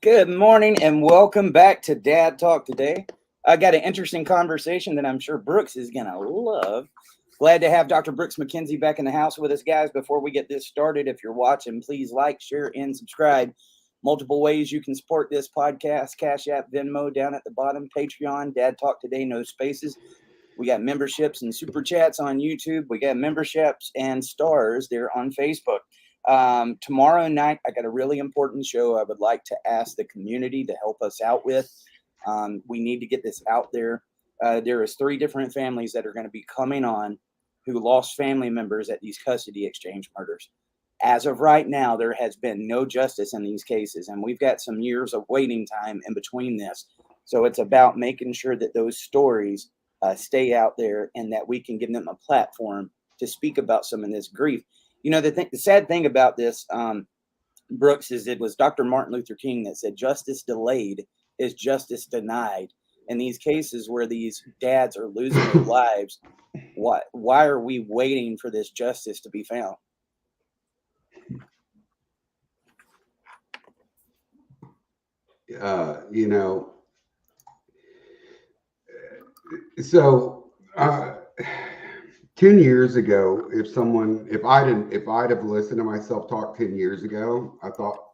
Good morning and welcome back to Dad Talk today. I got an interesting conversation that I'm sure Brooks is going to love. Glad to have Dr. Brooks McKenzie back in the house with us, guys. Before we get this started, if you're watching, please like, share, and subscribe. Multiple ways you can support this podcast: Cash App, Venmo down at the bottom, Patreon, Dad Talk Today, no spaces. We got memberships and super chats on YouTube. We got memberships and stars there on Facebook. Tomorrow night, I got a really important show I would like to ask the community to help us out with. We need to get this out there. There is 3 different families that are going to be coming on who lost family members at these custody exchange murders. As of right now, there has been no justice in these cases, and we've got some years of waiting time in between this. So it's about making sure that those stories stay out there and that we can give them a platform to speak about some of this grief. You know, the sad thing about this, Brooks, is it was Dr. Martin Luther King that said justice delayed is justice denied. In these cases where these dads are losing their lives, why are we waiting for this justice to be found? You know, so 10 years ago, if I'd have listened to myself talk 10 years ago,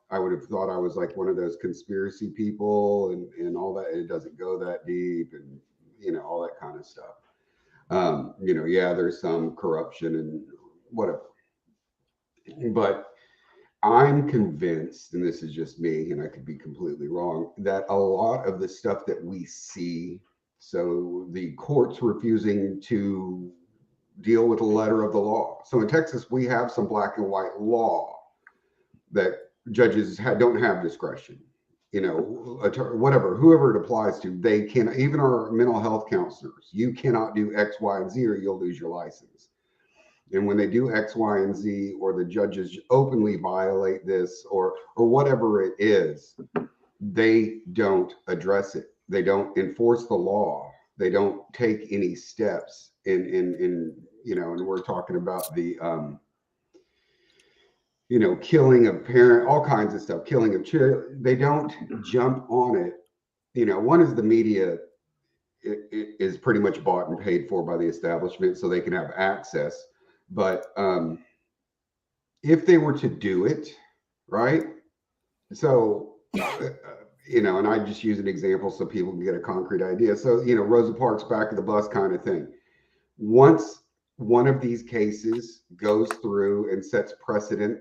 I would have thought I was like one of those conspiracy people and all that. It doesn't go that deep and, you know, all that kind of stuff. You know, yeah, there's some corruption and whatever, but I'm convinced, and this is just me, and I could be completely wrong, that a lot of the stuff that we see, so the courts refusing to deal with the letter of the law. So in Texas, we have some black and white law that judges don't have discretion. You know, whatever, whoever it applies to, they can, even our mental health counselors, you cannot do X, Y, and Z or you'll lose your license. And when they do X, Y, and Z, or the judges openly violate this or whatever it is, they don't address it. They don't enforce the law. They don't take any steps in you know, and we're talking about the you know, killing of parent, all kinds of stuff, killing of children. They don't jump on it. You know, one is the media is pretty much bought and paid for by the establishment so they can have access. But if they were to do it, right? So, you know, and I just use an example so people can get a concrete idea. So, you know, Rosa Parks back of the bus kind of thing. Once one of these cases goes through and sets precedent,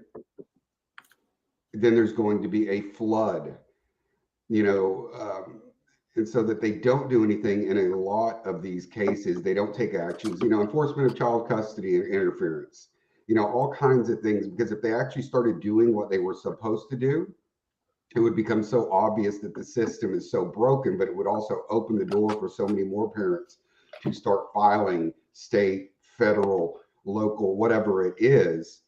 then there's going to be a flood, you know, and so that they don't do anything in a lot of these cases. They don't take actions, you know, enforcement of child custody and interference, you know, all kinds of things, because if they actually started doing what they were supposed to do, it would become so obvious that the system is so broken, but it would also open the door for so many more parents to start filing state, federal, local, whatever it is,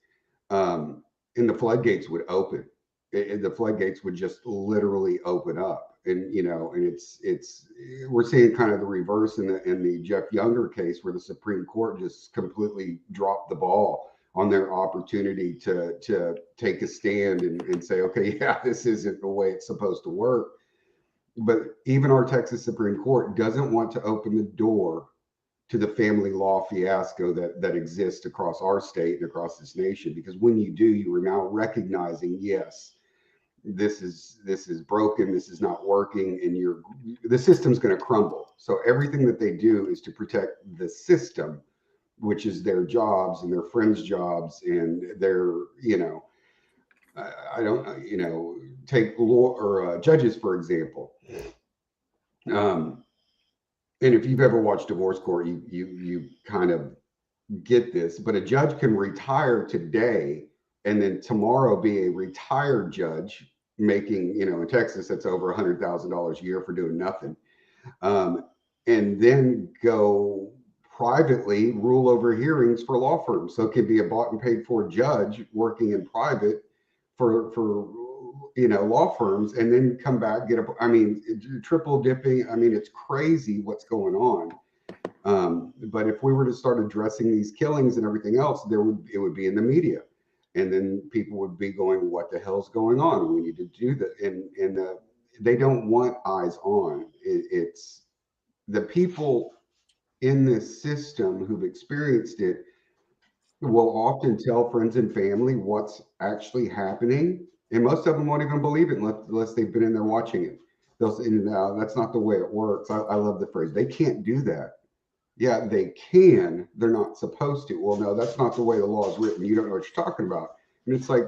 and the floodgates would open. The floodgates would just literally open up, and you know, and it's we're seeing kind of the reverse in the Jeff Younger case, where the Supreme Court just completely dropped the ball on their opportunity to take a stand and say, okay, yeah, this isn't the way it's supposed to work. but even our Texas Supreme Court doesn't want to open the door to the family law fiasco that exists across our state and across this nation. Because when you do, you are now recognizing, yes, this is broken, this is not working, and the system's going to crumble. So everything that they do is to protect the system, which is their jobs and their friends' jobs and their, I don't, take law or judges, for example. And if you've ever watched divorce court, you kind of get this, but a judge can retire today and then tomorrow be a retired judge making, in Texas, that's over $100,000 a year for doing nothing. And then go privately rule over hearings for law firms. So it could be a bought and paid for judge working in private for law firms, and then come back, triple dipping. It's crazy what's going on. But if we were to start addressing these killings and everything else, it would be in the media, and then people would be going, "What the hell's going on? We need to do that." And they don't want eyes on. It's the people in this system who've experienced it will often tell friends and family what's actually happening, and most of them won't even believe it unless they've been in there watching it. They'll say, "No, that's not the way it works." I love the phrase, "They can't do that." Yeah, they can. They're not supposed to. Well, no, that's not the way the law is written. You don't know what you're talking about. And it's like,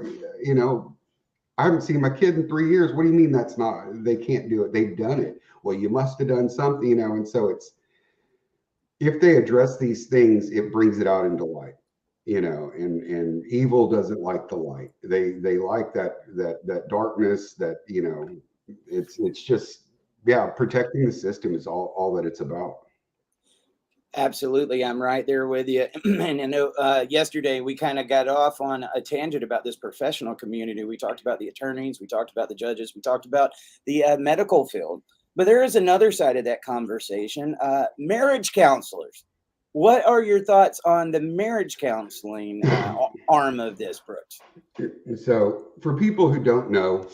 I haven't seen my kid in 3 years. What do you mean that's not? They can't do it. They've done it. Well, you must have done something, And so if they address these things, it brings it out into light, And evil doesn't like the light. They like that darkness. That it's just, yeah. Protecting the system is all that it's about. Absolutely, I'm right there with you. And I know yesterday we kind of got off on a tangent about this professional community. We talked about the attorneys, we talked about the judges, we talked about the medical field. But there is another side of that conversation, marriage counselors. What are your thoughts on the marriage counseling arm of this, Brooks? So for people who don't know,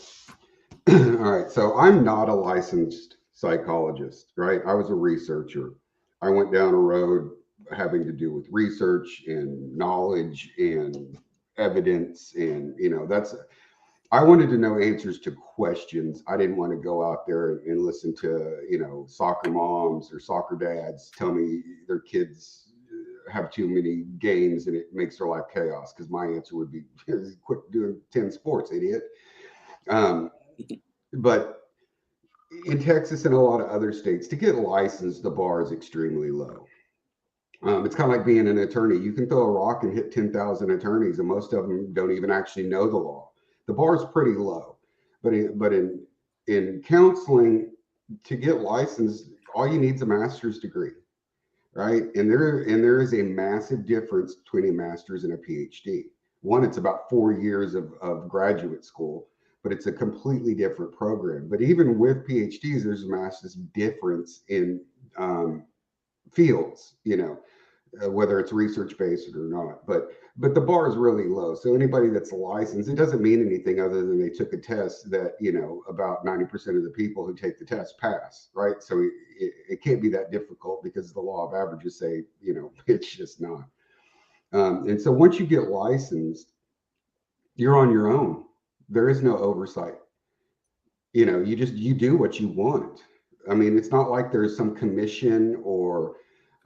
all right, so I'm not a licensed psychologist, right? I was a researcher. I went down a road having to do with research and knowledge and evidence. And, I wanted to know answers to questions. I didn't want to go out there and listen to, soccer moms or soccer dads tell me their kids have too many games and it makes their life chaos. Because my answer would be, quit doing 10 sports, idiot. But in Texas and a lot of other states, to get licensed, the bar is extremely low. It's kind of like being an attorney. You can throw a rock and hit 10,000 attorneys, and most of them don't even actually know the law. The bar is pretty low. But in counseling, to get licensed, all you need is a master's degree, right? And there is a massive difference between a master's and a PhD. One, it's about 4 years of graduate school, but it's a completely different program. But even with PhDs, there's a massive difference in fields, whether it's research based or not. But the bar is really low. So anybody that's licensed, it doesn't mean anything other than they took a test that, about 90% of the people who take the test pass, right? So it can't be that difficult because the law of averages say, it's just not. And so once you get licensed, you're on your own. There is no oversight. You do what you want. It's not like there's some commission or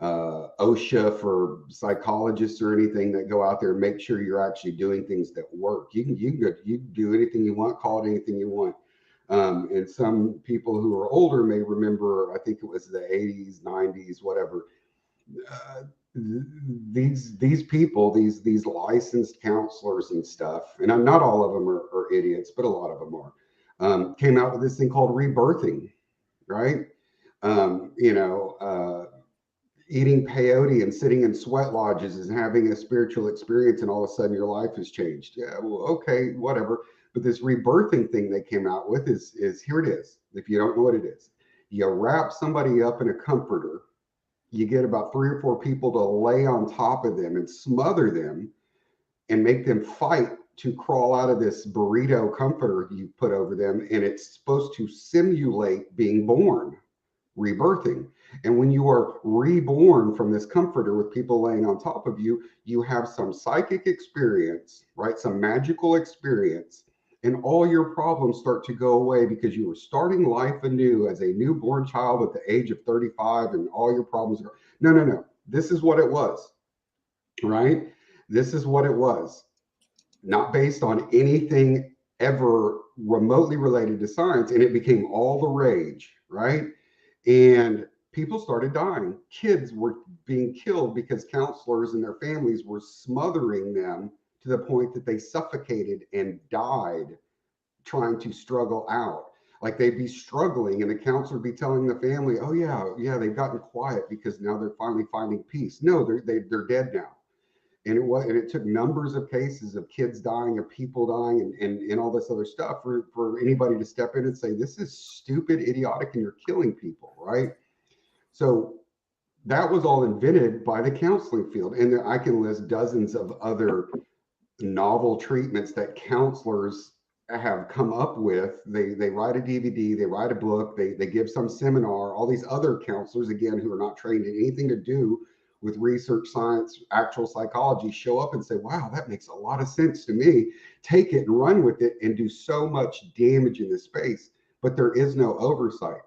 OSHA for psychologists or anything that go out there and make sure you're actually doing things that work. You can do anything you want, call it anything you want. And some people who are older may remember, I think it was the 80s, 90s, whatever. These people, these licensed counselors and stuff, and not all of them are idiots, but a lot of them are, came out with this thing called rebirthing, right? Eating peyote and sitting in sweat lodges and having a spiritual experience, and all of a sudden your life has changed. Yeah, well, okay, whatever. But this rebirthing thing they came out with is here it is. If you don't know what it is, you wrap somebody up in a comforter. You get about 3 or 4 people to lay on top of them and smother them and make them fight to crawl out of this burrito comforter you put over them, and it's supposed to simulate being born, rebirthing. And when you are reborn from this comforter with people laying on top of you, you have some psychic experience, right? Some magical experience, and all your problems start to go away because you were starting life anew as a newborn child at the age of 35, and all your problems are no. This is what it was, right? This is what it was. Not based on anything ever remotely related to science, and it became all the rage, right? And people started dying. Kids were being killed because counselors and their families were smothering them to the point that they suffocated and died trying to struggle out. Like they'd be struggling, and the counselor would be telling the family, "Oh yeah, they've gotten quiet because now they're finally finding peace." No, they're dead now. And it took numbers of cases of kids dying, of people dying, and all this other stuff for anybody to step in and say, "This is stupid, idiotic, and you're killing people," right? So that was all invented by the counseling field. And I can list dozens of other novel treatments that counselors have come up with. They write a DVD, they write a book, they give some seminar. All these other counselors, again, who are not trained in anything to do with research, science, actual psychology, show up and say, "Wow, that makes a lot of sense to me." Take it and run with it and do so much damage in this space, but there is no oversight,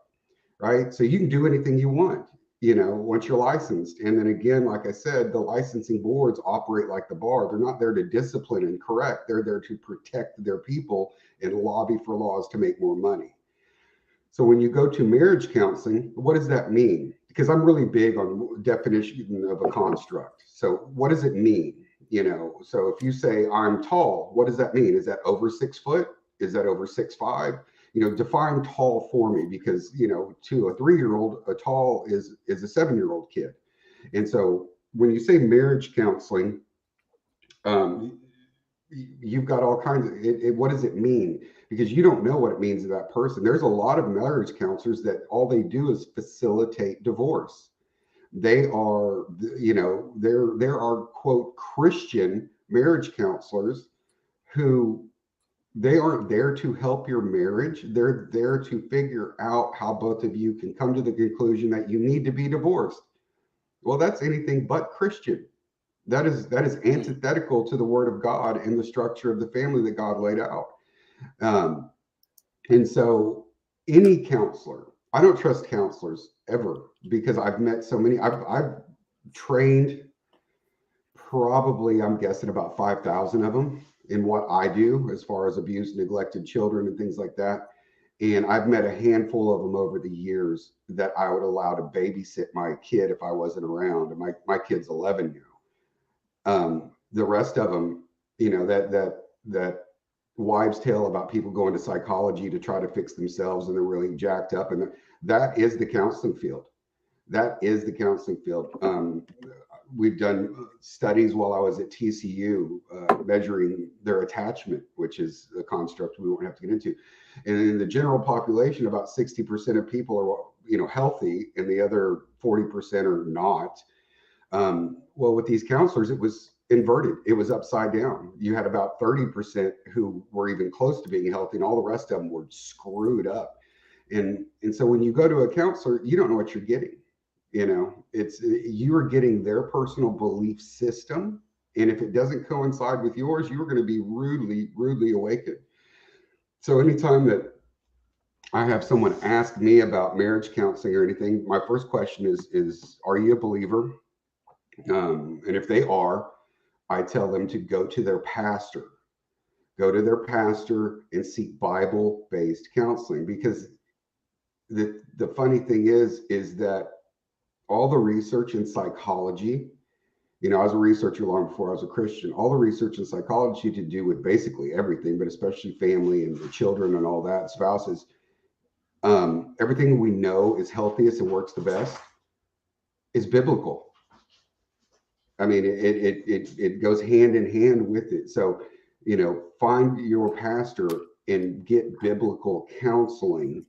right? So you can do anything you want, once you're licensed. And then again, like I said, the licensing boards operate like the bar. They're not there to discipline and correct. They're there to protect their people and lobby for laws to make more money. So when you go to marriage counseling, what does that mean? Because I'm really big on definition of a construct. So what does it mean? So if you say I'm tall, what does that mean? Is that over 6 foot? Is that over 6'5"? Define tall for me, because, to a 3-year-old, a tall is a 7-year-old kid. And so when you say marriage counseling, you've got all kinds of what does it mean? Because you don't know what it means to that person. There's a lot of marriage counselors that all they do is facilitate divorce. They are, there are, quote, Christian marriage counselors who, they aren't there to help your marriage. They're there to figure out how both of you can come to the conclusion that you need to be divorced. Well, that's anything but Christian. That is antithetical to the word of God and the structure of the family that God laid out. And so any counselor, I don't trust counselors ever, because I've met so many. I've trained probably, I'm guessing, about 5,000 of them in what I do as far as abused, neglected children and things like that. And I've met a handful of them over the years that I would allow to babysit my kid if I wasn't around. And my kid's 11 now. The rest of them, that wives' tale about people going to psychology to try to fix themselves and they're really jacked up. And that is the counseling field. That is the counseling field. We've done studies while I was at TCU measuring their attachment, which is a construct we won't have to get into. And in the general population, about 60% of people are, healthy, and the other 40% are not. Well, with these counselors, it was inverted. It was upside down. You had about 30% who were even close to being healthy, and all the rest of them were screwed up. And so when you go to a counselor, you don't know what you're getting. You are getting their personal belief system, and if it doesn't coincide with yours, you're going to be rudely awakened. So anytime that I have someone ask me about marriage counseling or anything, my first question is are you a believer? And if they are, I tell them to go to their pastor. Go to their pastor and seek Bible-based counseling, because the funny thing is that all the research in psychology, I was a researcher long before I was a Christian. All the research in psychology to do with basically everything, but especially family and the children and all that, spouses, everything we know is healthiest and works the best is biblical. I mean, it goes hand in hand with it. So, find your pastor and get biblical counseling,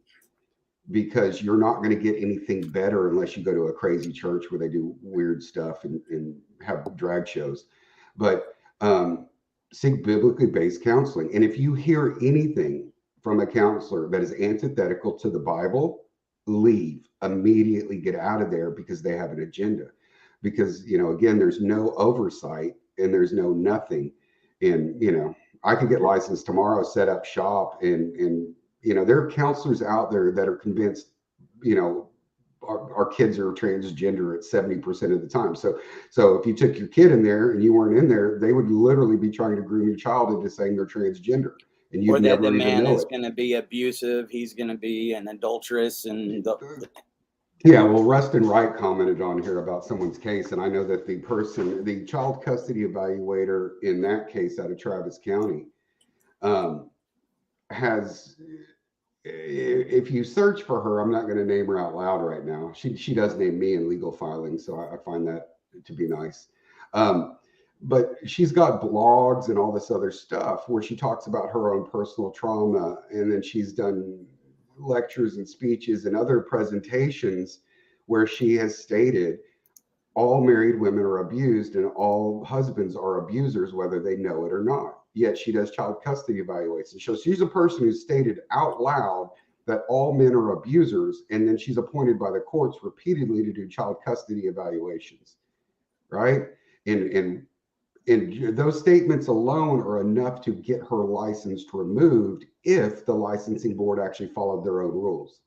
because you're not going to get anything better unless you go to a crazy church where they do weird stuff and have drag shows. But seek biblically based counseling. And if you hear anything from a counselor that is antithetical to the Bible, leave immediately, get out of there, because they have an agenda. Because, again, there's no oversight and there's no nothing. And, I could get licensed tomorrow, set up shop, and there are counselors out there that are convinced, our kids are transgender at 70% of the time. So if you took your kid in there and you weren't in there, they would literally be trying to groom your child into saying they're transgender, and you'd Or that never the even man know is it. going to be abusive. He's going to be an adulteress. And Yeah, well, Rustin Wright commented on here about someone's case, and I know that the child custody evaluator in that case out of Travis County, has, if you search for her, I'm not going to name her out loud right now. She does name me in legal filings, so I find that to be nice. But she's got blogs and all this other stuff where she talks about her own personal trauma, and then she's done lectures and speeches and other presentations where she has stated all married women are abused and all husbands are abusers, whether they know it or not. Yet she does child custody evaluations. So she's a person who stated out loud that all men are abusers, and then she's appointed by the courts repeatedly to do child custody evaluations, right? And those statements alone are enough to get her licensed removed if the licensing board actually followed their own rules.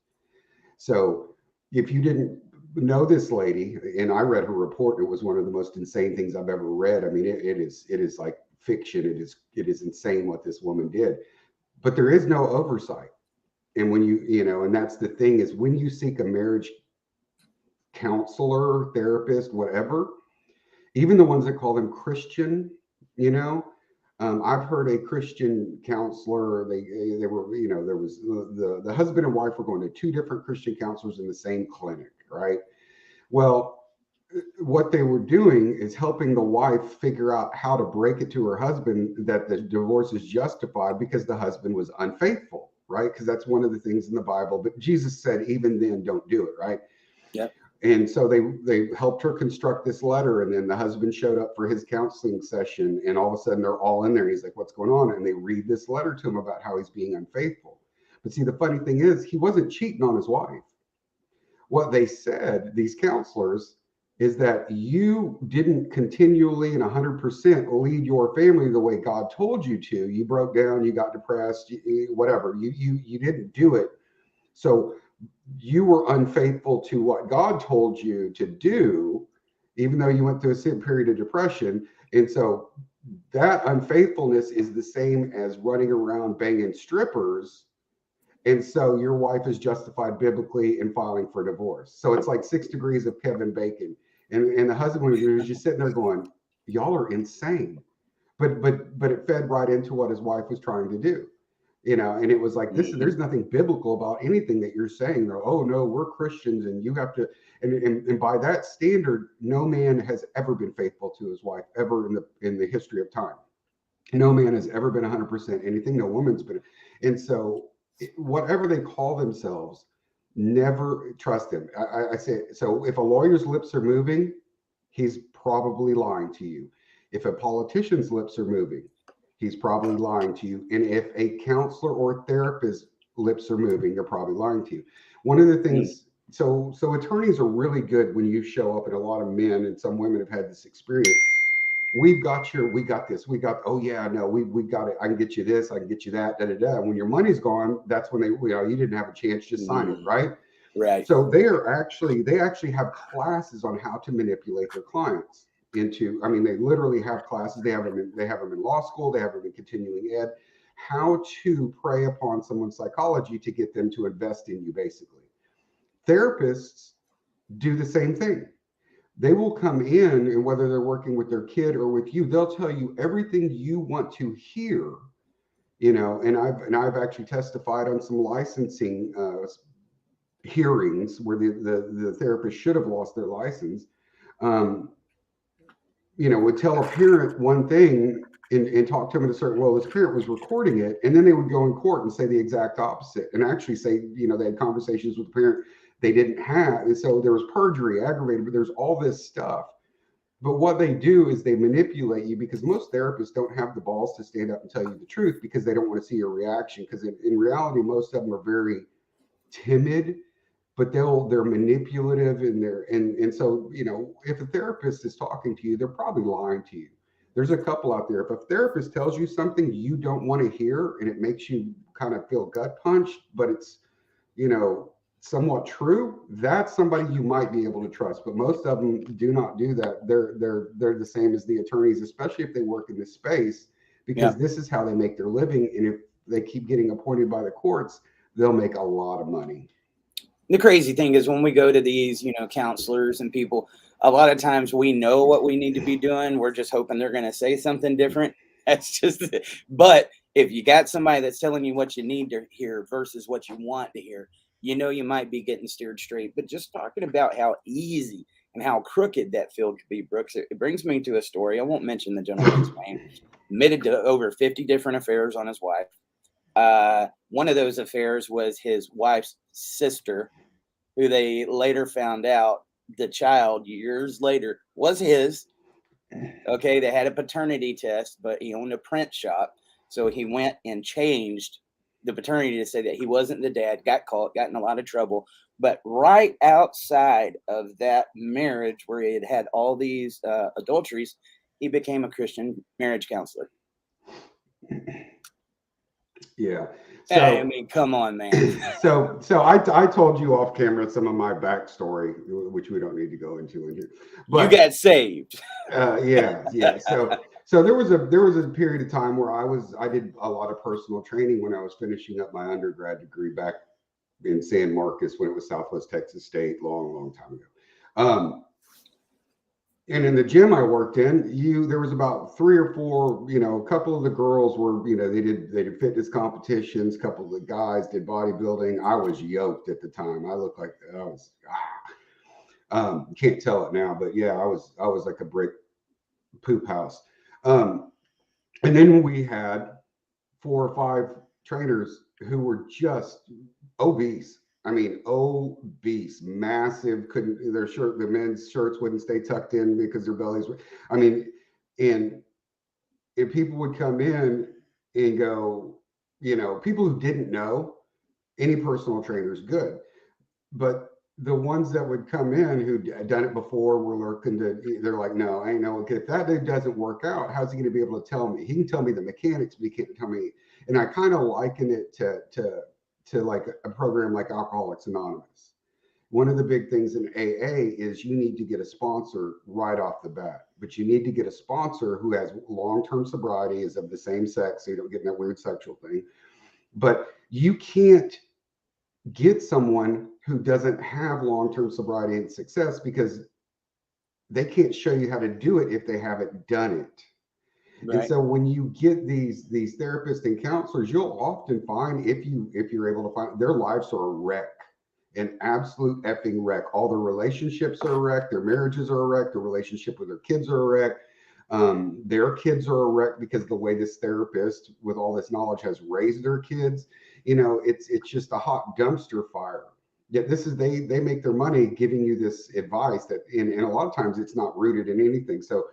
So if you didn't know this lady, and I read her report, it was one of the most insane things I've ever read. I mean, it is like fiction. It is insane what this woman did, but there is no oversight. And when and that's the thing, is when you seek a marriage counselor, therapist, whatever, even the ones that call them Christian, I've heard a Christian counselor, they were, there was the husband and wife were going to two different Christian counselors in the same clinic, right? Well, what they were doing is helping the wife figure out how to break it to her husband that the divorce is justified because the husband was unfaithful, right? Because that's one of the things in the Bible. But Jesus said, even then, don't do it, right? Yep. And so they helped her construct this letter, and then the husband showed up for his counseling session, and all of a sudden they're all in there. He's like, "What's going on?" And they read this letter to him about how he's being unfaithful. But see, the funny thing is, he wasn't cheating on his wife. What they said, these counselors, is that you didn't continually and 100% lead your family the way God told you to. You broke down, you got depressed, whatever. You didn't do it. So you were unfaithful to what God told you to do, even though you went through a period of depression. And so that unfaithfulness is the same as running around banging strippers. And so your wife is justified biblically in filing for divorce. So it's like 6 degrees of Kevin Bacon. And the husband was just sitting there going, y'all are insane. But it fed right into what his wife was trying to do. And it was like, there's nothing biblical about anything that you're saying. Oh no, we're Christians and you have to, and by that standard, no man has ever been faithful to his wife ever in the history of time. No man has ever been 100% anything. No woman's been. And so whatever they call themselves, never trust them. I say, so if a lawyer's lips are moving, he's probably lying to you. If a politician's lips are moving, he's probably lying to you. And if a counselor or therapist's lips are moving, they're probably lying to you. One of the things, so attorneys are really good when you show up, and a lot of men and some women have had this experience. We got this, oh yeah, no, we got it. I can get you this, I can get you that, And when your money's gone, that's when you didn't have a chance, just sign it, right? Right. So they actually have classes on how to manipulate their clients into, they literally have classes. They have them in law school, they have them in continuing ed, how to prey upon someone's psychology to get them to invest in you, basically. Therapists do the same thing. They will come in, and whether they're working with their kid or with you, they'll tell you everything you want to hear, and I've actually testified on some licensing hearings where the therapist should have lost their license, would tell a parent one thing and talk to them in a certain, well, this parent was recording it, and then they would go in court and say the exact opposite, and actually say, they had conversations with the parent they didn't have. And so there was perjury, aggravated, but there's all this stuff. But what they do is they manipulate you, because most therapists don't have the balls to stand up and tell you the truth, because they don't want to see your reaction. Because in reality, most of them are very timid, but they're manipulative, and and so, you know, if a therapist is talking to you, they're probably lying to you. There's a couple out there. If a therapist tells you something you don't want to hear and it makes you kind of feel gut punched, but it's, you know, somewhat true, that's somebody you might be able to trust. But most of them do not do that. They're the same as the attorneys, especially if they work in this space, Yeah. because this is how they make their living. And if they keep getting appointed by the courts, they'll make a lot of money. The crazy thing is when we go to these, you know, counselors and people, a lot of times we know what we need to be doing. We're just hoping they're going to say something different. That's just, but if you got somebody that's telling you what you need to hear versus what you want to hear, you know, you might be getting steered straight. But just talking about how easy and how crooked that field could be, Brooks, it brings me to a story. I won't mention the gentleman's name. Admitted to over 50 different affairs on his wife. One of those affairs was his wife's sister, who they later found out the child years later was his. Okay, they had a paternity test, but he owned a print shop. So he went and changed the paternity to say that he wasn't the dad, got caught, got in a lot of trouble. But right outside of that marriage where he had had all these adulteries, he became a Christian marriage counselor. Yeah. I So, mean, come on, man. so I told you off camera some of my backstory, which we don't need to go into in here. You But got saved. yeah. So there was a period of time where I did a lot of personal training when I was finishing up my undergrad degree back in San Marcos, when it was Southwest Texas State, long time ago. And in the gym I worked in, there was about 3 or 4, you know, a couple of the girls were, you know, they did fitness competitions, a couple of the guys did bodybuilding. I was yoked at the time. I looked like I was can't tell it now, but yeah, I was like a brick poop house. And then we had 4 or 5 trainers who were just obese. I mean, obese, massive. Couldn't the men's shirts wouldn't stay tucked in because their bellies were. I mean, and if people would come in and go, you know, people who didn't know, any personal trainer is good, but the ones that would come in who had done it before were looking to, they're like, no, I ain't no, okay, if that dude doesn't work out, how's he going to be able to tell me? He can tell me the mechanics, but he can't tell me. And I kind of liken it to like a program like Alcoholics Anonymous. One of the big things in AA is you need to get a sponsor right off the bat, but you need to get a sponsor who has long-term sobriety, is of the same sex, so you don't get in that weird sexual thing. But you can't get someone who doesn't have long-term sobriety and success, because they can't show you how to do it if they haven't done it. Right. And so when you get these therapists and counselors, you'll often find, if you're able to find, their lives are a wreck, an absolute effing wreck. All their relationships are a wreck, their marriages are a wreck, their relationship with their kids are a wreck. Their kids are a wreck because the way this therapist with all this knowledge has raised their kids, you know, it's just a hot dumpster fire. Yet this is, they make their money giving you this advice that, and a lot of times it's not rooted in anything. So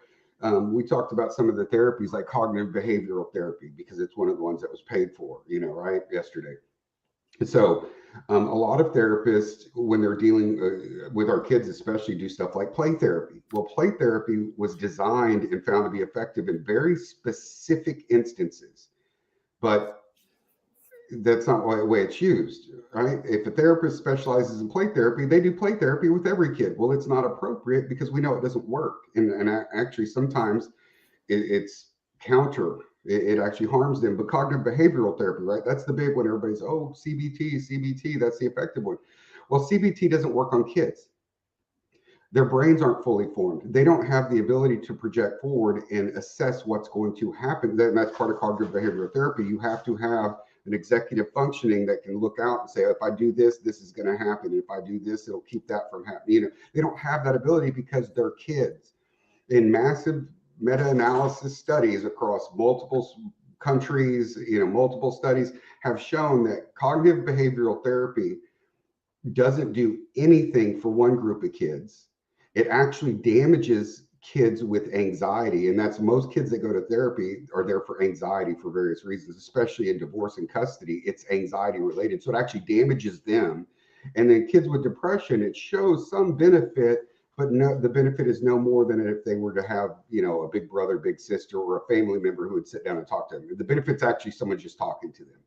we talked about some of the therapies like cognitive behavioral therapy, because it's one of the ones that was paid for, you know, right, yesterday. So a lot of therapists, when they're dealing with our kids especially, do stuff like play therapy. Well, play therapy was designed and found to be effective in very specific instances, but that's not the way it's used, right? If a therapist specializes in play therapy, they do play therapy with every kid. Well, it's not appropriate because we know it doesn't work. And actually, sometimes it's counter. It actually harms them. But cognitive behavioral therapy, right? That's the big one. Everybody's, oh, CBT, that's the effective one. Well, CBT doesn't work on kids. Their brains aren't fully formed. They don't have the ability to project forward and assess what's going to happen. That's part of cognitive behavioral therapy. You have to have an executive functioning that can look out and say, if I do this, this is going to happen. If I do this, it'll keep that from happening. You know, they don't have that ability because they're kids. In massive meta-analysis studies across multiple countries, you know, multiple studies have shown that cognitive behavioral therapy doesn't do anything for one group of kids. It actually damages kids with anxiety, and that's most kids that go to therapy are there for anxiety for various reasons, especially in divorce and custody. It's anxiety related, so it actually damages them. And then kids with depression, it shows some benefit, but no, the benefit is no more than if they were to have, a big brother, big sister, or a family member who would sit down and talk to them. The benefit's actually someone just talking to them.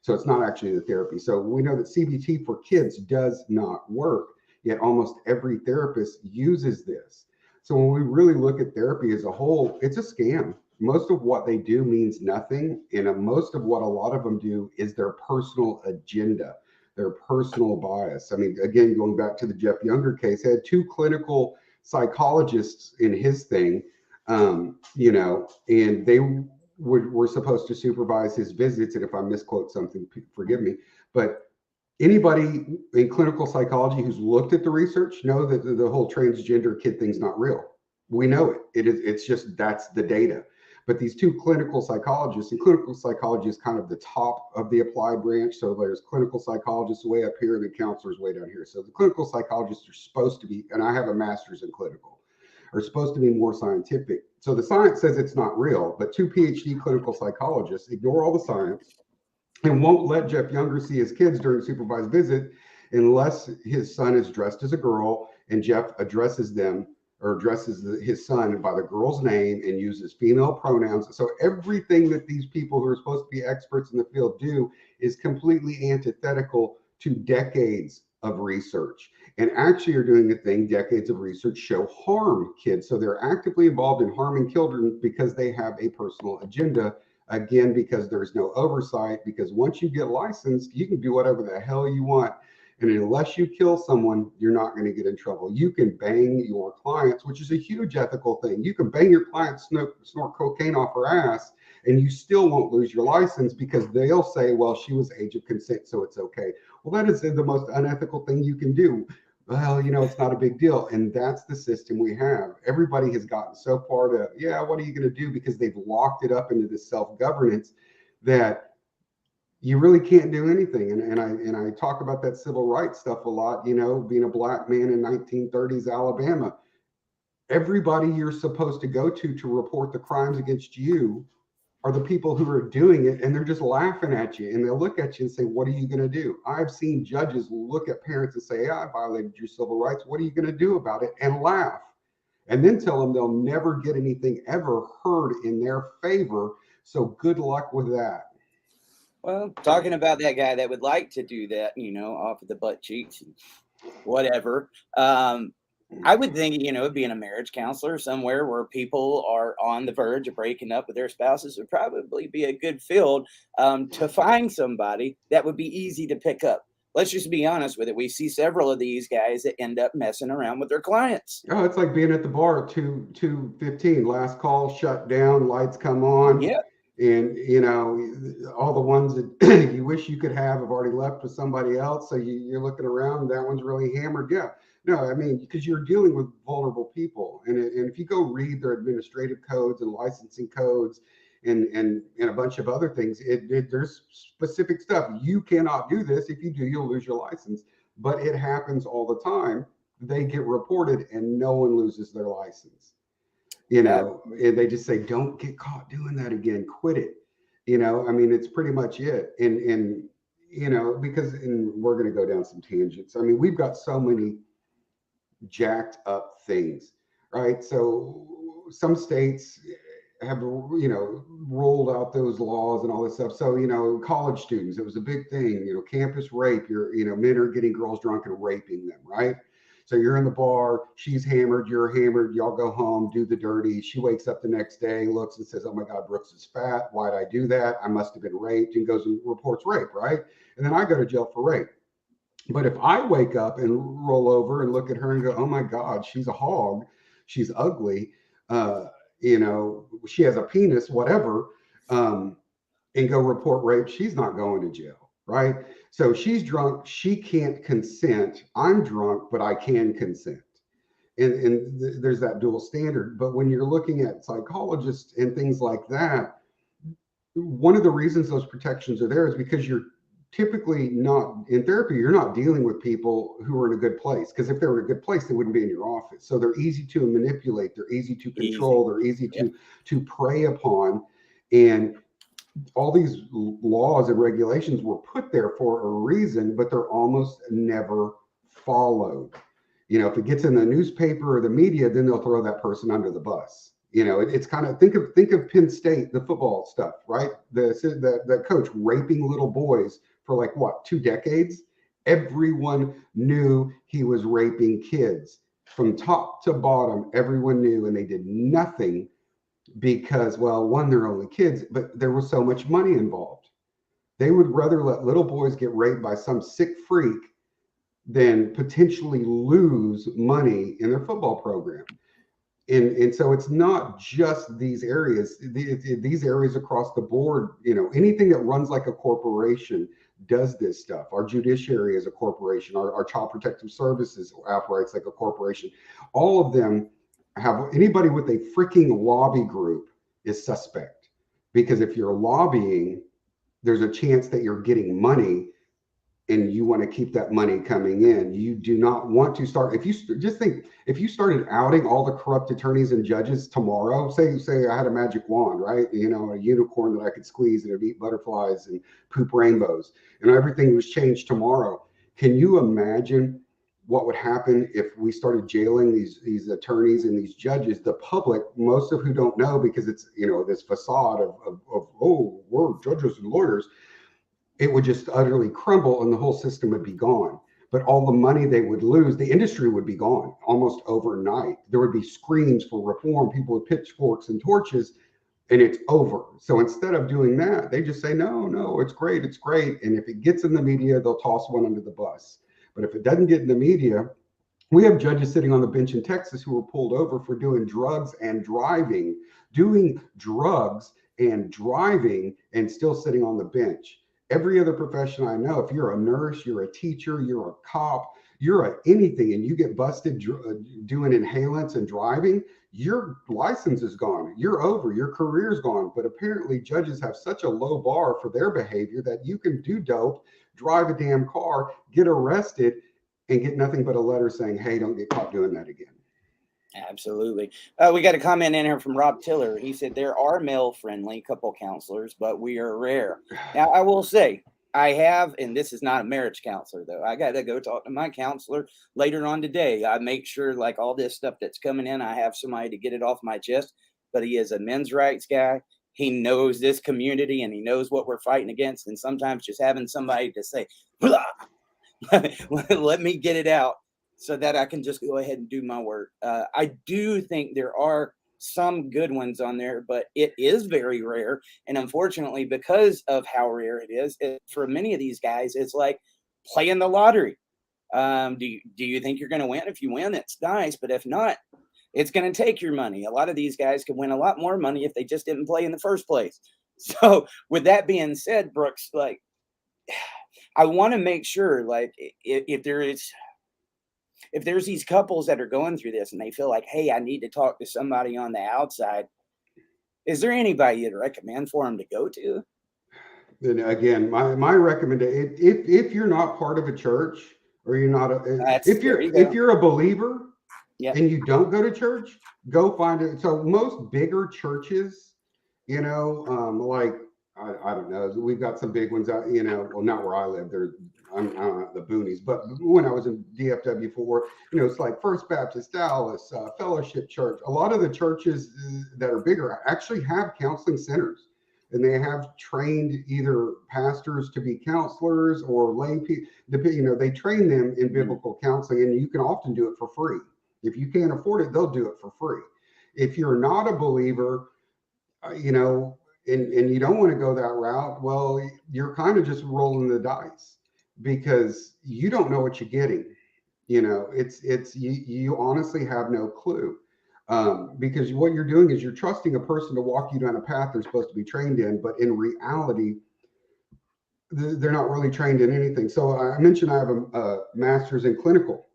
So it's not actually the therapy. So we know that CBT for kids does not work, yet almost every therapist uses this. So when we really look at therapy as a whole, it's a scam. Most of what they do means nothing. And most of what a lot of them do is their personal agenda, their personal bias. I mean, again, going back to the Jeff Younger case, he had two clinical psychologists in his thing, and they were supposed to supervise his visits. And if I misquote something, forgive me. But anybody in clinical psychology who's looked at the research know that the whole transgender kid thing's not real. We know it. It's just, that's the data. But these two clinical psychologists, and clinical psychology is kind of the top of the applied branch. So there's clinical psychologists way up here and the counselors way down here. So the clinical psychologists are supposed to be, and I have a master's in clinical, are supposed to be more scientific. So the science says it's not real, but two PhD clinical psychologists ignore all the science and won't let Jeff Younger see his kids during supervised visit unless his son is dressed as a girl and Jeff addresses them or addresses his son by the girl's name and uses female pronouns. So everything that these people who are supposed to be experts in the field do is completely antithetical to decades of research, and actually are doing a thing decades of research show harm kids. So they're actively involved in harming children because they have a personal agenda. Again, because there's no oversight, because once you get licensed, you can do whatever the hell you want. And unless you kill someone, you're not going to get in trouble. You can bang your clients, which is a huge ethical thing. You can bang your clients, snort cocaine off her ass, and you still won't lose your license because they'll say, well, she was age of consent, so it's okay. Well, that is the most unethical thing you can do. Well, it's not a big deal. And that's the system we have. Everybody has gotten so far to, yeah, what are you going to do? Because they've locked it up into this self-governance that you really can't do anything. And I talk about that civil rights stuff a lot, being a black man in 1930s Alabama. Everybody you're supposed to go to report the crimes against you are the people who are doing it, and they're just laughing at you, and they'll look at you and say, what are you going to do? I've seen judges look at parents and say, yeah, I violated your civil rights. What are you going to do about it? And laugh, and then tell them they'll never get anything ever heard in their favor. So good luck with that. Well, talking about that guy that would like to do that, off of the butt cheeks and whatever. I would think, being a marriage counselor somewhere where people are on the verge of breaking up with their spouses would probably be a good field to find somebody that would be easy to pick up. Let's just be honest with it. We see several of these guys that end up messing around with their clients. Oh, it's like being at the bar at 2:15, last call, shut down, lights come on. Yeah. And, all the ones that you wish you could have already left with somebody else. So you're looking around, that one's really hammered. Yeah. No, I mean, because you're dealing with vulnerable people. And if you go read their administrative codes and licensing codes and a bunch of other things, there's specific stuff. You cannot do this. If you do, you'll lose your license. But it happens all the time. They get reported and no one loses their license. And they just say, don't get caught doing that again. Quit it. I mean, it's pretty much it. And because we're going to go down some tangents. I mean, we've got so many jacked up things, right? So some states have, rolled out those laws and all this stuff. So, college students, it was a big thing, campus rape, men are getting girls drunk and raping them, right? So you're in the bar, she's hammered, you're hammered, y'all go home, do the dirty. She wakes up the next day, looks and says, oh my God, Brooks is fat. Why'd I do that? I must have been raped, and goes and reports rape, right? And then I go to jail for rape. But if I wake up and roll over and look at her and go, oh my God, she's a hog, she's ugly, she has a penis, whatever, and go report rape, she's not going to jail, right? So she's drunk, she can't consent. I'm drunk, but I can consent. And there's that dual standard. But when you're looking at psychologists and things like that, one of the reasons those protections are there is because you're typically not in therapy. You're not dealing with people who are in a good place, because if they were in a good place, they wouldn't be in your office. So they're easy to manipulate. They're easy to control. They're easy to prey upon. And all these laws and regulations were put there for a reason, but they're almost never followed. You know, if it gets in the newspaper or the media, then they'll throw that person under the bus. You know, it's kind of, think of Penn State, the football stuff, right? The coach raping little boys for like what, 2 decades? Everyone knew he was raping kids from top to bottom. Everyone knew, and they did nothing because, well, one, they're only kids, but there was so much money involved. They would rather let little boys get raped by some sick freak than potentially lose money in their football program. And so it's not just these areas, these areas across the board. You know, anything that runs like a corporation does this stuff. Our judiciary is a corporation. Our child protective services operates like a corporation. All of them have, anybody with a freaking lobby group is suspect, because if you're lobbying, there's a chance that you're getting money, and you want to keep that money coming in. You do not want to start, if you just think, if you started outing all the corrupt attorneys and judges tomorrow, say I had a magic wand, right? You know, a unicorn that I could squeeze and it'd eat butterflies and poop rainbows, and everything was changed tomorrow. Can you imagine what would happen if we started jailing these attorneys and these judges? The public, most of who don't know, because it's, you know, this facade of oh, we're judges and lawyers, it would just utterly crumble and the whole system would be gone. But all the money they would lose, the industry would be gone almost overnight. There would be screams for reform, people with pitchforks and torches, and it's over. So instead of doing that, they just say, no, it's great, it's great. And if it gets in the media, they'll toss one under the bus. But if it doesn't get in the media, we have judges sitting on the bench in Texas who were pulled over for doing drugs and driving, and still sitting on the bench. Every other profession I know, if you're a nurse, you're a teacher, you're a cop, you're a anything, and you get busted doing inhalants and driving, your license is gone. You're over. Your career's gone. But apparently judges have such a low bar for their behavior that you can do dope, drive a damn car, get arrested, and get nothing but a letter saying, hey, don't get caught doing that again. Absolutely. We got a comment in here from Rob Tiller. He said there are male-friendly couple counselors, but we are rare. Now, I will say, I have, and this is not a marriage counselor, though. I got to go talk to my counselor later on today. I make sure, like, all this stuff that's coming in, I have somebody to get it off my chest. But he is a men's rights guy. He knows this community, and he knows what we're fighting against. And sometimes just having somebody to say, blah, let me get it out, so that I can just go ahead and do my work. I do think there are some good ones on there, but it is very rare. And unfortunately, because of how rare it is, for many of these guys, it's like playing the lottery. Do you think you're going to win? If you win, it's nice. But if not, it's going to take your money. A lot of these guys could win a lot more money if they just didn't play in the first place. So with that being said, Brooks, like, I want to make sure, like, if there's these couples that are going through this and they feel like, hey, I need to talk to somebody on the outside, is there anybody you'd recommend for them to go to? And again, my recommendation, if you're not part of a church, or you're not if you're a believer, yep, and you don't go to church, go find it. So most bigger churches, you know, like I don't know, we've got some big ones out, you know, well, not where I live, I'm the boonies, but when I was in DFW for, you know, it's like First Baptist Dallas, Fellowship Church. A lot of the churches that are bigger actually have counseling centers, and they have trained either pastors to be counselors or lay people. You know, they train them in biblical counseling, and you can often do it for free. If you can't afford it, they'll do it for free. If you're not a believer, you know, and you don't want to go that route, well, you're kind of just rolling the dice, because you don't know what you're getting. You know, you honestly have no clue, because what you're doing is you're trusting a person to walk you down a path they're supposed to be trained in, but in reality, they're not really trained in anything. So I mentioned I have a master's in clinical.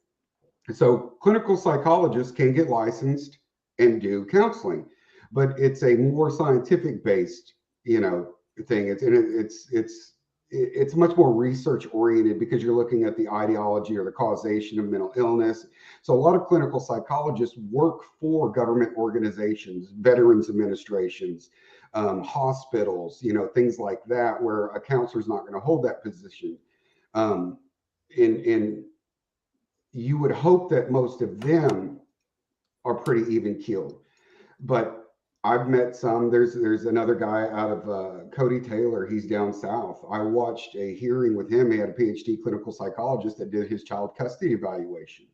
So clinical psychologists can get licensed and do counseling, but it's a more scientific based, you know, thing. it's much more research oriented because you're looking at the ideology or the causation of mental illness. So a lot of clinical psychologists work for government organizations, veterans administrations, hospitals, things like that, where a counselor is not going to hold that position. And you would hope that most of them are pretty even keeled, but I've met some. There's another guy out of Cody Taylor. He's down south. I watched a hearing with him. He had a PhD clinical psychologist that did his child custody evaluation,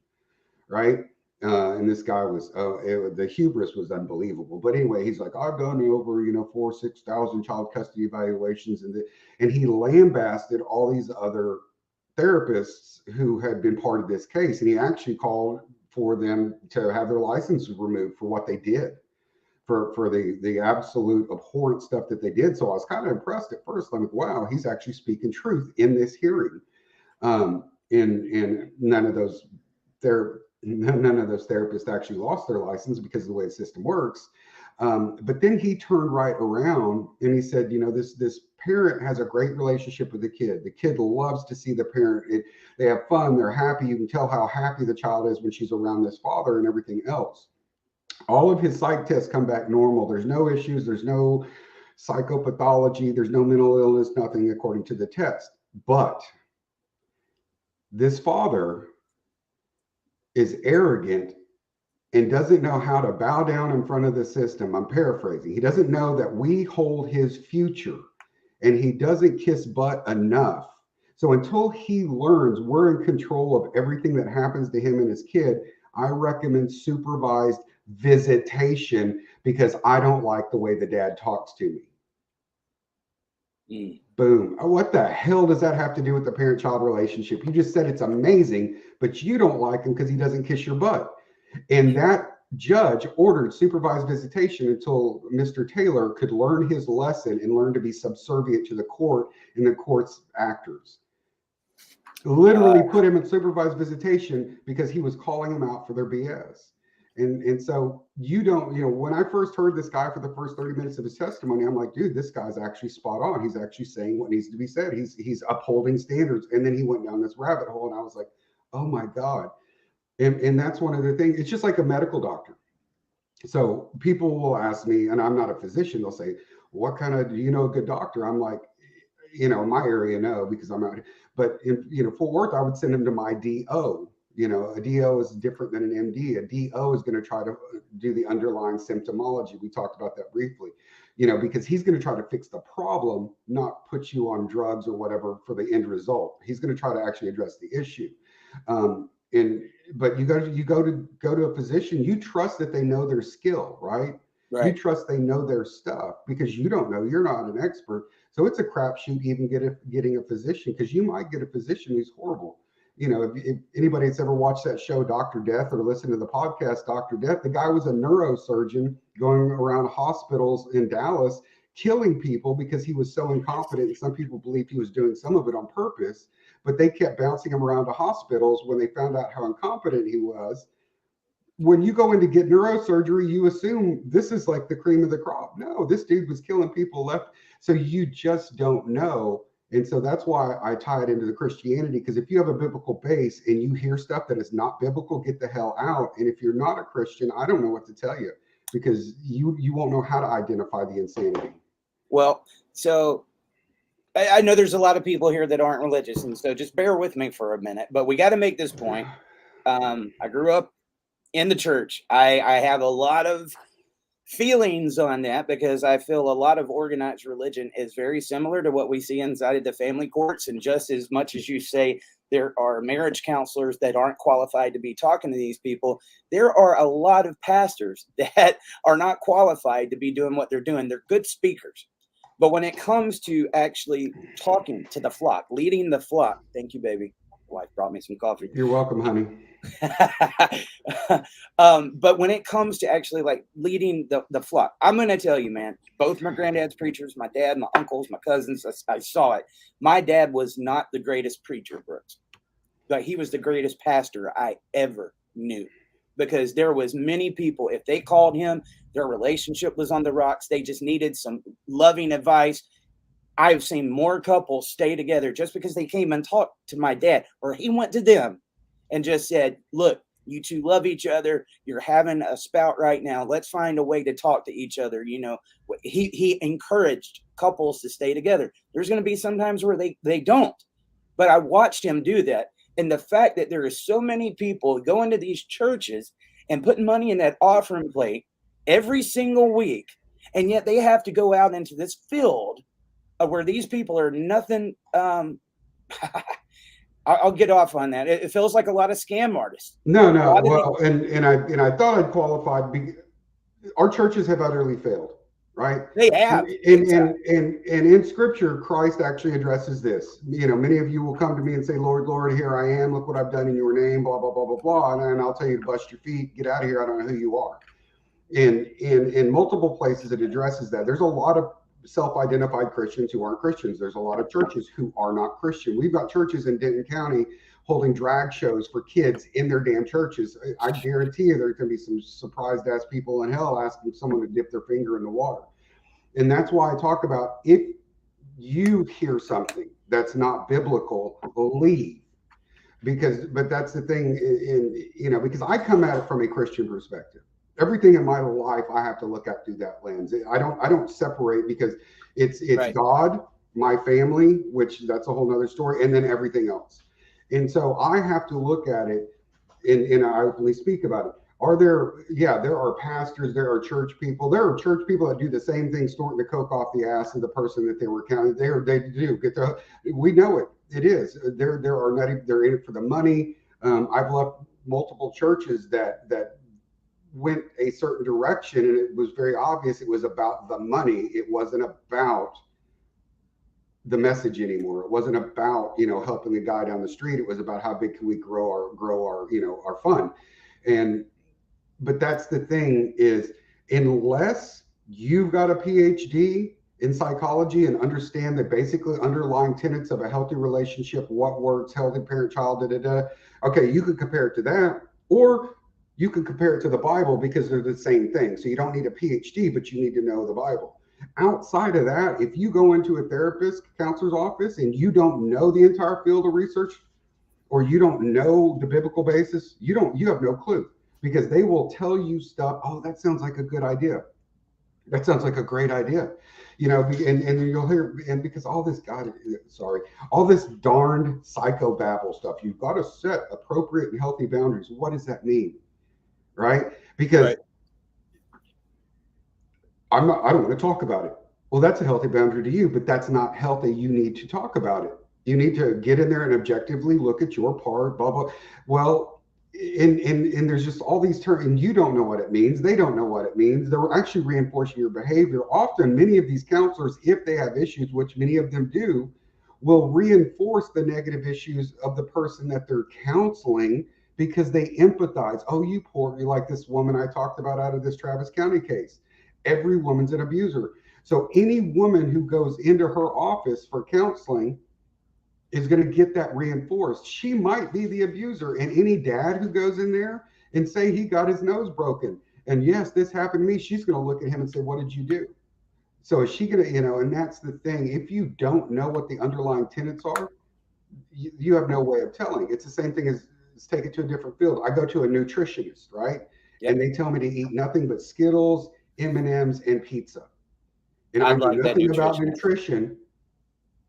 right? And this guy was the hubris was unbelievable. But anyway, he's like, I've done over 6,000 child custody evaluations, and he lambasted all these other therapists who had been part of this case, and he actually called for them to have their licenses removed for what they did. For the absolute abhorrent stuff that they did. So I was kind of impressed at first. I'm like, wow, he's actually speaking truth in this hearing. And none of those therapists actually lost their license because of the way the system works. But then he turned right around and he said, this parent has a great relationship with the kid. The kid loves to see the parent. They have fun. They're happy. You can tell how happy the child is when she's around this father and everything else. All of his psych tests come back normal. There's no issues. There's no psychopathology. There's no mental illness, nothing according to the test. But this father is arrogant and doesn't know how to bow down in front of the system. I'm paraphrasing. He doesn't know that we hold his future, and he doesn't kiss butt enough. So until he learns we're in control of everything that happens to him and his kid, I recommend supervised visitation because I don't like the way the dad talks to me. Boom. What the hell does that have to do with the parent-child relationship? You just said it's amazing, but you don't like him because he doesn't kiss your butt. And that judge ordered supervised visitation until Mr. Taylor could learn his lesson and learn to be subservient to the court and the court's actors. Literally put him in supervised visitation because he was calling him out for their BS. And so you don't, when I first heard this guy for the first 30 minutes of his testimony, I'm like, dude, this guy's actually spot on. He's actually saying what needs to be said. He's upholding standards. And then he went down this rabbit hole and I was like, oh my God. And that's one of the things. It's just like a medical doctor. So people will ask me, and I'm not a physician, they'll say, what kind of, do you know a good doctor? I'm like, in my area, no, because I'm out here. But in Fort Worth, I would send him to my DO. A DO is different than an MD. A DO is going to try to do the underlying symptomology. We talked about that briefly, because he's going to try to fix the problem, not put you on drugs or whatever for the end result. He's going to try to actually address the issue. But you go to a physician, you trust that they know their skill, right? You trust they know their stuff because you don't know, you're not an expert. So it's a crapshoot even getting a physician, because you might get a physician who's horrible. If anybody that's ever watched that show, Dr. Death, or listened to the podcast, Dr. Death, the guy was a neurosurgeon going around hospitals in Dallas, killing people because he was so incompetent. And some people believed he was doing some of it on purpose, but they kept bouncing him around to hospitals when they found out how incompetent he was. When you go in to get neurosurgery, you assume this is like the cream of the crop. No, this dude was killing people left. So you just don't know. And so that's why I tie it into the Christianity, because if you have a biblical base and you hear stuff that is not biblical, get the hell out. And if you're not a Christian, I don't know what to tell you, because you won't know how to identify the insanity. Well, so I know there's a lot of people here that aren't religious, and so just bear with me for a minute, but we got to make this point. I grew up in the church. I have a lot of feelings on that because I feel a lot of organized religion is very similar to what we see inside of the family courts. And just as much as you say there are marriage counselors that aren't qualified to be talking to these people, there are a lot of pastors that are not qualified to be doing what they're doing. They're good speakers. But when it comes to actually talking to the flock, leading the flock, thank you, baby. Wife brought me some coffee. You're welcome, honey. But when it comes to actually like leading the flock, I'm going to tell you, man, both my granddad's preachers, my dad, my uncles, my cousins, I saw it. My dad was not the greatest preacher, Brooks, but he was the greatest pastor I ever knew, because there was many people, if they called him, their relationship was on the rocks. They just needed some loving advice. I've seen more couples stay together just because they came and talked to my dad, or he went to them and just said, look, you two love each other. You're having a spout right now. Let's find a way to talk to each other. You know, he encouraged couples to stay together. There's going to be some times where they don't, but I watched him do that. And the fact that there are so many people going to these churches and putting money in that offering plate every single week, and yet they have to go out into this field where these people are nothing. I'll get off on that. It feels like a lot of scam artists. No, no. Well, and I thought I'd qualified. Our churches have utterly failed, right? They have. And in Scripture, Christ actually addresses this. You know, many of you will come to me and say, Lord, Lord, here I am. Look what I've done in your name, blah, blah, blah, blah, blah. And I'll tell you to bust your feet, get out of here. I don't know who you are. And in multiple places, it addresses that. There's a lot of self-identified Christians who aren't Christians. There's a lot of churches who are not Christian. We've got churches in Denton County holding drag shows for kids in their damn churches. I guarantee you there's going to be some surprised ass people in hell asking someone to dip their finger in the water. And that's why I talk about, if you hear something that's not biblical, leave. But that's the thing, because I come at it from a Christian perspective. Everything in my life I have to look at through that lens. I don't separate, because it's right. God, my family, which that's a whole nother story, and then everything else. And so I have to look at it, and I openly speak about it. There are pastors, there are church people, there are church people that do the same thing, snorting the coke off the ass of the person that they were counting. They do get the, we know it. It is. They're in it for the money. I've left multiple churches that went a certain direction, and it was very obvious it was about the money. It wasn't about the message anymore. It wasn't about, helping the guy down the street. It was about how big can we grow our fund. But that's the thing, is unless you've got a PhD in psychology and understand the basically underlying tenets of a healthy relationship, what works, healthy parent-child, okay, you could compare it to that, or you can compare it to the Bible, because they're the same thing. So you don't need a PhD, but you need to know the Bible. Outside of that, if you go into a therapist, counselor's office, and you don't know the entire field of research, or you don't know the biblical basis, you have no clue, because they will tell you stuff. Oh, that sounds like a good idea. That sounds like a great idea. And you'll hear, and because all this darned psychobabble stuff, you've got to set appropriate and healthy boundaries. What does that mean? Right? Because I don't want to talk about it. Well, that's a healthy boundary to you, but that's not healthy. You need to talk about it. You need to get in there and objectively look at your part, blah, blah. Well, and there's just all these terms, and you don't know what it means. They don't know what it means. They're actually reinforcing your behavior. Often, many of these counselors, if they have issues, which many of them do, will reinforce the negative issues of the person that they're counseling, because they empathize. Oh, you poor, you're like this woman I talked about out of this Travis County case. Every woman's an abuser. So any woman who goes into her office for counseling is going to get that reinforced. She might be the abuser. And any dad who goes in there and say he got his nose broken, and yes, this happened to me, she's going to look at him and say, what did you do? So is she going to, and that's the thing. If you don't know what the underlying tenets are, you have no way of telling. It's the same thing as, let's take it to a different field. I go to a nutritionist, right? Yep. And they tell me to eat nothing but Skittles, M&Ms, and pizza. And I know nothing about nutrition,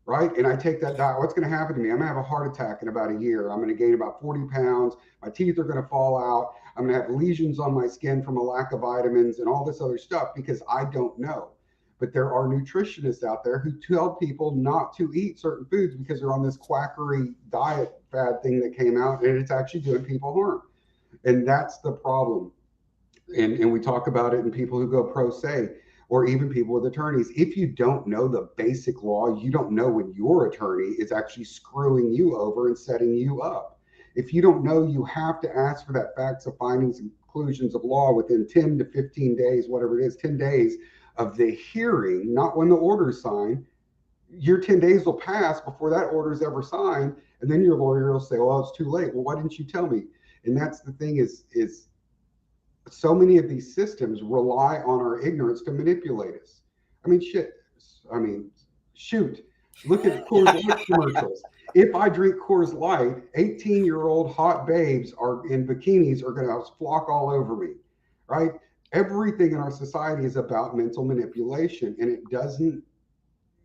right? And I take that diet. What's going to happen to me? I'm going to have a heart attack in about a year. I'm going to gain about 40 pounds. My teeth are going to fall out. I'm going to have lesions on my skin from a lack of vitamins and all this other stuff, because I don't know. But there are nutritionists out there who tell people not to eat certain foods because they're on this quackery diet fad thing that came out, and it's actually doing people harm. And that's the problem. And we talk about it in people who go pro se, or even people with attorneys. If you don't know the basic law, you don't know when your attorney is actually screwing you over and setting you up. If you don't know, you have to ask for that facts of findings and conclusions of law within 10 to 15 days, whatever it is, 10 days of the hearing, not when the order is signed. Your 10 days will pass before that order is ever signed. And then your lawyer will say, well, it's too late. Well, why didn't you tell me? And that's the thing, is so many of these systems rely on our ignorance to manipulate us. Shoot, look at Coors Light commercials. If I drink Coors Light, 18-year-old hot babes are in bikinis are going to flock all over me, right? Everything in our society is about mental manipulation, and it doesn't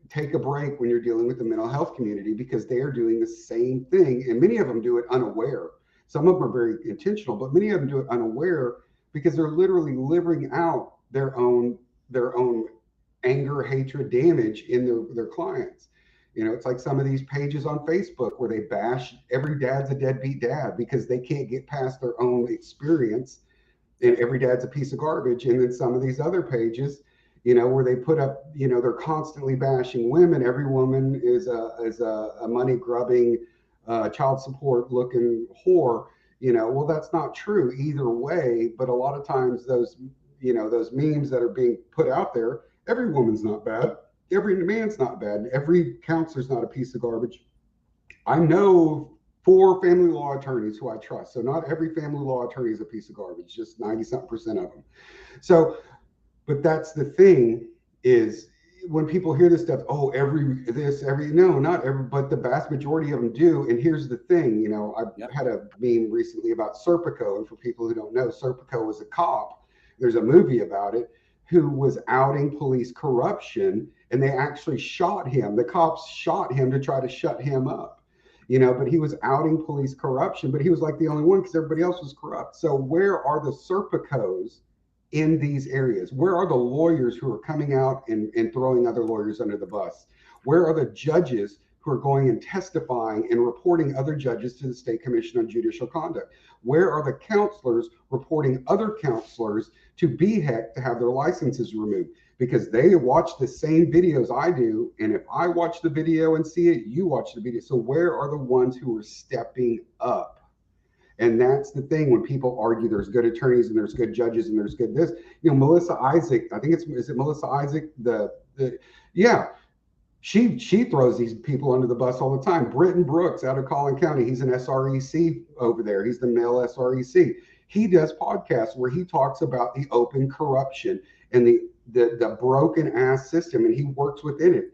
take a break when you're dealing with the mental health community because they are doing the same thing, and many of them do it unaware. Some of them are very intentional, but many of them do it unaware because they're literally living out their own anger, hatred, damage in their clients. It's like some of these pages on Facebook where they bash every dad's a deadbeat dad because they can't get past their own experience, and every dad's a piece of garbage. And then some of these other pages, where they put up, they're constantly bashing women. Every woman is a money grubbing, child support looking whore. Well, that's not true either way. But a lot of times those memes that are being put out there, every woman's not bad. Every man's not bad. Every counselor's not a piece of garbage. I know 4 family law attorneys who I trust. So not every family law attorney is a piece of garbage, just 90-something% of them. So, but that's the thing is when people hear this stuff, oh, no, not every, but the vast majority of them do. And here's the thing, I've had a meme recently about Serpico. And for people who don't know, Serpico was a cop. There's a movie about it, who was outing police corruption, and they actually shot him. The cops shot him to try to shut him up, but he was outing police corruption, but he was like the only one because everybody else was corrupt. So where are the Serpicos in these areas? Where are the lawyers who are coming out and throwing other lawyers under the bus? Where are the judges who are going and testifying and reporting other judges to the State Commission on Judicial Conduct? Where are the counselors reporting other counselors to BHEC to have their licenses removed? Because they watch the same videos I do. And if I watch the video and see it, you watch the video. So where are the ones who are stepping up? And that's the thing when people argue there's good attorneys and there's good judges and there's good this. Melissa Isaac, I think is it Melissa Isaac? Yeah. She throws these people under the bus all the time. Britton Brooks out of Collin County, he's an SREC over there. He's the male SREC. He does podcasts where he talks about the open corruption and the broken ass system, and he works within it.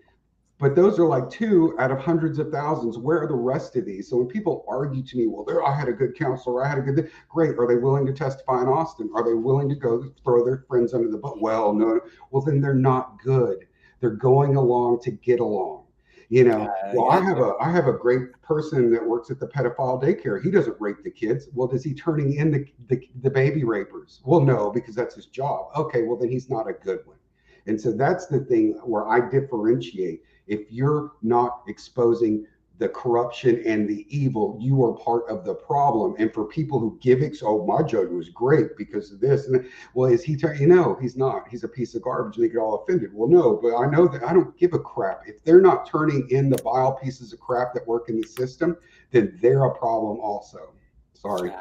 But those are like 2 out of hundreds of thousands. Where are the rest of these? So when people argue to me, well, I had a good counselor, I had a good, great. Are they willing to testify in Austin? Are they willing to go throw their friends under the bus? Well, no. Well, then they're not good. They're going along to get along. I have a great person that works at the pedophile daycare. He doesn't rape the kids. Well, is he turning in the baby rapers? Well, no, because that's his job. Okay, well, then he's not a good one. And so that's the thing where I differentiate. If you're not exposing the corruption and the evil, you are part of the problem. And for people who give my judge was great because of this. And well, is he he's not. He's a piece of garbage. And they get all offended. Well, no, but I know that I don't give a crap. If they're not turning in the vile pieces of crap that work in the system, then they're a problem also. Sorry.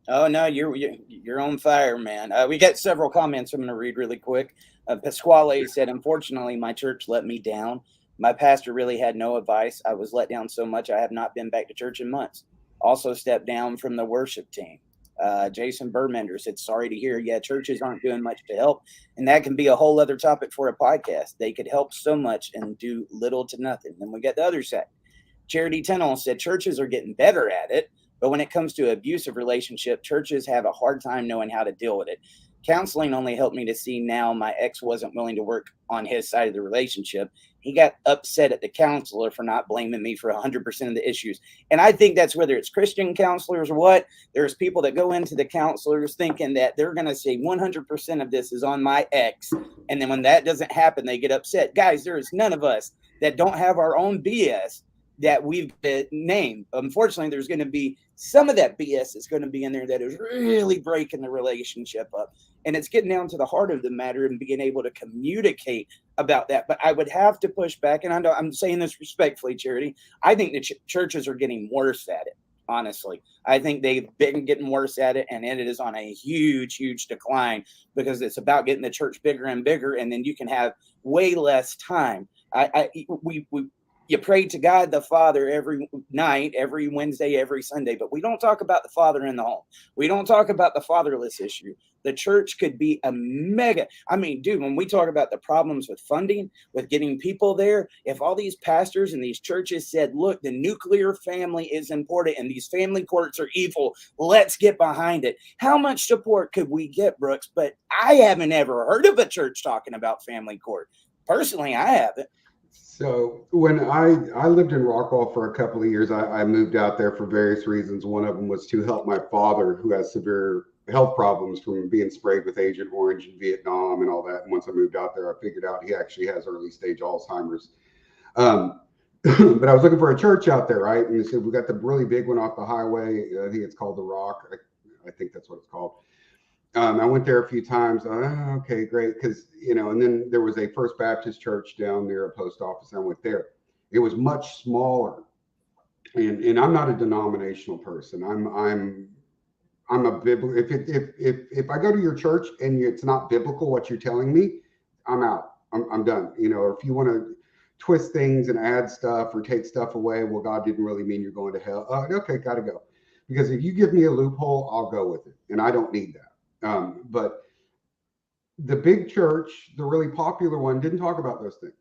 Oh, no, you're on fire, man. We got several comments I'm going to read really quick. Pasquale said, unfortunately, my church let me down. My pastor really had no advice. I was let down so much I have not been back to church in months. Also stepped down from the worship team. Jason Burmender said, sorry to hear. Yeah, churches aren't doing much to help. And that can be a whole other topic for a podcast. They could help so much and do little to nothing. Then we got the other side. Charity Tennell said, churches are getting better at it. But when it comes to abusive relationship, churches have a hard time knowing how to deal with it. Counseling only helped me to see now my ex wasn't willing to work on his side of the relationship. He got upset at the counselor for not blaming me for 100% of the issues. And I think that's whether it's Christian counselors or what, there's people that go into the counselors thinking that they're going to say 100% of this is on my ex. And then when that doesn't happen, they get upset. Guys, there is none of us that don't have our own BS that we've named. Unfortunately, there's going to be some of that BS is going to be in there that is really breaking the relationship up. And it's getting down to the heart of the matter and being able to communicate about that. But I would have to push back. And I know I'm saying this respectfully, Charity. I think the churches are getting worse at it. Honestly, I think they've been getting worse at it, and it is on a huge, huge decline because it's about getting the church bigger and bigger, and then you can have way less time. You pray to God the Father every night, every Wednesday, every Sunday, but we don't talk about the father in the home. We don't talk about the fatherless issue. The church could be a mega. I mean, dude, when we talk about the problems with funding, with getting people there, if all these pastors and these churches said, look, the nuclear family is important and these family courts are evil, let's get behind it. How much support could we get, Brooks? But I haven't ever heard of a church talking about family court. Personally, I haven't. So when I lived in Rockwall for a couple of years, I moved out there for various reasons. One of them was to help my father, who has severe health problems from being sprayed with Agent Orange in Vietnam and all that. And once I moved out there, I figured out he actually has early stage Alzheimer's. Um, but I was looking for a church out there, right? And they said, we got the really big one off the highway. I think it's called The Rock. I think that's what it's called. I went there a few times. Okay, great. Because, and then there was a First Baptist church down near a post office. I went there. It was much smaller. And I'm not a denominational person. I'm a biblical. If I go to your church and it's not biblical what you're telling me, I'm out. I'm done. Or if you want to twist things and add stuff or take stuff away, well, God didn't really mean you're going to hell. Okay, gotta go. Because if you give me a loophole, I'll go with it, and I don't need that. But the big church, the really popular one, didn't talk about those things.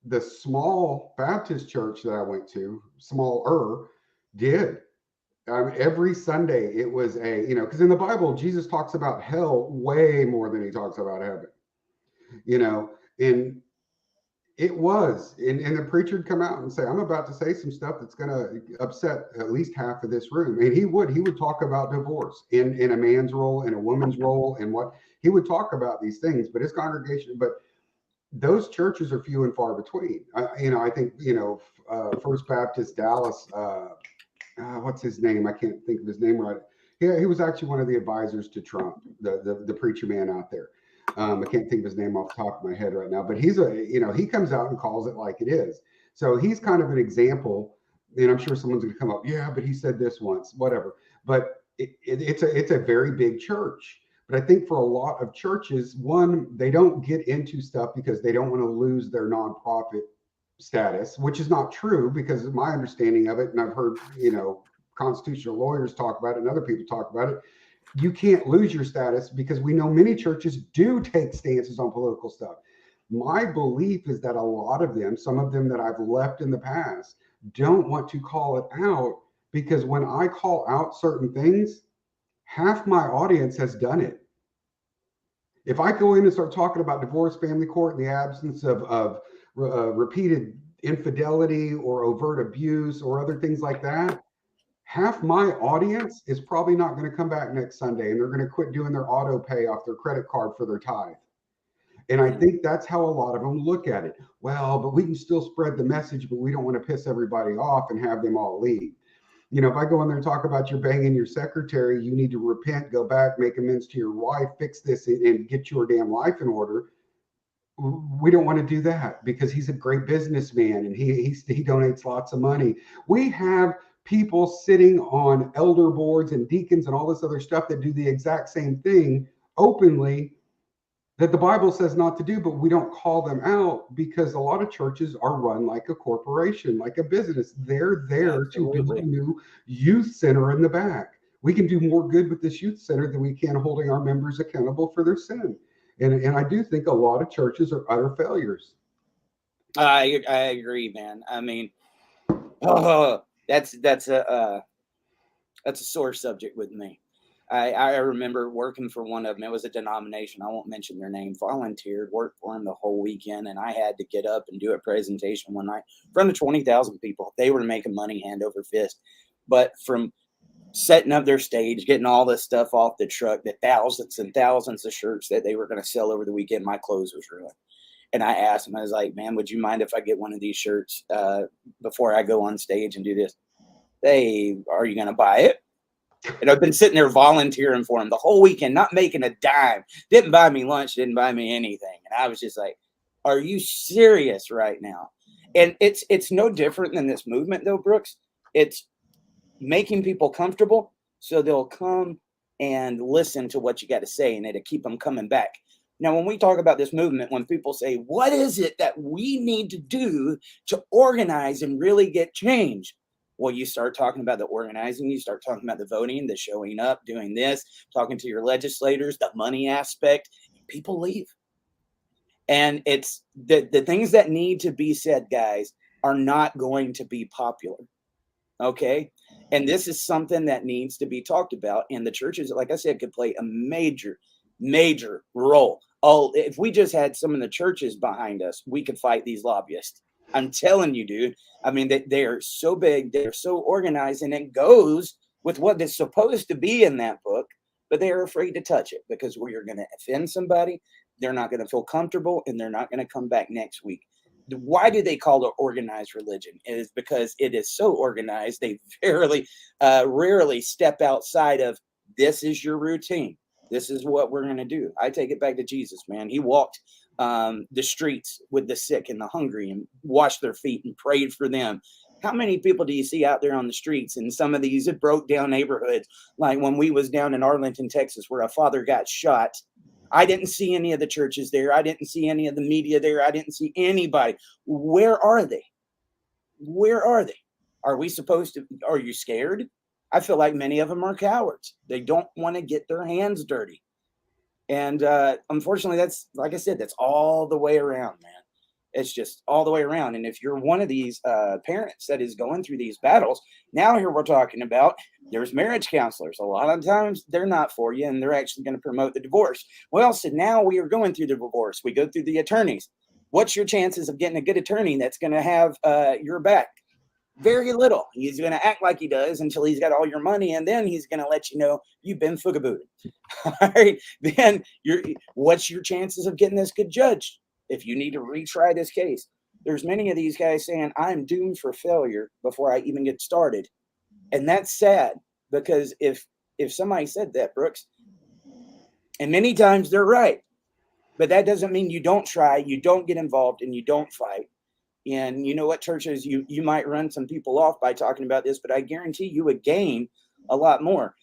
The small Baptist church that I went to, smaller, did. Every Sunday it was because in the Bible, Jesus talks about hell way more than he talks about heaven, and it was, and the preacher would come out and say, I'm about to say some stuff that's going to upset at least half of this room. And he would talk about divorce in a man's role, in a woman's role, and what he would talk about these things, but his congregation, but those churches are few and far between. I think, First Baptist Dallas, what's his name? I can't think of his name right. He was actually one of the advisors to Trump, the preacher man out there. I can't think of his name off the top of my head right now, but he's he comes out and calls it like it is. So he's kind of an example, and I'm sure someone's going to come up, yeah, but he said this once, whatever. But it's a very big church. But I think for a lot of churches, one, they don't get into stuff because they don't want to lose their nonprofit status, which is not true because my understanding of it, and I've heard, constitutional lawyers talk about it and other people talk about it, you can't lose your status because we know many churches do take stances on political stuff. My belief is that a lot of them, some of them that I've left in the past, don't want to call it out because when I call out certain things, half my audience has done it. If I go in and start talking about divorce, family court, in the absence of repeated infidelity or overt abuse or other things like that, half my audience is probably not going to come back next Sunday, and they're going to quit doing their auto pay off their credit card for their tithe. And I think that's how a lot of them look at it. Well, but we can still spread the message, but we don't want to piss everybody off and have them all leave. If I go in there and talk about you're banging your secretary, you need to repent, go back, make amends to your wife, fix this, and get your damn life in order. We don't want to do that because he's a great businessman and he donates lots of money. We have people sitting on elder boards and deacons and all this other stuff that do the exact same thing openly that the Bible says not to do, but we don't call them out because a lot of churches are run like a corporation, like a business. They're there to build a new youth center in the back. We can do more good with this youth center than we can holding our members accountable for their sin. And I do think a lot of churches are utter failures. I agree, man. I mean, that's a sore subject with me. I remember working for one of them. It was a denomination. I won't mention their name. Volunteered, worked for them the whole weekend, and I had to get up and do a presentation one night in front of 20,000 people. They were making money hand over fist, but from setting up their stage, getting all this stuff off the truck, the thousands and thousands of shirts that they were going to sell over the weekend, my clothes was ruined. And I asked him, I was like, man, would you mind if I get one of these shirts before I go on stage and do this? Hey, are you going to buy it? And I've been sitting there volunteering for him the whole weekend, not making a dime. Didn't buy me lunch, didn't buy me anything. And I was just like, are you serious right now? And it's no different than this movement, though, Brooks. It's making people comfortable so they'll come and listen to what you got to say, and it'll keep them coming back. Now, when we talk about this movement, when people say, what is it that we need to do to organize and really get change? Well, you start talking about the organizing, you start talking about the voting, the showing up, doing this, talking to your legislators, the money aspect, people leave. And it's the things that need to be said, guys, are not going to be popular. Okay. And this is something that needs to be talked about. And the churches, like I said, could play a major, major role. Oh, if we just had some of the churches behind us, we could fight these lobbyists. I'm telling you, dude. I mean, they are so big, they're so organized, and it goes with what is supposed to be in that book, but they are afraid to touch it because you're going to offend somebody. They're not going to feel comfortable, and they're not going to come back next week. Why do they call it organized religion? It is because it is so organized. They rarely step outside of this is your routine. This is what we're going to do. I take it back to Jesus, man. He walked the streets with the sick and the hungry and washed their feet and prayed for them. How many people do you see out there on the streets in some of these broke down neighborhoods? Like when we was down in Arlington, Texas, where a father got shot. I didn't see any of the churches there. I didn't see any of the media there. I didn't see anybody. Where are they? Where are they? Are we supposed to? Are you scared? I feel like many of them are cowards. They don't want to get their hands dirty. And unfortunately, that's, like I said, that's all the way around, man. It's just all the way around. And if you're one of these parents that is going through these battles, now here we're talking about there's marriage counselors. A lot of times they're not for you, and they're actually going to promote the divorce. Well, so now we are going through the divorce. We go through the attorneys. What's your chances of getting a good attorney that's going to have your back? Very little. He's going to act like he does until he's got all your money, and then he's going to let you know you've been fugabooted. All right. Then what's your chances of getting this good judge? If you need to retry this case, there's many of these guys saying I'm doomed for failure before I even get started. And that's sad, because if somebody said that, Brooks, and many times they're right, but that doesn't mean you don't try, you don't get involved, and you don't fight. And you know what, churches, you might run some people off by talking about this, but I guarantee you would gain a lot more.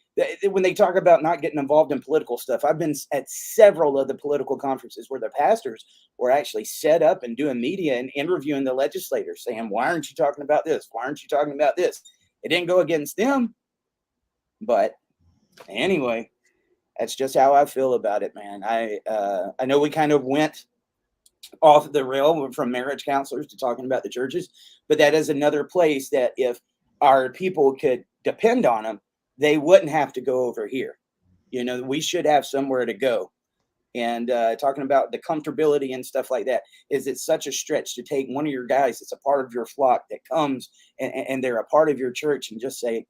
When they talk about not getting involved in political stuff, I've been at several of the political conferences where the pastors were actually set up and doing media and interviewing the legislators saying, why aren't you talking about this? Why aren't you talking about this? It didn't go against them. But anyway, that's just how I feel about it, man. I know we kind of went off the rail from marriage counselors to talking about the churches, but that is another place that if our people could depend on them, they wouldn't have to go over here. You know, we should have somewhere to go. And talking about the comfortability and stuff like that, is it such a stretch to take one of your guys that's a part of your flock that comes and they're a part of your church and just say,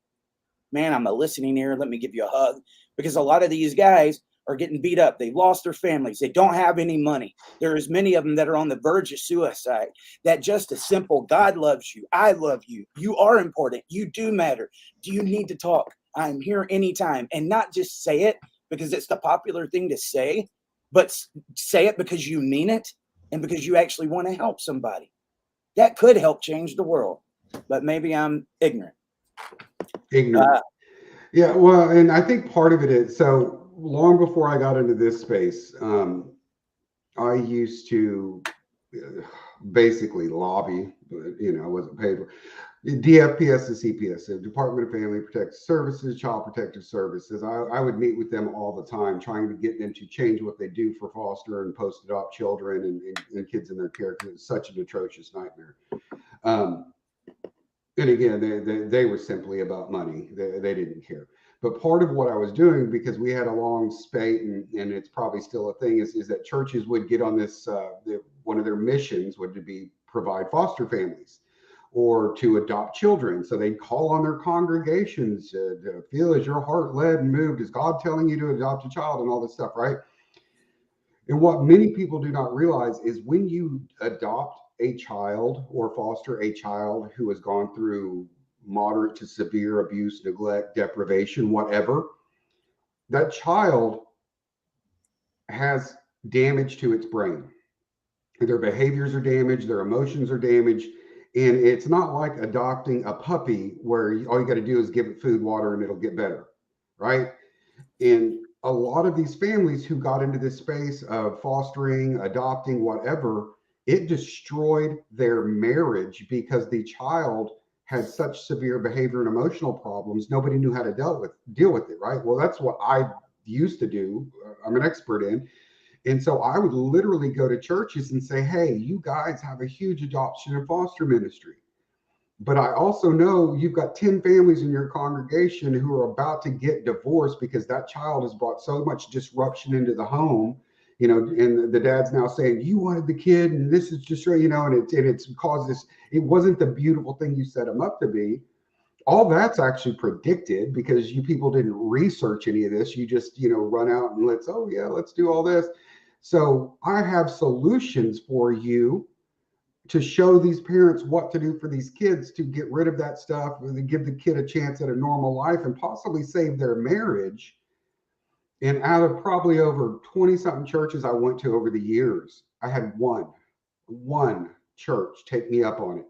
man, I'm a listening ear. Let me give you a hug. Because a lot of these guys are getting beat up. They lost their families. They don't have any money. There's many of them that are on the verge of suicide. That just a simple, God loves you. I love you. You are important. You do matter. Do you need to talk? I'm here anytime. And not just say it because it's the popular thing to say, but say it because you mean it and because you actually want to help somebody. That could help change the world. But maybe I'm ignorant. Yeah, well, and I think part of it is, so long before I got into this space, I used to basically lobby, but I wasn't paid for DFPS and CPS, the Department of Family Protective Services, Child Protective Services. I would meet with them all the time, trying to get them to change what they do for foster and post-adopt children and kids in their care, because it's such an atrocious nightmare. And again, they were simply about money. They didn't care. But part of what I was doing, because we had a long spate, and it's probably still a thing, is that churches would get on this, one of their missions would be provide foster families or to adopt children. So they'd call on their congregations to feel, is your heart led and moved? Is God telling you to adopt a child and all this stuff, right? And what many people do not realize is when you adopt a child or foster a child who has gone through moderate to severe abuse, neglect, deprivation, whatever, that child has damage to its brain. Their behaviors are damaged, their emotions are damaged. And it's not like adopting a puppy where all you got to do is give it food, water, and it'll get better, right? And a lot of these families who got into this space of fostering, adopting, whatever, it destroyed their marriage because the child had such severe behavior and emotional problems. Nobody knew how to deal with it, right? Well, that's what I used to do. I'm an expert in. And so I would literally go to churches and say, hey, you guys have a huge adoption and foster ministry. But I also know you've got 10 families in your congregation who are about to get divorced because that child has brought so much disruption into the home, and the dad's now saying, you wanted the kid and this is just, and it's caused this. It wasn't the beautiful thing you set him up to be. All that's actually predicted because you people didn't research any of this. You just, run out and let's do all this. So I have solutions for you to show these parents what to do for these kids to get rid of that stuff, to give the kid a chance at a normal life and possibly save their marriage. And out of probably over 20 something churches I went to over the years, I had one church take me up on it.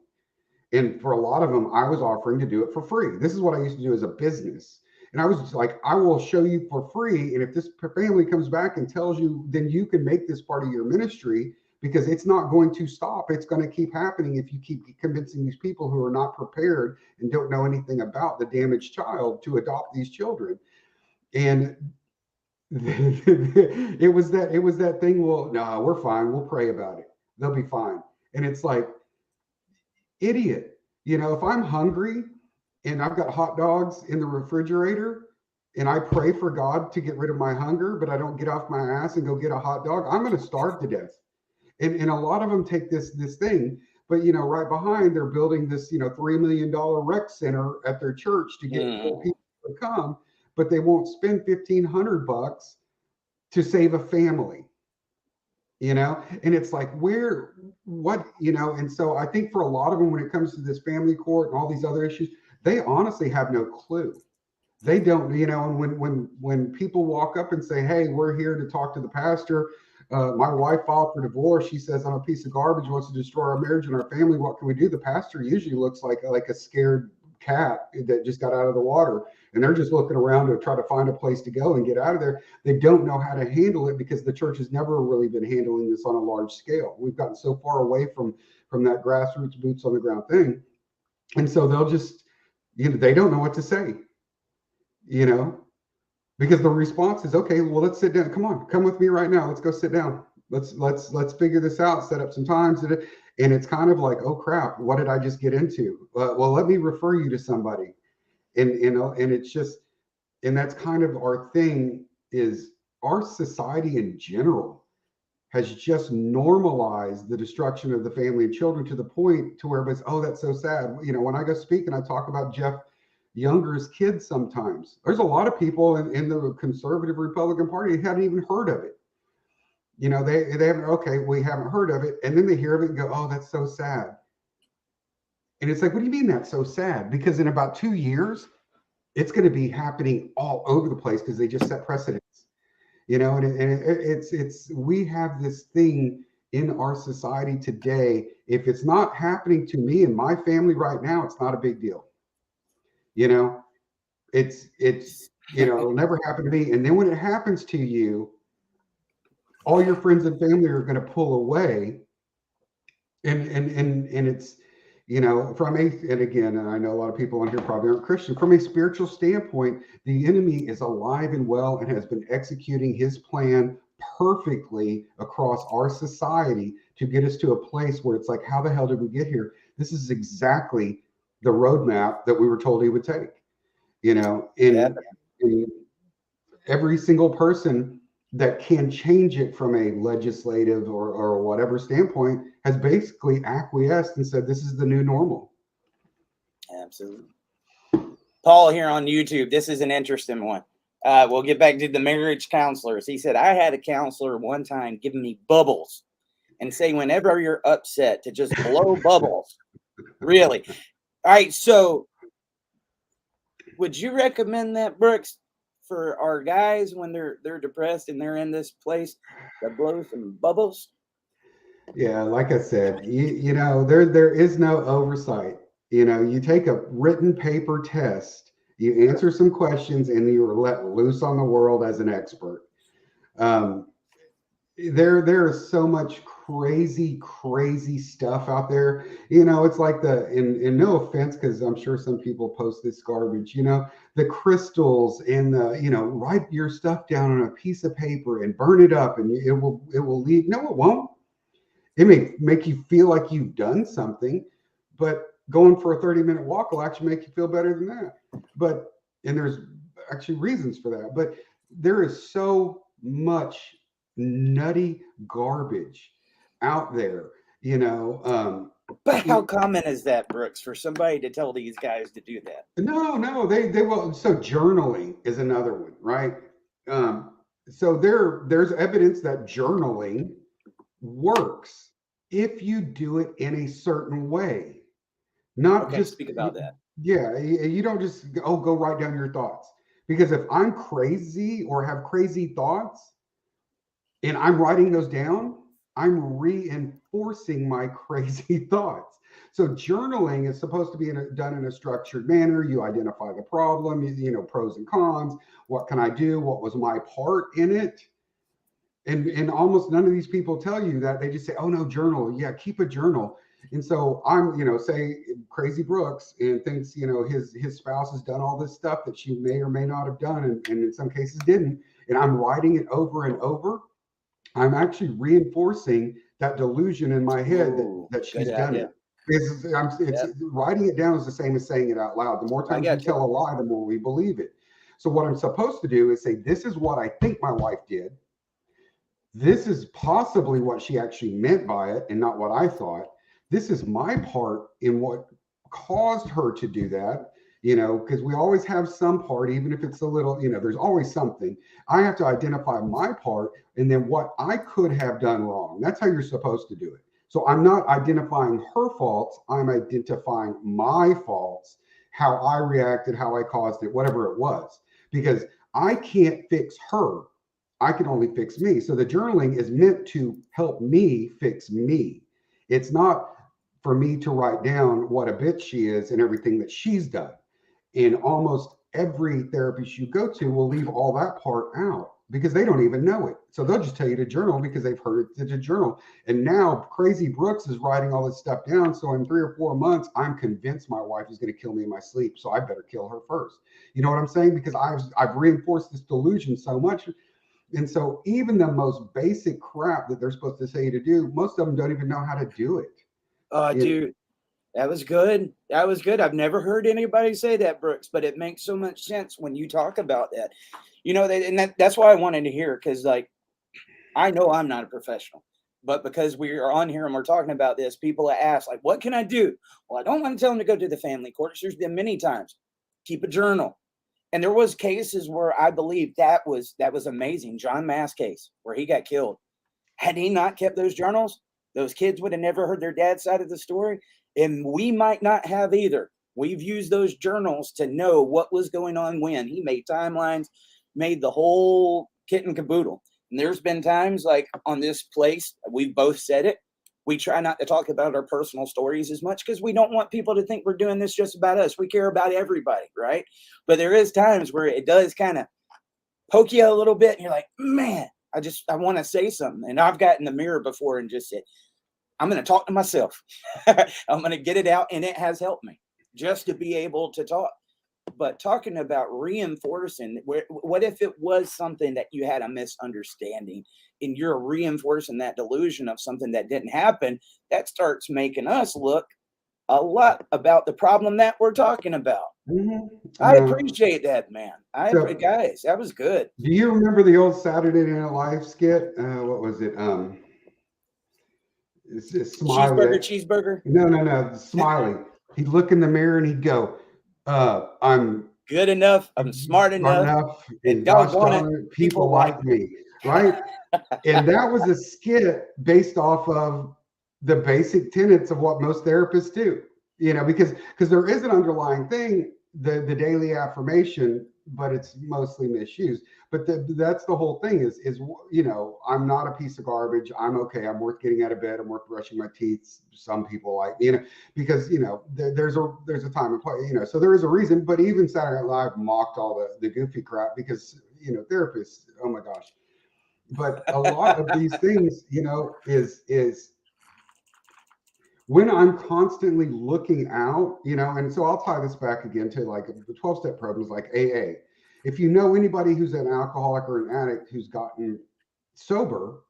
And for a lot of them, I was offering to do it for free. This is what I used to do as a business. And I was just like, I will show you for free. And if this family comes back and tells you, then you can make this part of your ministry, because it's not going to stop. It's going to keep happening if you keep convincing these people who are not prepared and don't know anything about the damaged child to adopt these children. And it was that thing. Well, no, we're fine. We'll pray about it. They'll be fine. And it's like, idiot. If I'm hungry and I've got hot dogs in the refrigerator and I pray for God to get rid of my hunger, but I don't get off my ass and go get a hot dog, I'm going to starve to death. And a lot of them take this thing, but right behind, they're building this $3 million rec center at their church to get people to come, but they won't spend $1,500 to save a family. And it's like, and so I think for a lot of them, when it comes to this family court and all these other issues, they honestly have no clue. They don't, and when people walk up and say, hey, we're here to talk to the pastor. My wife filed for divorce. She says I'm a piece of garbage, wants to destroy our marriage and our family. What can we do? The pastor usually looks like a scared cat that just got out of the water, and they're just looking around to try to find a place to go and get out of there. They don't know how to handle it because the church has never really been handling this on a large scale. We've gotten so far away from that grassroots boots on the ground thing. And so they'll just, they don't know what to say, because the response is, okay, well, let's sit down. Come with me right now. Let's go sit down. Let's figure this out, set up some times. And it's kind of like, oh crap, what did I just get into? Well, let me refer you to somebody. And it's just, and that's kind of our thing, is our society in general has just normalized the destruction of the family and children to the point to where it's, oh, that's so sad. When I go speak and I talk about Jeff Younger's kids, sometimes there's a lot of people in the conservative Republican Party who hadn't even heard of it. They haven't, okay, we haven't heard of it. And then they hear of it and go, oh, that's so sad. And it's like, what do you mean that's so sad? Because in about 2 years, it's going to be happening all over the place because they just set precedents, and we have this thing in our society today. If it's not happening to me and my family right now, it's not a big deal. It'll never happen to me. And then when it happens to you, all your friends and family are going to pull away. And it's, and again, and I know a lot of people on here probably aren't Christian, from a spiritual standpoint, the enemy is alive and well and has been executing his plan perfectly across our society to get us to a place where it's like, how the hell did we get here? This is exactly the roadmap that we were told he would take. And every single person that can change it from a legislative or whatever standpoint has basically acquiesced and said, this is the new normal. Absolutely. Paul here on YouTube, this is an interesting one. We'll get back to the marriage counselors. He said, I had a counselor one time giving me bubbles and say, whenever you're upset, to just blow bubbles. Really? All right. So would you recommend that, Brooks, for our guys when they're depressed and they're in this place to blow some bubbles? Yeah, like I said, there is no oversight. You take a written paper test You answer some questions and you're let loose on the world as an expert. There is so much crazy stuff out there. It's like and no offense, because I'm sure some people post this garbage, the crystals and write your stuff down on a piece of paper and burn it up and it will leave. No, it won't. It may make you feel like you've done something, but going for a 30-minute walk will actually make you feel better than that. And there's actually reasons for that, but there is so much nutty garbage out there, But how common is that, Brooks, for somebody to tell these guys to do that? No, they will. So journaling is another one, right? So there's evidence that journaling works if you do it in a certain way, not just speak about that. Yeah, you don't just go write down your thoughts, because if I'm crazy or have crazy thoughts and I'm writing those down, I'm reinforcing my crazy thoughts. So journaling is supposed to be done in a structured manner. You identify the problem, pros and cons. What can I do? What was my part in it? And almost none of these people tell you that. They just say, oh no, journal. Yeah, keep a journal. And so I'm, say Crazy Brooks and thinks, his spouse has done all this stuff that she may or may not have done, and in some cases didn't. And I'm writing it over and over. I'm actually reinforcing that delusion in my head that she's done it. Writing it down is the same as saying it out loud. The more times we tell a lie, the more we believe it. So what I'm supposed to do is say, this is what I think my wife did. This is possibly what she actually meant by it and not what I thought. This is my part in what caused her to do that, because we always have some part, even if it's a little, there's always something. I have to identify my part and then what I could have done wrong. That's how you're supposed to do it. So I'm not identifying her faults. I'm identifying my faults, how I reacted, how I caused it, whatever it was, because I can't fix her. I can only fix me. So the journaling is meant to help me fix me. It's not for me to write down what a bitch she is and everything that she's done. And almost every therapist you go to will leave all that part out because they don't even know it. So they'll just tell you to journal because they've heard it to journal. And now Crazy Brooks is writing all this stuff down. So in 3 or 4 months, I'm convinced my wife is going to kill me in my sleep. So I better kill her first. You know what I'm saying? Because I've reinforced this delusion so much. And so even the most basic crap that they're supposed to say to do, most of them don't even know how to do it. Dude, that was good. That was good. I've never heard anybody say that, Brooks, but it makes so much sense when you talk about that. That's why I wanted to hear, because I know I'm not a professional, but because we are on here and we're talking about this, people ask, what can I do? Well, I don't want to tell them to go to the family courts. There's been many times. Keep a journal. And there was cases where I believe that was amazing. John Mass case where he got killed. Had he not kept those journals, those kids would have never heard their dad's side of the story. And we might not have either. We've used those journals to know what was going on when. He made timelines, made the whole kit and caboodle. And there's been times on this place, we've both said it. We try not to talk about our personal stories as much because we don't want people to think we're doing this just about us. We care about everybody, right? But there is times where it does kind of poke you a little bit and you're like, man, I want to say something. And I've got in the mirror before and just said, I'm going to talk to myself. I'm going to get it out. And it has helped me just to be able to talk. But talking about reinforcing, what if it was something that you had a misunderstanding and you're reinforcing that delusion of something that didn't happen? That starts making us look a lot about the problem that we're talking about. Mm-hmm. I appreciate that, man. Guys, that was good. Do you remember the old Saturday Night Live skit? What was it? It's Smiley. Cheeseburger? No. Smiley. He'd look in the mirror and he'd go, I'm good enough. I'm smart enough. And gosh darn it, people like me. Right? And that was a skit based off of the basic tenets of what most therapists do, because there is an underlying thing, the daily affirmation but it's mostly misused. But that's the whole thing is, you know, I'm not a piece of garbage. I'm okay. I'm worth getting out of bed. I'm worth brushing my teeth. Some people like, you know, because, you know, there's a time and place, you know, so there is a reason. But even Saturday Night Live mocked all the goofy crap because, you know, therapists, oh my gosh. But a lot of these things, you know, is when I'm constantly looking out, you know, and so I'll tie this back again to like the 12-step programs like AA. If you know anybody who's an alcoholic or an addict who's gotten sober,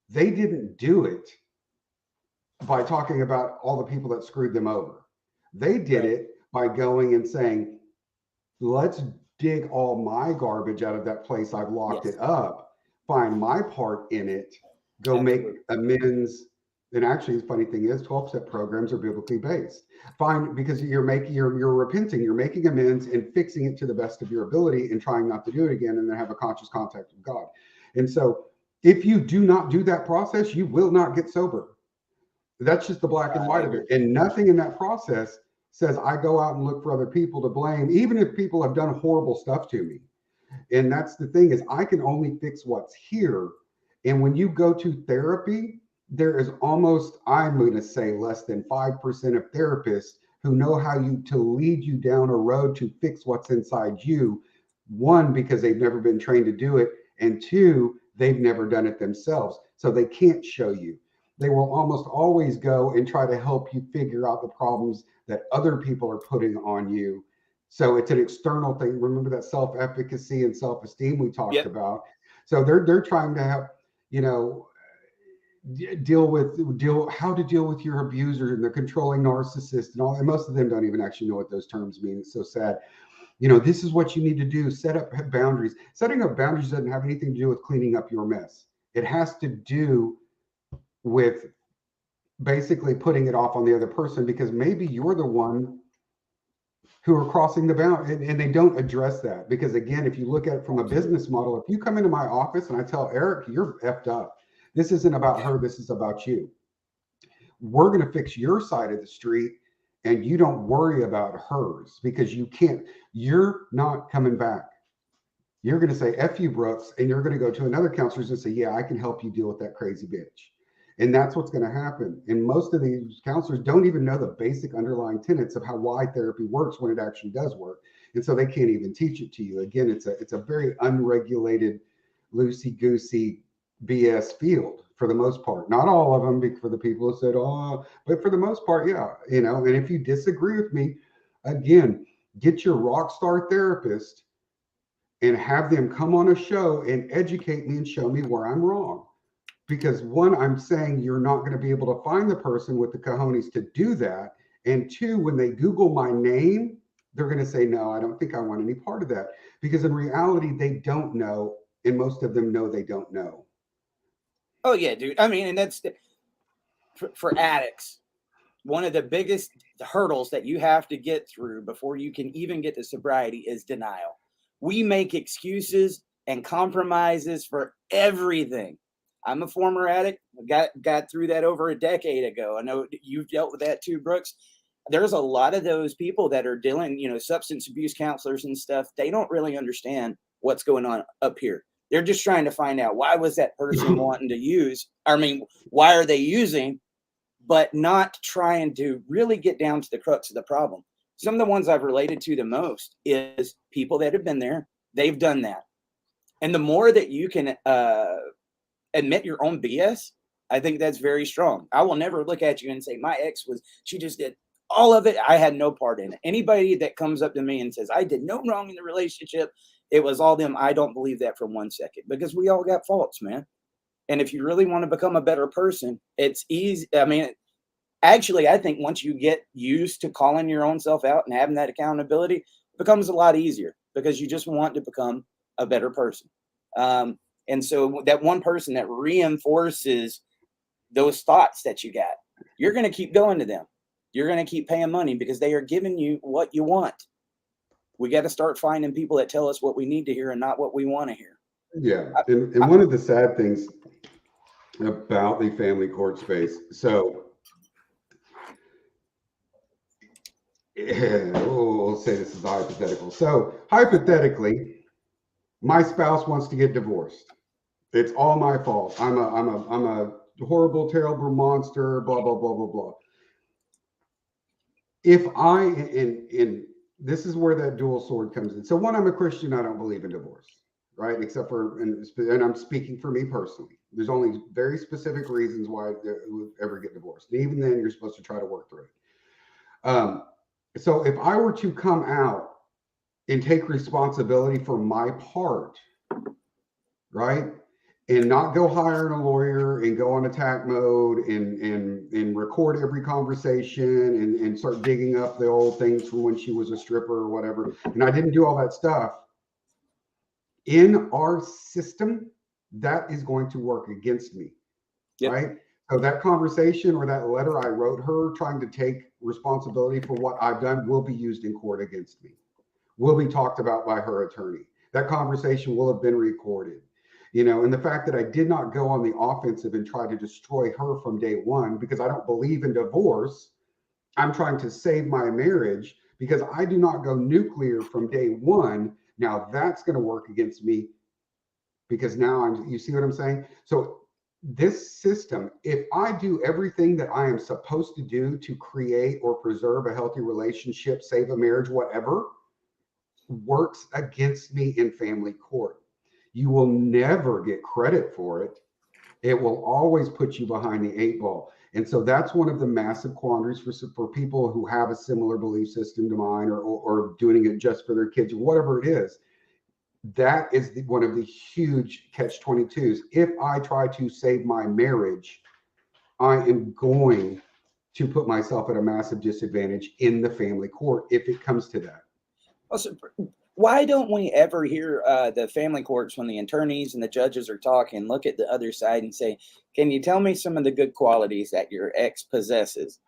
they didn't do it by talking about all the people that screwed them over. They did it by going and saying, let's dig all my garbage out of that place I've locked it up, find my part in it, go make amends. And actually, the funny thing is, 12-step programs are biblically based. Fine, because you're repenting, you're making amends and fixing it to the best of your ability and trying not to do it again, and then have a conscious contact with God. And so, if you do not do that process, you will not get sober. That's just the black and white of it. And nothing in that process says I go out and look for other people to blame, even if people have done horrible stuff to me. And that's the thing is, I can only fix what's here. And when you go to therapy, there is almost, I'm going to say, less than 5% of therapists who know how to lead you down a road to fix what's inside you. One, because they've never been trained to do it. And two, they've never done it themselves. So they can't show you. They will almost always go and try to help you figure out the problems that other people are putting on you. So it's an external thing. Remember that self-efficacy and self-esteem we talked about. So they're trying to help, you know, how to deal with your abuser and the controlling narcissist and all. And most of them don't even actually know what those terms mean. It's so sad. You know, this is what you need to do. Set up boundaries. Setting up boundaries doesn't have anything to do with cleaning up your mess. It has to do with basically putting it off on the other person, because maybe you're the one who are crossing the boundary, and they don't address that. Because again, if you look at it from a business model, if you come into my office and I tell Eric, you're effed up, this isn't about her, this is about you. We're going to fix your side of the street, and you don't worry about hers, because you're not coming back. You're going to say, F you, Brooks, and you're going to go to another counselor and say, yeah, I can help you deal with that crazy bitch. And that's what's going to happen. And most of these counselors don't even know the basic underlying tenets of why therapy works when it actually does work. And so they can't even teach it to you. Again, it's a very unregulated, loosey-goosey BS field for the most part. Not all of them, for the people who said, oh, but for the most part, yeah. You know, and if you disagree with me, again, get your rock star therapist and have them come on a show and educate me and show me where I'm wrong. Because one, I'm saying you're not going to be able to find the person with the cojones to do that. And two, when they Google my name, they're going to say, no, I don't think I want any part of that. Because in reality, they don't know. And most of them know they don't know. Oh, yeah, dude. I mean, and that's for addicts. One of the biggest hurdles that you have to get through before you can even get to sobriety is denial. We make excuses and compromises for everything. I'm a former addict. Got through that over a decade ago. I know you've dealt with that too, Brooks. There's a lot of those people that are dealing, you know, substance abuse counselors and stuff. They don't really understand what's going on up here. They're just trying to find out, why was that person wanting to use? I mean, why are they using? But not trying to really get down to the crux of the problem. Some of the ones I've related to the most is people that have been there. They've done that. And the more that you can admit your own BS, I think that's very strong. I will never look at you and say, my ex she just did all of it. I had no part in it. Anybody that comes up to me and says, I did no wrong in the relationship, it was all them. I don't believe that for 1 second, because we all got faults, man. And if you really want to become a better person, it's easy. I mean, actually, I think once you get used to calling your own self out and having that accountability, it becomes a lot easier, because you just want to become a better person. And so that one person that reinforces those thoughts that you got, you're going to keep going to them. You're going to keep paying money, because they are giving you what you want. We got to start finding people that tell us what we need to hear and not what we want to hear. Yeah. And one of the sad things about the family court space, so we'll say this is hypothetical. So hypothetically, My spouse wants to get divorced. It's all my fault. I'm a horrible, terrible monster, blah, blah, blah, blah, blah. If I, and this is where that dual sword comes in. So one, I'm a Christian. I don't believe in divorce, right? Except for, and I'm speaking for me personally. There's only very specific reasons why they would ever get divorced. And even then, you're supposed to try to work through it. So if I were to come out and take responsibility for my part, right, and not go hire a lawyer and go on attack mode and record every conversation and start digging up the old things from when she was a stripper or whatever, and I didn't do all that stuff, in our system, that is going to work against me, Yep. right? So that conversation or that letter I wrote her trying to take responsibility for what I've done will be used in court against me, will be talked about by her attorney. That conversation will have been recorded, and the fact that I did not go on the offensive and try to destroy her from day one, because I don't believe in divorce. I'm trying to save my marriage because I do not go nuclear from day one. Now that's going to work against me because now you see what I'm saying? So this system, if I do everything that I am supposed to do to create or preserve a healthy relationship, save a marriage, whatever, works against me in family court, you will never get credit for it. It will always put you behind the 8 ball. And so that's one of the massive quandaries for people who have a similar belief system to mine, or doing it just for their kids or whatever it is. That is one of the huge catch-22s. If I try to save my marriage, I am going to put myself at a massive disadvantage in the family court if it comes to that. Also, why don't we ever hear the family courts, when the attorneys and the judges are talking, look at the other side and say, can you tell me some of the good qualities that your ex possesses?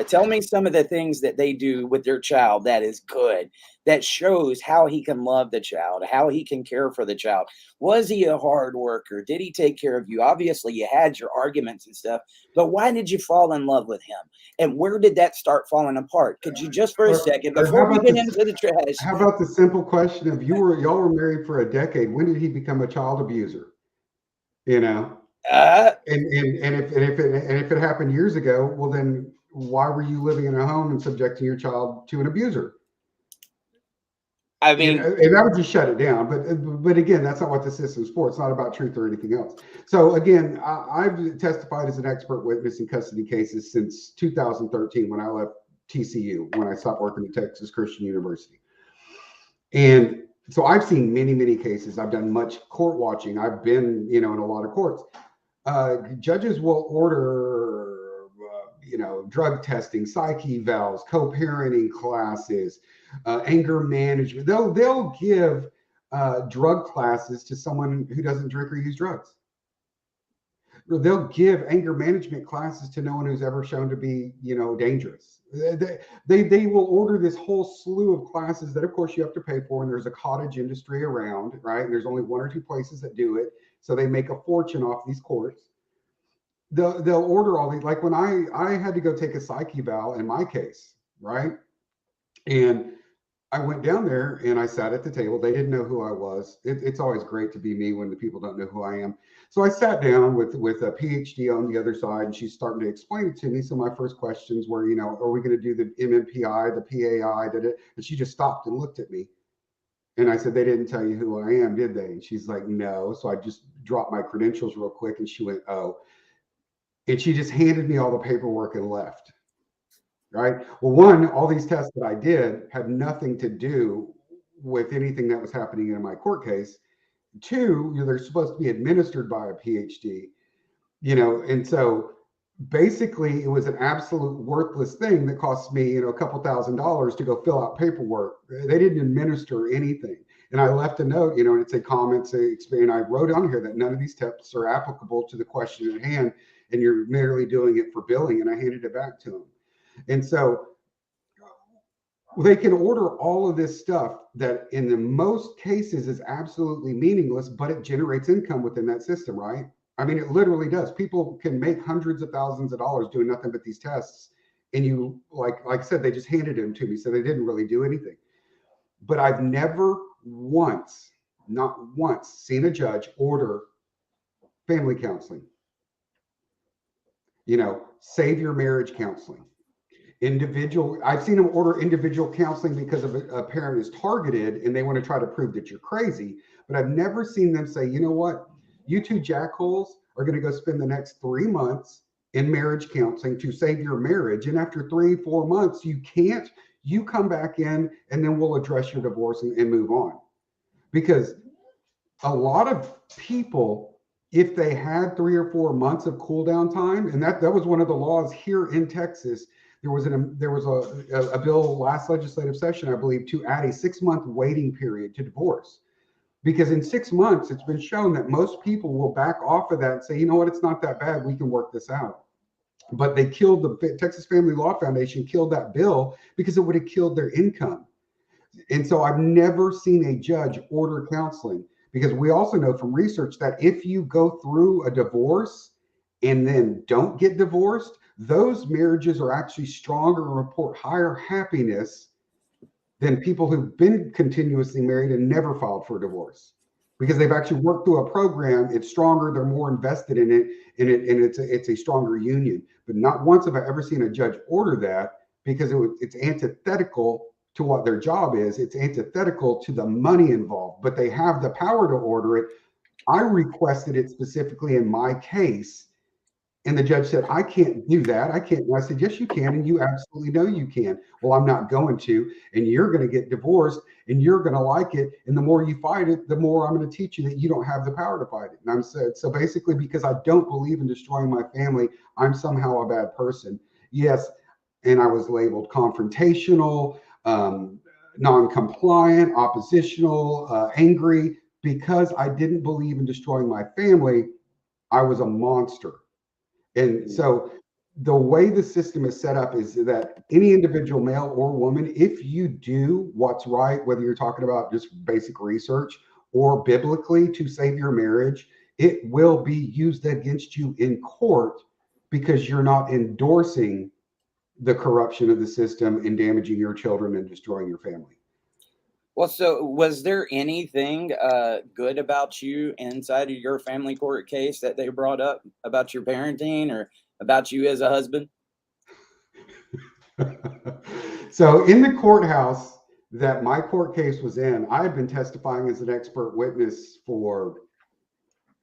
Tell me some of the things that they do with their child that is good, that shows how he can love the child, how he can care for the child. Was he a hard worker? Did he take care of you? Obviously, you had your arguments and stuff, but why did you fall in love with him? And where did that start falling apart? Could you just for a second, before we get into the trash? How about the simple question of y'all were married for a decade. When did he become a child abuser? And if it happened years ago, well then why were you living in a home and subjecting your child to an abuser? I mean, and that would just shut it down. But again, that's not what the system's for. It's not about truth or anything else. So again, I've testified as an expert witness in custody cases since 2013 when I left TCU, when I stopped working at Texas Christian University. And so I've seen many, many cases. I've done much court watching. I've been, in a lot of courts. Judges will order, drug testing, psych evals, co-parenting classes, anger management. They'll give drug classes to someone who doesn't drink or use drugs. They'll give anger management classes to no one who's ever shown to be, dangerous. They will order this whole slew of classes that, of course, you have to pay for, and there's a cottage industry around, right? And there's only 1 or 2 places that do it, so they make a fortune off these courts. They'll order all these. Like when I had to go take a psych eval in my case, right? And I went down there and I sat at the table. They didn't know who I was. It's always great to be me when the people don't know who I am. So I sat down with a PhD on the other side, and she's starting to explain it to me. So my first questions were, are we going to do the MMPI, the PAI, and she just stopped and looked at me. And I said, they didn't tell you who I am, did they? And she's like, no. So I just dropped my credentials real quick, and she went, oh. And she just handed me all the paperwork and left. Right. Well, one, all these tests that I did had nothing to do with anything that was happening in my court case. 2, they're supposed to be administered by a PhD, and so basically it was an absolute worthless thing that cost me, a couple $1,000s to go fill out paperwork. They didn't administer anything. And I left a note, and it said comments, and I wrote on here that none of these tests are applicable to the question at hand, and you're merely doing it for billing. And I handed it back to them. And so they can order all of this stuff that in the most cases is absolutely meaningless, but it generates income within that system, right? I mean, it literally does. People can make hundreds of thousands of dollars doing nothing but these tests. And you, like I said, they just handed them to me. So they didn't really do anything. But I've never once not once seen a judge order family counseling, save your marriage counseling. I've seen them order individual counseling because of a parent is targeted and they want to try to prove that you're crazy. But I've never seen them say, you know what, you two jackholes are going to go spend the next 3 months in marriage counseling to save your marriage. And after 3-4 months, you come back in and then we'll address your divorce and move on. Because a lot of people, if they had 3 or 4 months of cool down time, and that was one of the laws here in Texas. There was a bill last legislative session, I believe, to add a 6-month waiting period to divorce. Because in 6 months, it's been shown that most people will back off of that and say, you know what, it's not that bad. We can work this out. But they killed the Texas Family Law Foundation, killed that bill because it would have killed their income. And so I've never seen a judge order counseling, because we also know from research that if you go through a divorce and then don't get divorced, those marriages are actually stronger and report higher happiness than people who've been continuously married and never filed for a divorce, because they've actually worked through a program. It's stronger. They're more invested in it, and it's a stronger union. But not once have I ever seen a judge order that, because it's antithetical to what their job is. It's antithetical to the money involved, but they have the power to order it. I requested it specifically in my case, and the judge said, I can't do that. I can't. And I said, yes, you can. And you absolutely know you can. Well, I'm not going to. And you're going to get divorced and you're going to like it. And the more you fight it, the more I'm going to teach you that you don't have the power to fight it. And I'm said, so basically, because I don't believe in destroying my family, I'm somehow a bad person. Yes. And I was labeled confrontational, non-compliant, oppositional, angry, because I didn't believe in destroying my family. I was a monster. And so the way the system is set up is that any individual, male or woman, if you do what's right, whether you're talking about just basic research or biblically to save your marriage, it will be used against you in court, because you're not endorsing the corruption of the system and damaging your children and destroying your family. Well, so was there anything good about you inside of your family court case that they brought up about your parenting or about you as a husband? So in the courthouse that my court case was in, I had been testifying as an expert witness for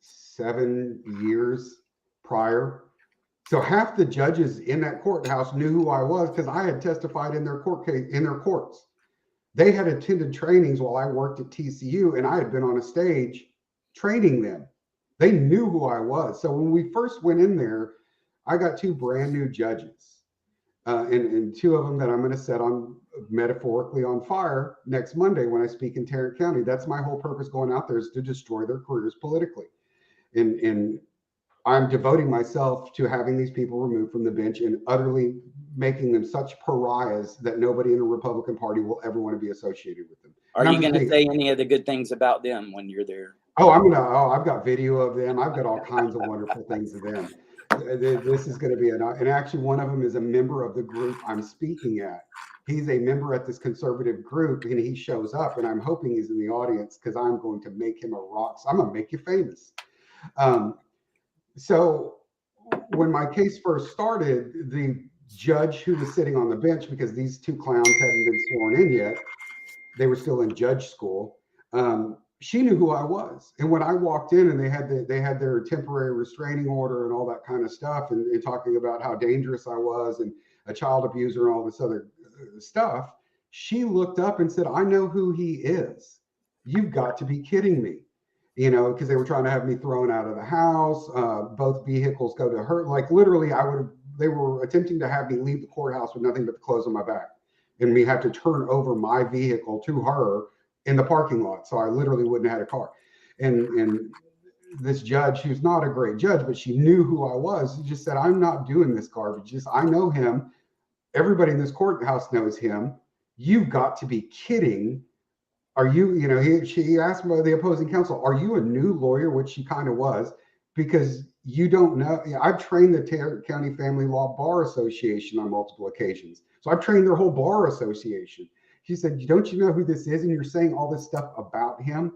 7 years prior. So half the judges in that courthouse knew who I was because I had testified in their court case, in their courts. They had attended trainings while I worked at TCU, and I had been on a stage training them. They knew who I was. So when we first went in there, I got 2 brand new judges, and 2 of them that I'm going to set on metaphorically on fire next Monday when I speak in Tarrant County. That's my whole purpose going out there, is to destroy their careers politically. And I'm devoting myself to having these people removed from the bench and utterly making them such pariahs that nobody in the Republican Party will ever want to be associated with them. Are you going to say any of the good things about them when you're there? Oh, I've got video of them. I've got all kinds of wonderful things of them. This is going to be and actually one of them is a member of the group I'm speaking at. He's a member at this conservative group, and he shows up, and I'm hoping he's in the audience, because I'm going to make him a rock. I'm going to make you famous. So when my case first started, the judge who was sitting on the bench, because these 2 clowns hadn't been sworn in yet, they were still in judge school. She knew who I was. And when I walked in and they had their temporary restraining order and all that kind of stuff, and talking about how dangerous I was and a child abuser and all this other stuff, she looked up and said, I know who he is. You've got to be kidding me. Because they were trying to have me thrown out of the house. Both vehicles go to her. Like literally, they were attempting to have me leave the courthouse with nothing but the clothes on my back, and we had to turn over my vehicle to her in the parking lot. So I literally wouldn't have had a car. And this judge, who's not a great judge, but she knew who I was, just said, I'm not doing this garbage. I know him. Everybody in this courthouse knows him. You've got to be kidding. Are you, she asked the opposing counsel, are you a new lawyer? Which she kind of was, because you don't know. I've trained the Tarrant County Family Law Bar Association on multiple occasions. So I've trained their whole bar association. She said, don't you know who this is? And you're saying all this stuff about him.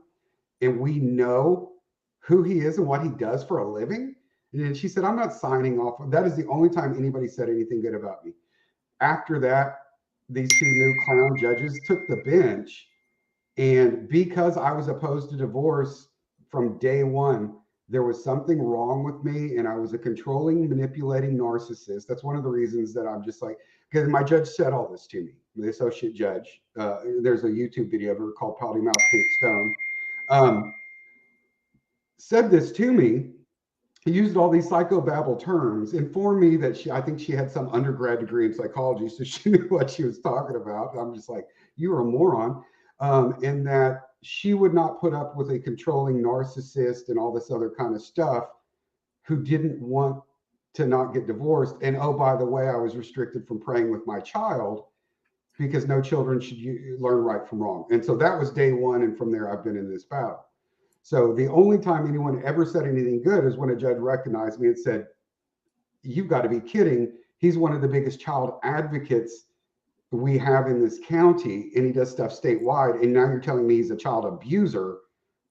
and we know who he is and what he does for a living. And she said, I'm not signing off. That is the only time anybody said anything good about me. After that, these two new clown judges took the bench. And because I was opposed to divorce from day one, there was something wrong with me. And I was a controlling, manipulating narcissist. That's one of the reasons that I'm just like, because my judge said all this to me, the associate judge. There's a YouTube video of her called Potty Mouth Pink Stone. Said this to me. He used all these psychobabble terms, informed me that I think she had some undergrad degree in psychology, so she knew what she was talking about. I'm just like, you are a moron. And that she would not put up with a controlling narcissist and all this other kind of stuff who didn't want to not get divorced. And oh, by the way, I was restricted from praying with my child because no children should learn right from wrong. And so that was day one. And from there, I've been in this battle. So the only time anyone ever said anything good is when a judge recognized me and said, you've got to be kidding. He's one of the biggest child advocates we have in this county, and he does stuff statewide. And now you're telling me he's a child abuser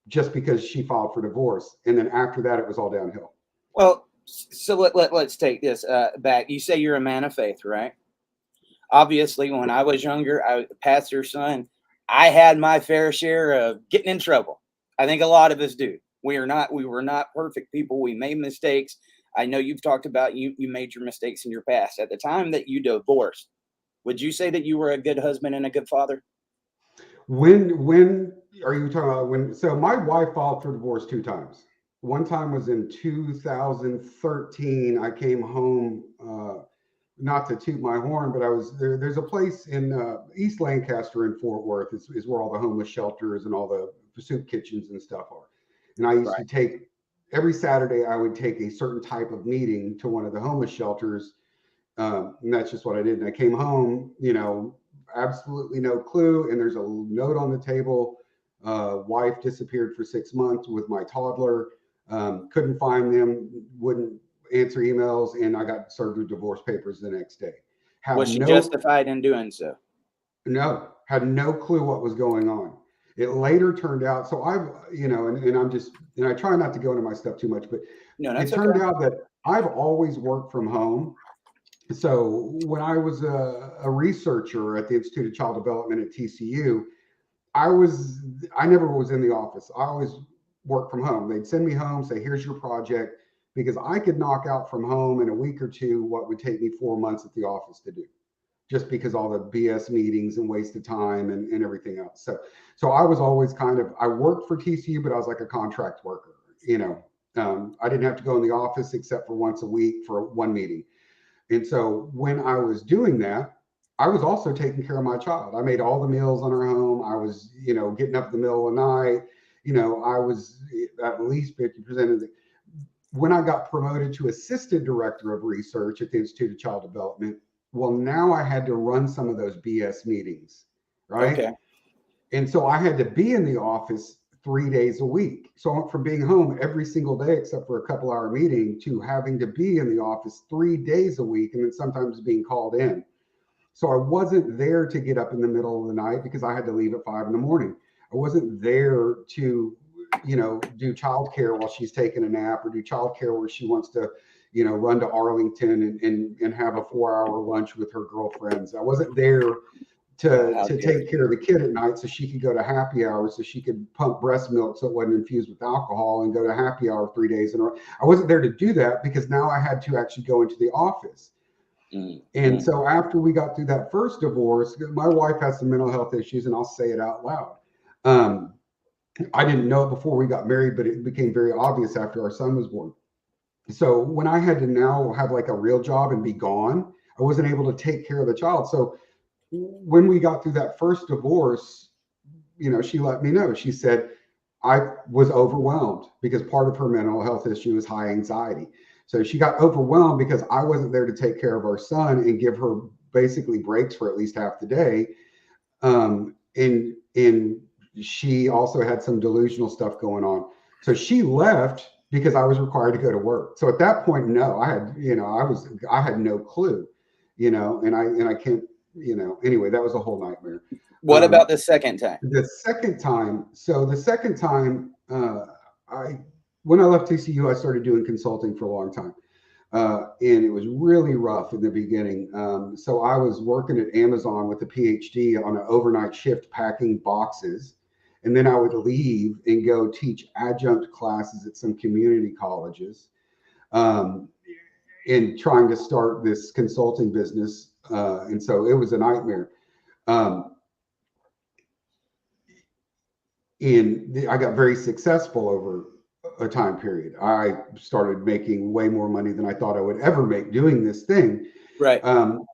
just because she filed for divorce. And then after that, it was all downhill. Well, so let's take this back. You say you're a man of faith, right? Obviously, when I was younger, I was a pastor's son. I had my fair share of getting in trouble. I think a lot of us do. We were not perfect people. We made mistakes. I know you've talked about you made your mistakes in your past. At the time that you divorced, would you say that you were a good husband and a good father? When are you talking about when? So my wife filed for divorce 2 times. One time was in 2013. I came home, not to toot my horn, but there's a place in East Lancaster in Fort Worth is where all the homeless shelters and all the soup kitchens and stuff are. And I used to take, every Saturday, I would take a certain type of meeting to one of the homeless shelters. And that's just what I did. And I came home, absolutely no clue. And there's a note on the table. Wife disappeared for 6 months with my toddler. Couldn't find them, wouldn't answer emails. And I got served with divorce papers the next day. Was she justified in doing so? No, had no clue what was going on. It later turned out, so I've, and I try not to go into my stuff too much, but it turned out that I've always worked from home. So when I was a researcher at the Institute of Child Development at TCU, I never was in the office. I always worked from home. They'd send me home, say, here's your project, because I could knock out from home in a week or two what would take me 4 months at the office to do, just because all the BS meetings and waste of time and everything else. So I was always I worked for TCU, but I was like a contract worker, I didn't have to go in the office except for once a week for one meeting. And so when I was doing that, I was also taking care of my child. I made all the meals on our home. I was, getting up in the middle of the night. I was at least 50% of when I got promoted to assistant director of research at the Institute of Child Development, well, now I had to run some of those BS meetings, right? Okay. And so I had to be in the office 3 days a week. So I went from being home every single day, except for a couple-hour meeting, to having to be in the office 3 days a week, and then sometimes being called in. So I wasn't there to get up in the middle of the night because I had to leave at 5 in the morning. I wasn't there to, do childcare while she's taking a nap, or do childcare where she wants to, run to Arlington and have a 4-hour lunch with her girlfriends. I wasn't there to take care of the kid at night so she could go to happy hour, so she could pump breast milk so it wasn't infused with alcohol and go to happy hour 3 days in a row. I wasn't there to do that because now I had to actually go into the office. And so after we got through that first divorce, my wife has some mental health issues, and I'll say it out loud. I didn't know it before we got married, but it became very obvious after our son was born. So when I had to now have like a real job and be gone, I wasn't able to take care of the child. So when we got through that first divorce, she let me know. She said, I was overwhelmed because part of her mental health issue is high anxiety. So she got overwhelmed because I wasn't there to take care of our son and give her basically breaks for at least half the day. And she also had some delusional stuff going on. So she left because I was required to go to work. So at that point, no, I had no clue, and I can't, anyway, that was a whole nightmare. What about the second time? The second time, when I left TCU, I started doing consulting for a long time. And it was really rough in the beginning. So I was working at Amazon with a PhD on an overnight shift packing boxes. And then I would leave and go teach adjunct classes at some community colleges, and trying to start this consulting business. And so it was a nightmare. And I got very successful over a time period. I started making way more money than I thought I would ever make doing this thing. Right. And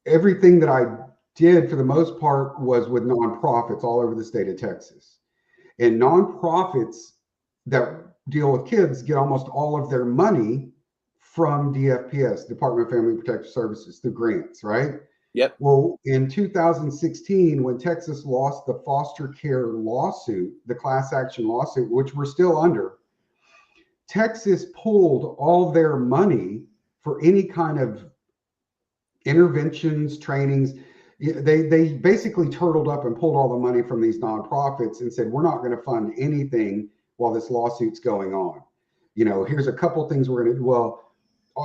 everything that I did for the most part was with nonprofits all over the state of Texas. And nonprofits that deal with kids get almost all of their money from DFPS, Department of Family Protective Services, through grants, right? Yep. Well, in 2016, when Texas lost the foster care lawsuit, the class action lawsuit, which we're still under, Texas pulled all their money for any kind of interventions, trainings. They basically turtled up and pulled all the money from these nonprofits and said, we're not going to fund anything while this lawsuit's going on. Here's a couple things we're going to do. Well,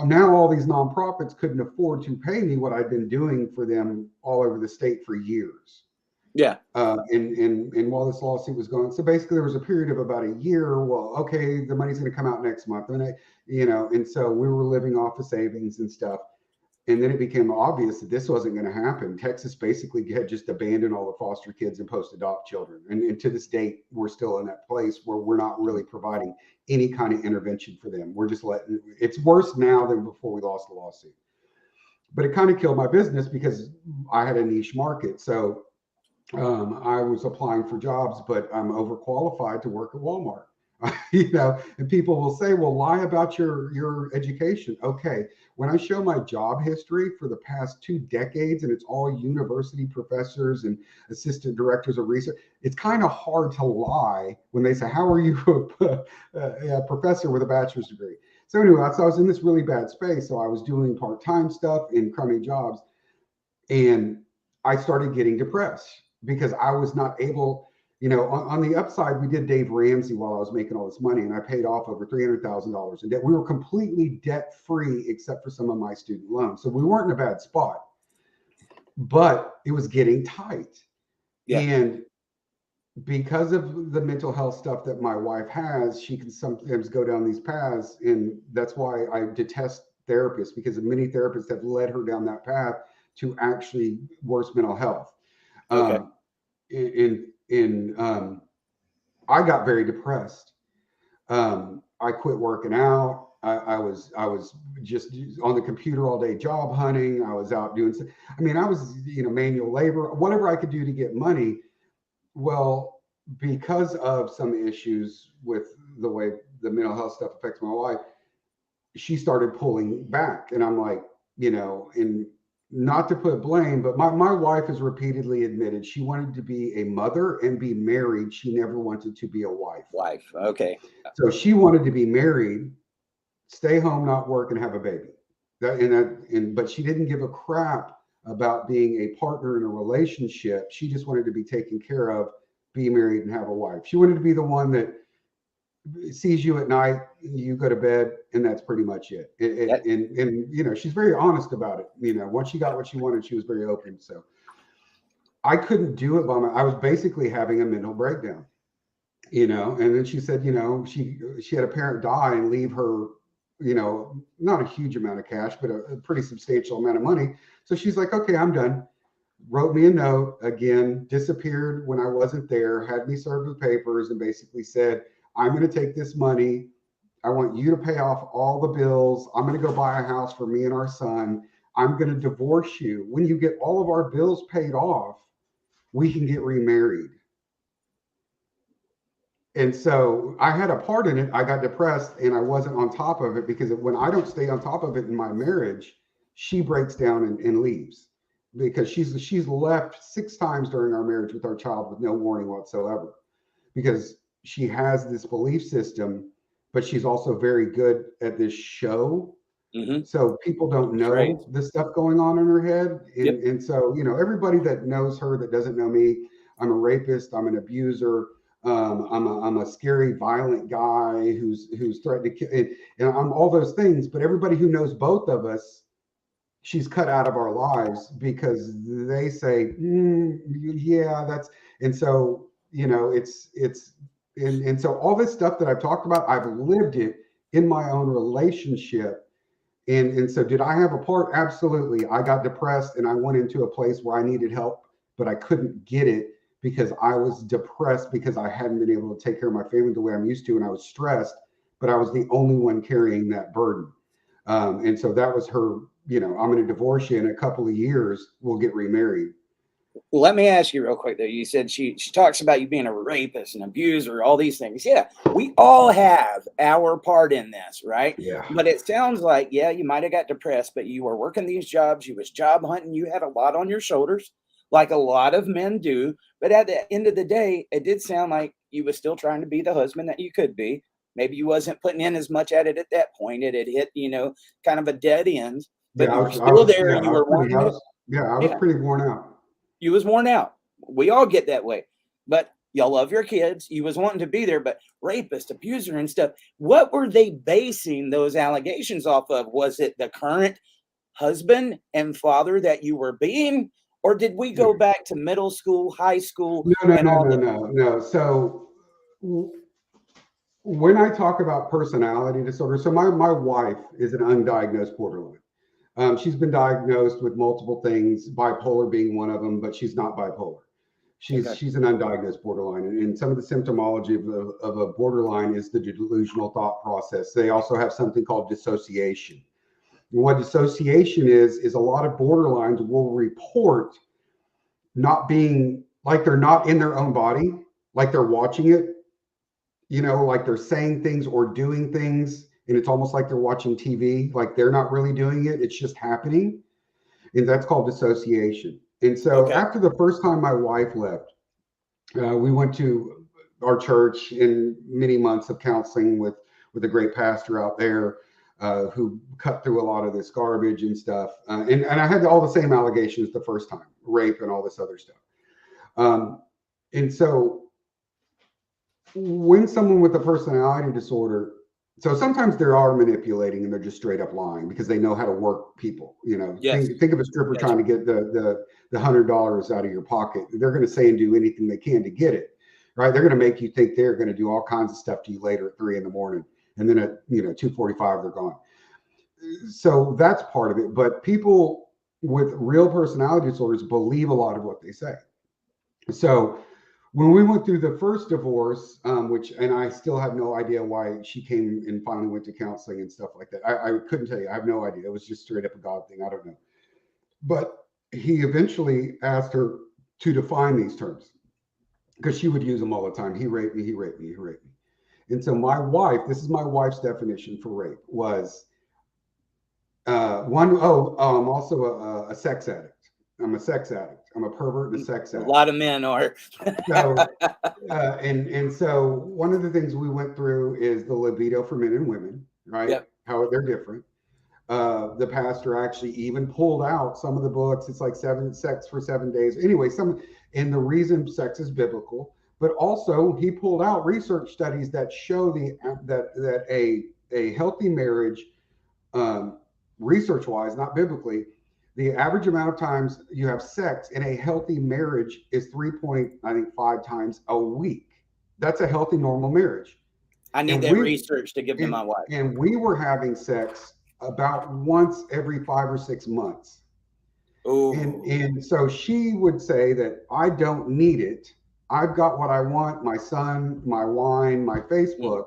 now all these nonprofits couldn't afford to pay me what I'd been doing for them all over the state for years. Yeah. And while this lawsuit was going, so basically there was a period of about a year. Well, okay, the money's going to come out next month, and so we were living off of savings and stuff. And then it became obvious that this wasn't going to happen. Texas basically had just abandoned all the foster kids and post-adopt children. And to this date, we're still in that place where we're not really providing any kind of intervention for them. We're just letting, it's worse now than before we lost the lawsuit. But it kind of killed my business because I had a niche market. So I was applying for jobs, but I'm overqualified to work at Walmart. And people will say, well, lie about your education. Okay. When I show my job history for the past 2 decades, and it's all university professors and assistant directors of research, it's kind of hard to lie when they say, how are you a professor with a bachelor's degree? So anyway, so I was in this really bad space. So I was doing part-time stuff in crummy jobs, and I started getting depressed because I was not able. On the upside, we did Dave Ramsey while I was making all this money, and I paid off over $300,000 in debt. We were completely debt free except for some of my student loans. So we weren't in a bad spot, but it was getting tight. Yeah. And because of the mental health stuff that my wife has, she can sometimes go down these paths. And that's why I detest therapists, because many therapists have led her down that path to actually worse mental health. Okay. I got very depressed. I quit working out. I was just on the computer all day, job hunting. I was out doing, I was, manual labor, whatever I could do to get money. Well, because of some issues with the way the mental health stuff affects my wife, she started pulling back. And I'm like, and not to put blame, but my wife has repeatedly admitted she wanted to be a mother and be married. She never wanted to be a wife. Okay. So she wanted to be married, stay home, not work, and have a baby. But she didn't give a crap about being a partner in a relationship. She just wanted to be taken care of, be married, and have a wife. She wanted to be the one that sees you at night, you go to bed, and that's pretty much it. And she's very honest about it. Once she got what she wanted, she was very open. So I couldn't do it I was basically having a mental breakdown, and then she said, she had a parent die and leave her, not a huge amount of cash, but a pretty substantial amount of money. So she's like, okay, I'm done. Wrote me a note, again, disappeared when I wasn't there, had me served with papers, and basically said, I'm going to take this money. I want you to pay off all the bills. I'm going to go buy a house for me and our son. I'm going to divorce you. When you get all of our bills paid off, we can get remarried. And so I had a part in it. I got depressed and I wasn't on top of it, because when I don't stay on top of it in my marriage, she breaks down and leaves, because she's left 6 times during our marriage with our child with no warning whatsoever, because she has this belief system, but she's also very good at this show. Mm-hmm. So people don't know the stuff going on in her head. And so, everybody that knows her that doesn't know me, I'm a rapist, I'm an abuser, I'm a scary, violent guy who's threatened to kill, and I'm all those things. But everybody who knows both of us, she's cut out of our lives because they say, yeah, that's, and so, and so all this stuff that I've talked about, I've lived it in my own relationship. And so did I have a part? Absolutely. I got depressed and I went into a place where I needed help, but I couldn't get it because I was depressed because I hadn't been able to take care of my family the way I'm used to. And I was stressed, but I was the only one carrying that burden. And so that was her, I'm going to divorce you in a couple of years. We'll get remarried. Well, let me ask you real quick though. You said she talks about you being a rapist, an abuser, all these things. Yeah, we all have our part in this, right? Yeah. But it sounds like, yeah, you might have got depressed, but you were working these jobs, you was job hunting, you had a lot on your shoulders, like a lot of men do. But at the end of the day, it did sound like you was still trying to be the husband that you could be. Maybe you wasn't putting in as much at it at that point. It had hit, kind of a dead end. But you were still there. You were wanting it. I was pretty worn out. You was worn out. We all get that way. But y'all love your kids. You was wanting to be there, but rapist, abuser, and stuff. What were they basing those allegations off of? Was it the current husband and father that you were being? Or did we go back to middle school, high school? No. So when I talk about personality disorder, so my wife is an undiagnosed borderline. She's been diagnosed with multiple things, bipolar being one of them, but she's not bipolar. She's an undiagnosed borderline. And some of the symptomology of a borderline is the delusional thought process. They also have something called dissociation. And what dissociation is a lot of borderlines will report not being, like they're not in their own body, like they're watching it, like they're saying things or doing things. And it's almost like they're watching TV, like they're not really doing it. It's just happening. And that's called dissociation. And so after the first time my wife left, we went to our church in many months of counseling with a great pastor out there who cut through a lot of this garbage and stuff. And I had all the same allegations the first time, rape and all this other stuff. And so when someone with a personality disorder, so sometimes they are manipulating and they're just straight up lying because they know how to work people. Think of a stripper trying to get the $100 out of your pocket. They're going to say and do anything they can to get it, right? They're going to make you think they're going to do all kinds of stuff to you later at 3 a.m. and then at 2:45 they're gone. So that's part of it. But people with real personality disorders believe a lot of what they say. So when we went through the first divorce, and I still have no idea why she came and finally went to counseling and stuff like that. I couldn't tell you. I have no idea. It was just straight up a God thing. I don't know. But he eventually asked her to define these terms because she would use them all the time. He raped me, he raped me, he raped me. And so my wife, this is my wife's definition for rape, was I'm also a sex addict. I'm a sex addict. I'm a pervert and a sex addict. A lot of men are. And so one of the things we went through is the libido for men and women, right? Yep. How they're different. The pastor actually even pulled out some of the books. It's like sex for 7 days. Anyway, and the reason sex is biblical, but also he pulled out research studies that show that a healthy marriage, research-wise, not biblically, the average amount of times you have sex in a healthy marriage is 3.5 times a week. That's a healthy, normal marriage. I need that research to give to my wife. And we were having sex about once every 5 or 6 months. Ooh. And so she would say that I don't need it. I've got what I want, my son, my wine, my Facebook.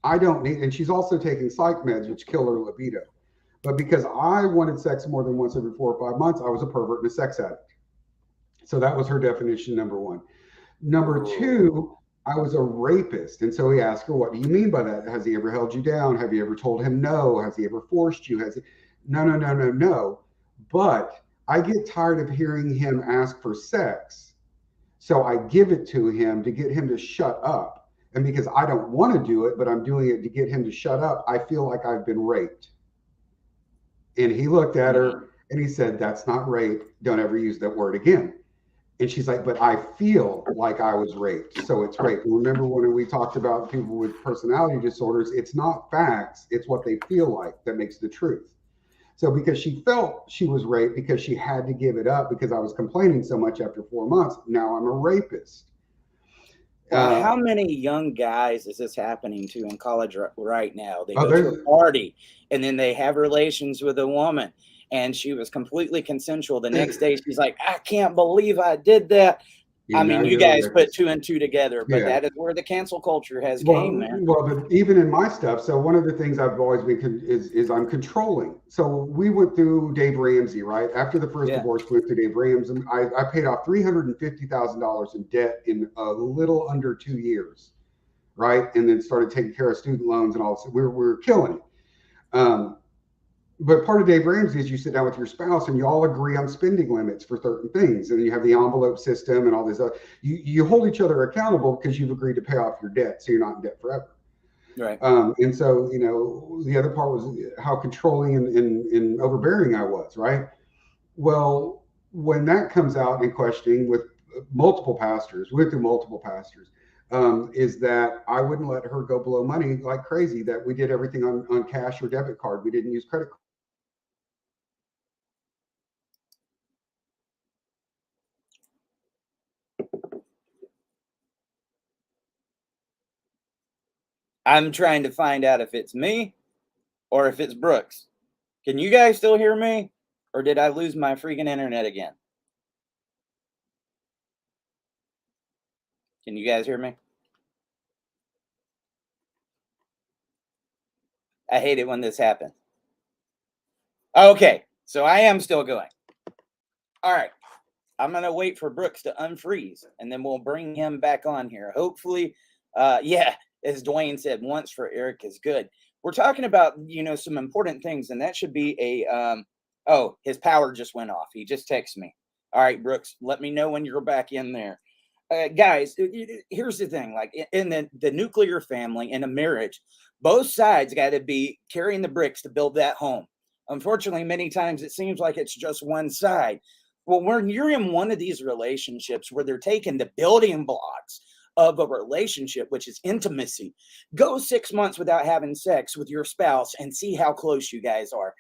I don't need, and she's also taking psych meds, which kill her libido. But because I wanted sex more than once every 4 or 5 months, I was a pervert and a sex addict. So that was her definition, number one. Number two, I was a rapist. And so he asked her, what do you mean by that? Has he ever held you down? Have you ever told him no? Has he ever forced you? No. But I get tired of hearing him ask for sex. So I give it to him to get him to shut up. And because I don't want to do it, but I'm doing it to get him to shut up, I feel like I've been raped. And he looked at her and he said, that's not rape. Don't ever use that word again. And she's like, but I feel like I was raped, so it's rape. And remember when we talked about people with personality disorders, it's not facts, it's what they feel like that makes the truth. So because she felt she was raped because she had to give it up because I was complaining so much after 4 months, now I'm a rapist. Well, how many young guys is this happening to in college right now? They go to a There's party and then they have relations with a woman, and she was completely consensual. The next day, she's like, I can't believe I did that. I now mean, you you're a guys put rapist. 2 and 2 together, but Yeah. that is where the cancel culture has came, Well, man. but even in my stuff, so one of the things I've always been is I'm controlling. So we went through Dave Ramsey, right? After the first Yeah. divorce, we went to Dave Ramsey. I paid off $350,000 in debt in a little under 2 years, right? And then started taking care of student loans and all. So we're killing it. But part of Dave Ramsey is you sit down with your spouse and you all agree on spending limits for certain things, and you have the envelope system and all this. You hold each other accountable because you've agreed to pay off your debt, so you're not in debt forever. Right. And so, the other part was how controlling and overbearing I was, right? Well, when that comes out in questioning with multiple pastors, we went through multiple pastors, is that I wouldn't let her go blow money like crazy, that we did everything on cash or debit card. We didn't use credit card. I'm trying to find out if it's me or if it's Brooks. Can you guys still hear me? Or did I lose my freaking internet again? Can you guys hear me? I hate it when this happens. Okay, so I am still going. All right. I'm going to wait for Brooks to unfreeze, and then we'll bring him back on here. Hopefully, yeah, as Dwayne said, once for Eric is good. We're talking about, some important things, and that should be oh, his power just went off. He just texted me. All right, Brooks, let me know when you're back in there. Guys, here's the thing, like in the nuclear family, in a marriage, both sides got to be carrying the bricks to build that home. Unfortunately, many times it seems like it's just one side. Well, when you're in one of these relationships where they're taking the building blocks of a relationship, which is intimacy, go 6 months without having sex with your spouse and see how close you guys are.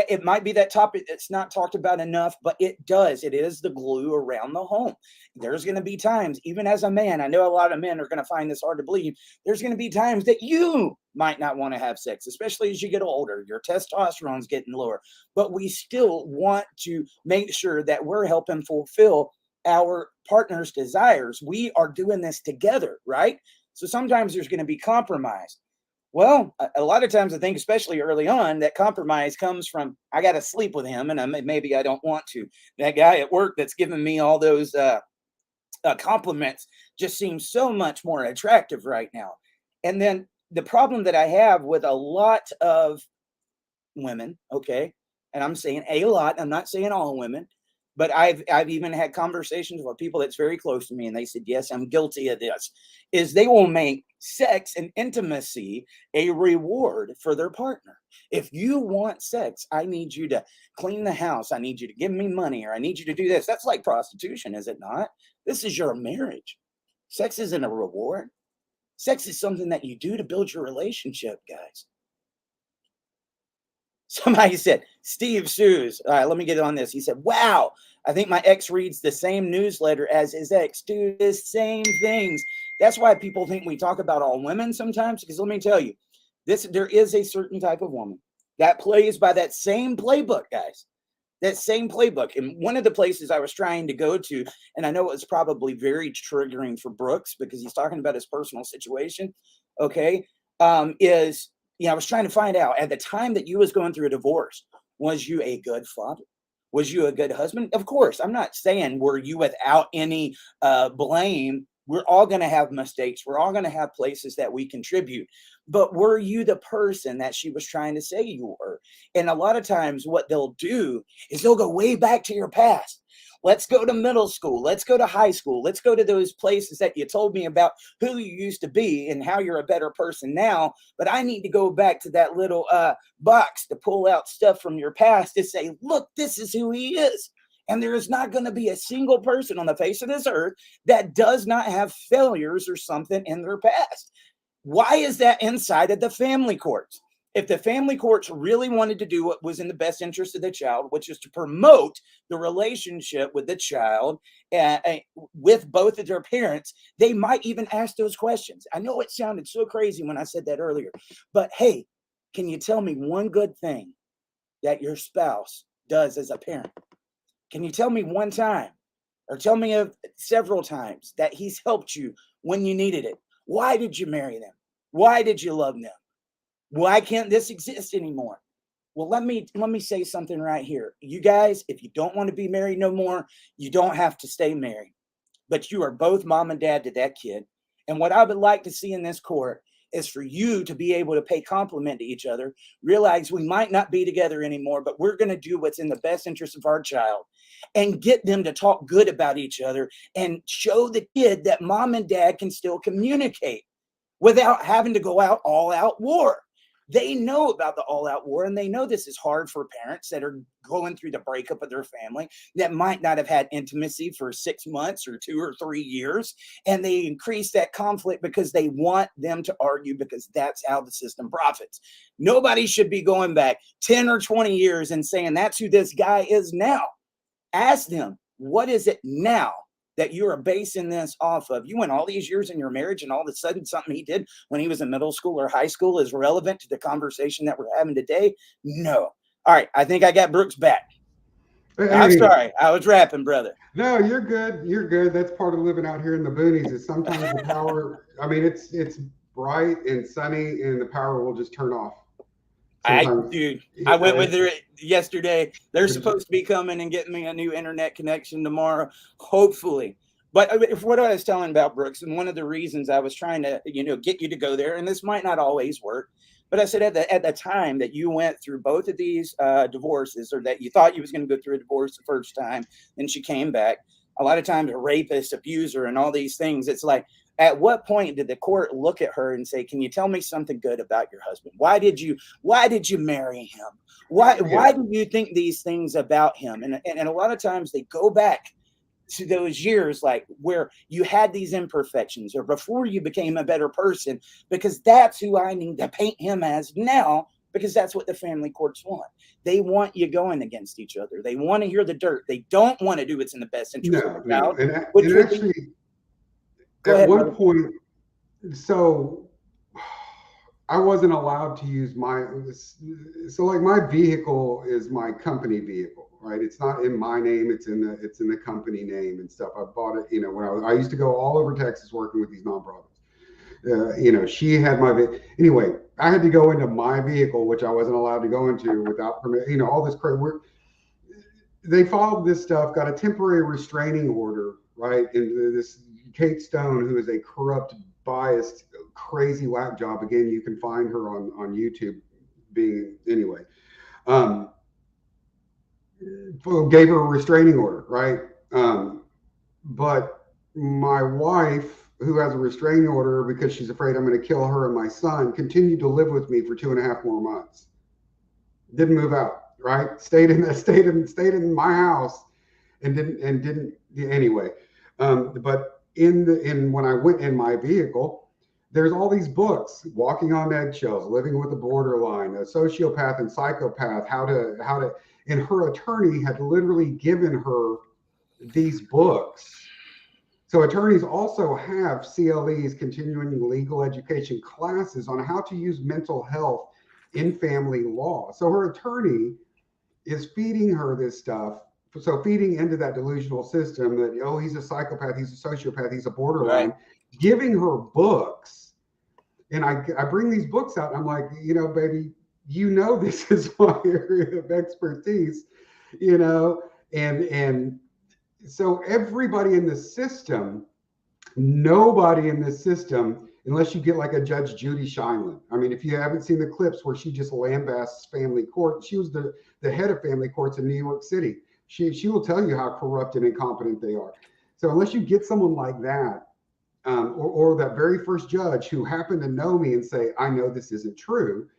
It might be that topic that's not talked about enough, but it is the glue around the home. There's going to be times, even as a man, I know a lot of men are going to find this hard to believe, there's going to be times that you might not want to have sex, especially as you get older. Your testosterone's getting lower, but we still want to make sure that we're helping fulfill our partner's desires. We are doing this together, right? So sometimes there's going to be compromise. Well, a lot of times I think, especially early on, that compromise comes from I got to sleep with him, and maybe I don't want to. That guy at work that's giving me all those compliments just seems so much more attractive right now. And then the problem that I have with a lot of women, okay, and I'm saying a lot, I'm not saying all women, but I've even had conversations with people that's very close to me, and they said, yes, I'm guilty of this, is they will make sex and intimacy a reward for their partner. If you want sex, I need you to clean the house, I need you to give me money, or I need you to do this. That's like prostitution, is it not? This is your marriage. Sex isn't a reward. Sex is something that you do to build your relationship, guys. Somebody said, Steve Sues. All right, let me get on this. He said, wow, I think my ex reads the same newsletter as his ex. Do the same things. That's why people think we talk about all women sometimes, because let me tell you, there is a certain type of woman that plays by that same playbook, guys. That same playbook. And one of the places I was trying to go to, and I know it was probably very triggering for Brooks because he's talking about his personal situation, okay, is I was trying to find out at the time that you was going through a divorce, was you a good father? Was you a good husband? Of course, I'm not saying were you without any blame. We're all going to have mistakes. We're all going to have places that we contribute. But were you the person that she was trying to say you were? And a lot of times what they'll do is they'll go way back to your past. Let's go to middle school. Let's go to high school. Let's go to those places that you told me about who you used to be and how you're a better person now. But I need to go back to that little box to pull out stuff from your past to say, look, this is who he is. And there is not going to be a single person on the face of this earth that does not have failures or something in their past. Why is that inside of the family courts? If the family courts really wanted to do what was in the best interest of the child, which is to promote the relationship with the child with both of their parents, they might even ask those questions. I know it sounded so crazy when I said that earlier, but hey, can you tell me one good thing that your spouse does as a parent? Can you tell me one time, or tell me of several times that he's helped you when you needed it? Why did you marry them? Why did you love them? Why can't this exist anymore? Well, let me say something right here. You guys, if you don't want to be married no more, you don't have to stay married. But you are both mom and dad to that kid. And what I would like to see in this court is for you to be able to pay compliment to each other, realize we might not be together anymore, but we're going to do what's in the best interest of our child, and get them to talk good about each other and show the kid that mom and dad can still communicate without having to go out all out war. They know about the all out war, and they know this is hard for parents that are going through the breakup of their family that might not have had intimacy for 6 months or 2 or 3 years. And they increase that conflict because they want them to argue, because that's how the system profits. Nobody should be going back 10 or 20 years and saying that's who this guy is now. Ask them, what is it now that you are basing this off of? You went all these years in your marriage, and all of a sudden something he did when he was in middle school or high school is relevant to the conversation that we're having today? No. All right, I think I got Brooks back. Hey, I'm sorry, I was rapping, brother. No, you're good. You're good. That's part of living out here in the boonies. Is sometimes the power. I mean, it's bright and sunny, and the power will just turn off. I went with her yesterday. They're supposed to be coming and getting me a new internet connection tomorrow, hopefully. But if what I was telling about Brooks, and one of the reasons I was trying to, get you to go there, and this might not always work, but I said at the time that you went through both of these divorces, or that you thought you was going to go through a divorce the first time, then she came back. A lot of times a rapist, abuser, and all these things. It's like, at what point did the court look at her and say, can you tell me something good about your husband? Why did you marry him? Why do you think these things about him? And a lot of times they go back to those years, like where you had these imperfections, or before you became a better person, because that's who I need to paint him as now, because that's what the family courts want. They want you going against each other. They want to hear the dirt. They don't want to do what's in the best interest of the child. And actually, at one point, so I wasn't allowed to use my vehicle is my company vehicle, right? It's not in my name. It's in the company name and stuff. I bought it, when I used to go all over Texas working with these nonprofits. She had anyway, I had to go into my vehicle, which I wasn't allowed to go into without permit, all this crap. They filed this stuff, got a temporary restraining order, right? And this Kate Stone, who is a corrupt, biased, crazy whack job. Again, you can find her on YouTube gave her a restraining order, right? But my wife, who has a restraining order because she's afraid I'm going to kill her and my son, continued to live with me for 2.5 more months. Didn't move out, right? Stayed in my house and didn't anyway. But when I went in my vehicle, there's all these books: Walking on Eggshells, Living with a Borderline, A Sociopath and Psychopath, how to, and her attorney had literally given her these books. So attorneys also have CLEs, continuing legal education classes, on how to use mental health in family law. So her attorney is feeding her this stuff. So feeding into that delusional system that, he's a psychopath, he's a sociopath, he's a borderline, right. Giving her books. And I bring these books out and I'm like, baby, this is my area of expertise, and so everybody in the system, nobody in the system, unless you get like a Judge Judy Scheinlin. I mean, if you haven't seen the clips where she just lambasts family court, she was the head of family courts in New York City. She will tell you how corrupt and incompetent they are. So unless you get someone like that, or that very first judge who happened to know me and say, I know this isn't true,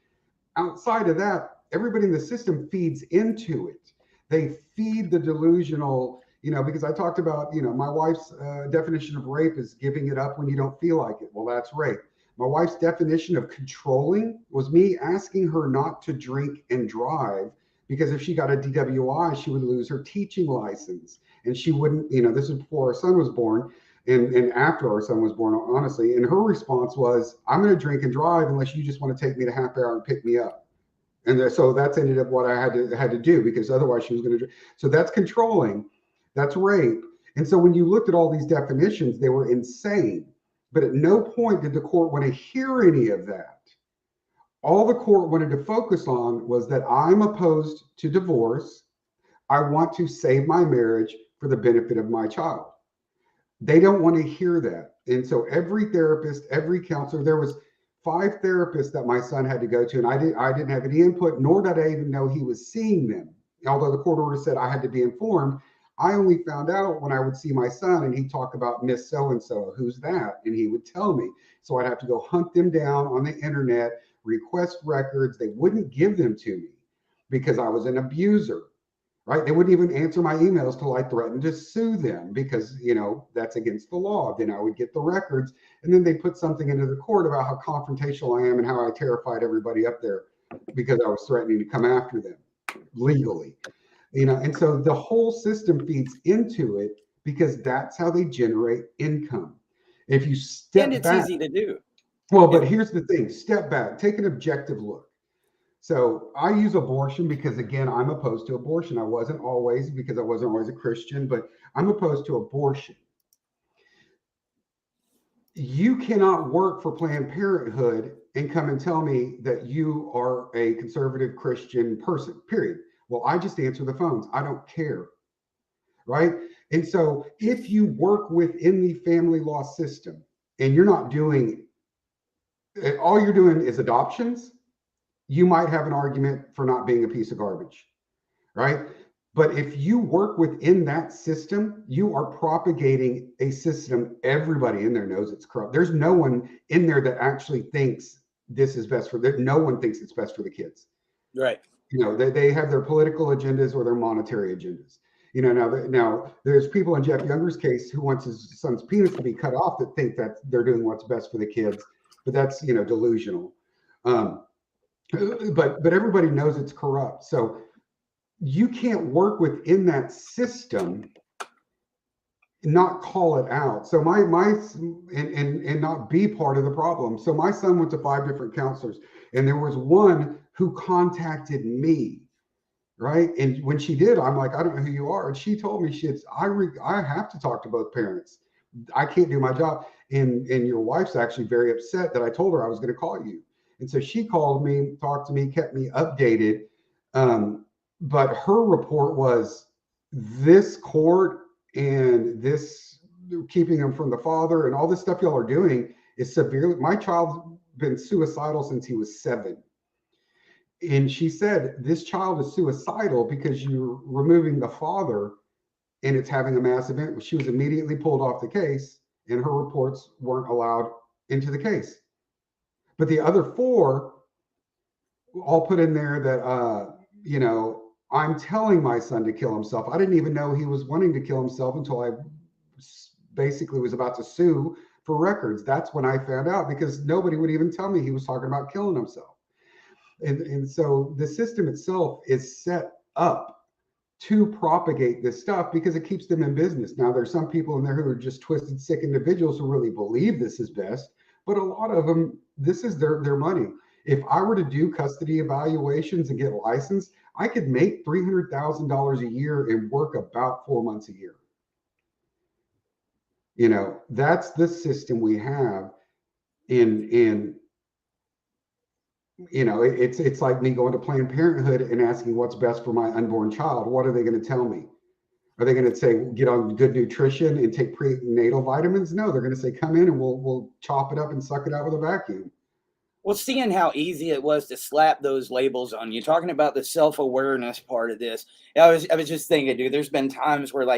outside of that, everybody in the system feeds into it. They feed the delusional, because I talked about, my wife's definition of rape is giving it up when you don't feel like it. Well, that's rape. My wife's definition of controlling was me asking her not to drink and drive, because if she got a DWI, she would lose her teaching license. And she wouldn't, this is before our son was born, and after our son was born, honestly. And her response was, I'm going to drink and drive unless you just want to take me to happy hour and pick me up. And so that's ended up what I had to do, because otherwise she was going to. So that's controlling, that's rape. And so when you looked at all these definitions, they were insane. But at no point did the court want to hear any of that. All the court wanted to focus on was that I'm opposed to divorce. I want to save my marriage for the benefit of my child. They don't want to hear that. And so every therapist, every counselor, there was 5 therapists that my son had to go to, and I didn't have any input, nor did I even know he was seeing them. Although the court order said I had to be informed, I only found out when I would see my son and he'd talk about Miss So-and-so, who's that? And he would tell me. So I'd have to go hunt them down on the internet, request records. They wouldn't give them to me because I was an abuser, right? They wouldn't even answer my emails till I threatened to sue them because, that's against the law. Then I would get the records, and then they put something into the court about how confrontational I am and how I terrified everybody up there because I was threatening to come after them legally. And so the whole system feeds into it because that's how they generate income. If you step And it's back, easy to do. well, but here's the thing: step back, take an objective look. So I use abortion because, again, I'm opposed to abortion. I wasn't always, because I wasn't always a Christian, but I'm opposed to abortion. You cannot work for Planned Parenthood and come and tell me that you are a conservative Christian person, period. Well, I just answer the phones. I don't care, right? And so if you work within the family law system and you're not doing, all you're doing is adoptions, you might have an argument for not being a piece of garbage, right? But if you work within that system, you are propagating a system everybody in there knows it's corrupt. There's no one in there that actually thinks this is best for them. No one thinks it's best for the kids. Right. They have their political agendas or their monetary agendas. Now there's people in Jeff Younger's case who wants his son's penis to be cut off that think that they're doing what's best for the kids, but that's, delusional. But everybody knows it's corrupt. So you can't work within that system, not call it out. So and not be part of the problem. So my son went to 5 different counselors, and there was one who contacted me, right? And when she did, I'm like, I don't know who you are. And she told me, I have to talk to both parents. I can't do my job. And your wife's actually very upset that I told her I was going to call you. And so she called me, talked to me, kept me updated. But her report was this court and this keeping him from the father and all this stuff y'all are doing is severely. My child's been suicidal since he was 7. And she said, this child is suicidal because you're removing the father and it's having a massive impact. She was immediately pulled off the case and her reports weren't allowed into the case. But the other 4 all put in there that, I'm telling my son to kill himself. I didn't even know he was wanting to kill himself until I basically was about to sue for records. That's when I found out, because nobody would even tell me he was talking about killing himself. And so the system itself is set up to propagate this stuff because it keeps them in business. Now, there's some people in there who are just twisted, sick individuals who really believe this is best, but a lot of them, this is their money. If I were to do custody evaluations and get licensed, I could make $300,000 a year and work about 4 months a year. That's the system we have it's like me going to Planned Parenthood and asking what's best for my unborn child. What are they going to tell me? Are they going to say, get on good nutrition and take prenatal vitamins? No, they're going to say, come in and we'll chop it up and suck it out with a vacuum. Well, seeing how easy it was to slap those labels on you, talking about the self-awareness part of this, I was just thinking, dude, there's been times where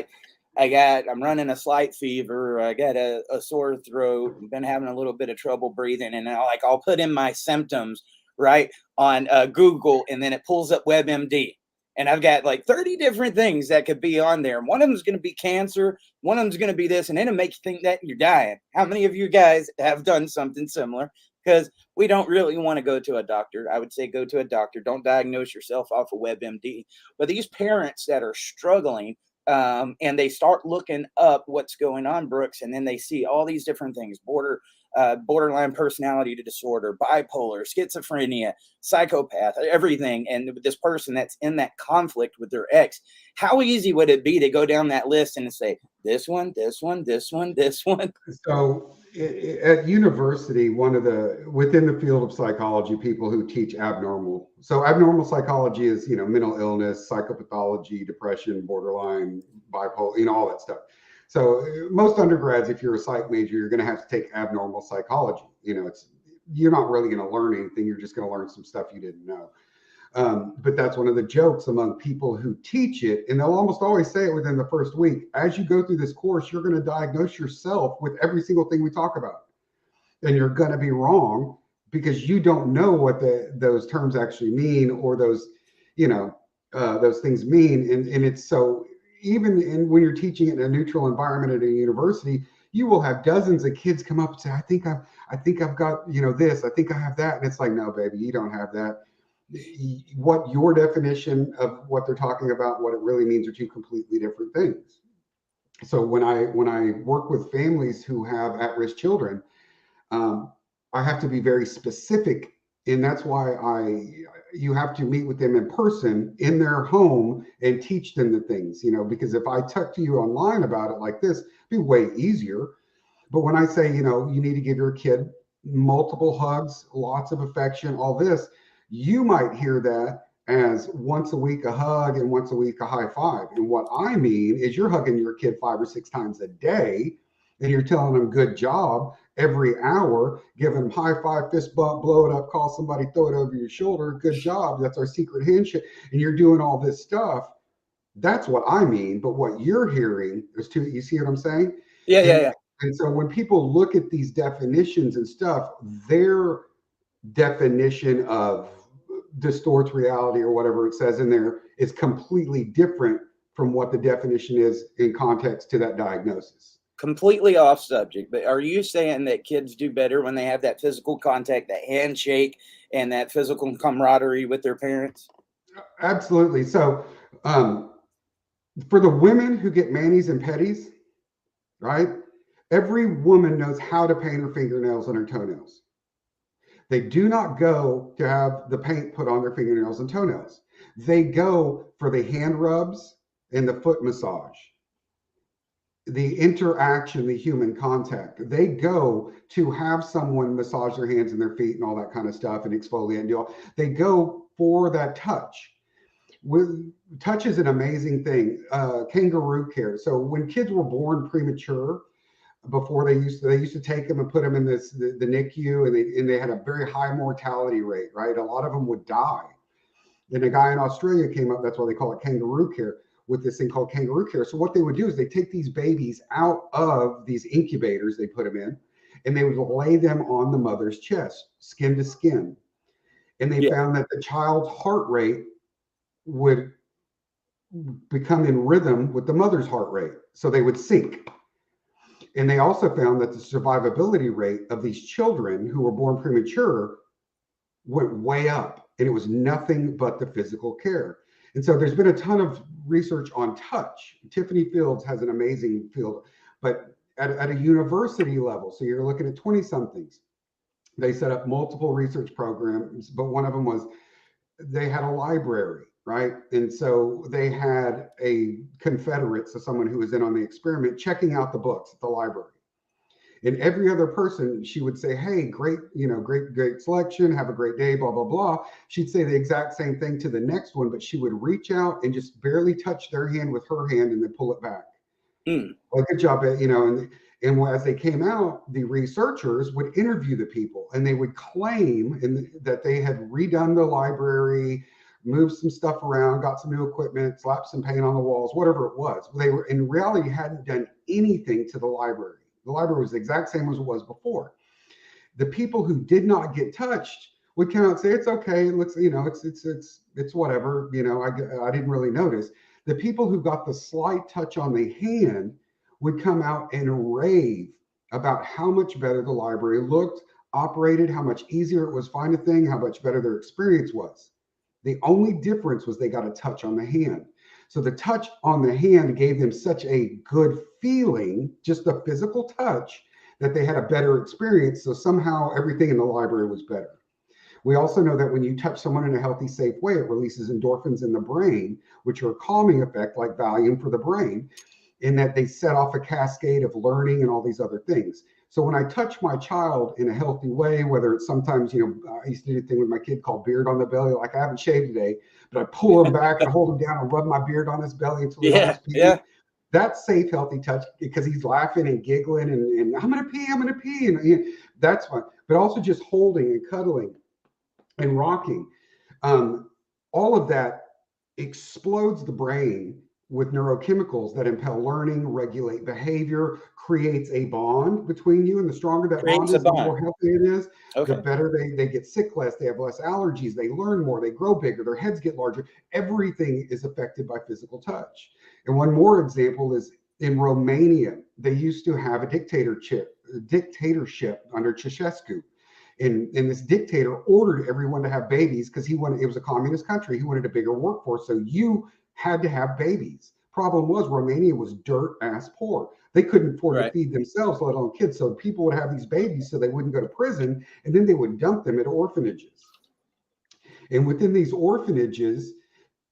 I'm running a slight fever, I got a sore throat, been having a little bit of trouble breathing, and I'll put in my symptoms right on Google, and then it pulls up WebMD. and I've got like 30 different things that could be on there. One of them is going to be cancer. One of them is going to be this, and then it makes you think that you're dying. How many of you guys have done something similar? Because we don't really want to go to a doctor. I would say go to a doctor. Don't diagnose yourself off of WebMD. But these parents that are struggling, and they start looking up what's going on, Brooks, and then they see all these different things: borderline personality disorder, bipolar, schizophrenia, psychopath, everything. And this person that's in that conflict with their ex, how easy would it be to go down that list and say, this one, this one, this one, this one? So at university, within the field of psychology, people who teach abnormal. So abnormal psychology is, mental illness, psychopathology, depression, borderline, bipolar, all that stuff. So most undergrads, if you're a psych major, you're going to have to take abnormal psychology. You're not really going to learn anything. You're just going to learn some stuff you didn't know. But that's one of the jokes among people who teach it. And they'll almost always say it within the first week. As you go through this course, you're going to diagnose yourself with every single thing we talk about. And you're going to be wrong because you don't know what those terms actually mean, or those things mean. And it's so, even when you're teaching it in a neutral environment at a university, you will have dozens of kids come up and say, I think I've got, this, I think I have that. And it's like, no, baby, you don't have that. What your definition of what they're talking about, what it really means, are two completely different things. So when I work with families who have at-risk children, I have to be very specific, and that's why you have to meet with them in person in their home and teach them the things, because if I talk to you online about it like this, it'd be way easier. But when I say, you need to give your kid multiple hugs, lots of affection, all this, you might hear that as once a week a hug and once a week a high five. And what I mean is you're hugging your kid 5 or 6 times a day, and you're telling them good job every hour, give them high five, fist bump, blow it up, call somebody, throw it over your shoulder, good job. That's our secret handshake. And you're doing all this stuff. That's what I mean. But what you're hearing is you see what I'm saying? Yeah. And so when people look at these definitions and stuff, their definition of distorts reality or whatever it says in there is completely different from what the definition is in context to that diagnosis. Completely off subject, but are you saying that kids do better when they have that physical contact, that handshake, and that physical camaraderie with their parents? Absolutely. So for the women who get manis and petties, right? Every woman knows how to paint her fingernails and her toenails. They do not go to have the paint put on their fingernails and toenails. They go for the hand rubs and the foot massage, the interaction, the human contact. They go to have someone massage their hands and their feet and all that kind of stuff and exfoliate and do all. They go for that touch. Touch is an amazing thing. Kangaroo care. So when kids were born premature, before they used to take them and put them in the NICU, and they had a very high mortality rate, right? A lot of them would die. Then a guy in Australia came up, that's why they call it kangaroo care, with this thing called kangaroo care. So what they would do is they take these babies out of these incubators, they put them in, and they would lay them on the mother's chest, skin to skin. And they found that the child's heart rate would become in rhythm with the mother's heart rate. So they would sync. And they also found that the survivability rate of these children who were born premature went way up. And it was nothing but the physical care. And so there's been a ton of research on touch. Tiffany Fields has an amazing field, but at a university level, so you're looking at 20-somethings, they set up multiple research programs, but one of them was they had a library, right? And so they had a confederate, so someone who was in on the experiment, checking out the books at the library. And every other person, she would say, hey, great, great selection, have a great day, blah, blah, blah. She'd say the exact same thing to the next one, but she would reach out and just barely touch their hand with her hand and then pull it back. Well, good job, and as they came out, the researchers would interview the people, and they would claim that they had redone the library, moved some stuff around, got some new equipment, slapped some paint on the walls, whatever it was. They were, in reality, hadn't done anything to the library. The library was the exact same as it was before. The people who did not get touched We cannot say it's okay. It looks, it's whatever. I didn't really notice. The people who got the slight touch on the hand would come out and rave about how much better the library looked, operated, how much easier it was to find a thing, how much better their experience was. The only difference was they got a touch on the hand. So the touch on the hand gave them such a good feeling, just the physical touch, that they had a better experience. So somehow everything in the library was better. We also know that when you touch someone in a healthy, safe way, it releases endorphins in the brain, which are a calming effect like Valium for the brain, in that they set off a cascade of learning and all these other things. So when I touch my child in a healthy way, whether it's sometimes, I used to do a thing with my kid called beard on the belly, like I haven't shaved today, but I pull him back and hold him down and rub my beard on his belly until he almost pees. Yeah. That's safe, healthy touch because he's laughing and giggling and I'm going to pee. And that's fun. But also just holding and cuddling and rocking. All of that explodes the brain with neurochemicals that impel learning, regulate behavior, creates a bond between you. And the stronger that bond is, the more healthy it is, the better they get sick less, they have less allergies, they learn more, they grow bigger, their heads get larger. Everything is affected by physical touch. And one more example is in Romania, they used to have a dictatorship under Ceausescu. And this dictator ordered everyone to have babies because it was a communist country. He wanted a bigger workforce. So you had to have babies. Problem was Romania was dirt ass poor. They couldn't afford to feed themselves, let alone kids. So people would have these babies so they wouldn't go to prison, and then they would dump them at orphanages. And within these orphanages,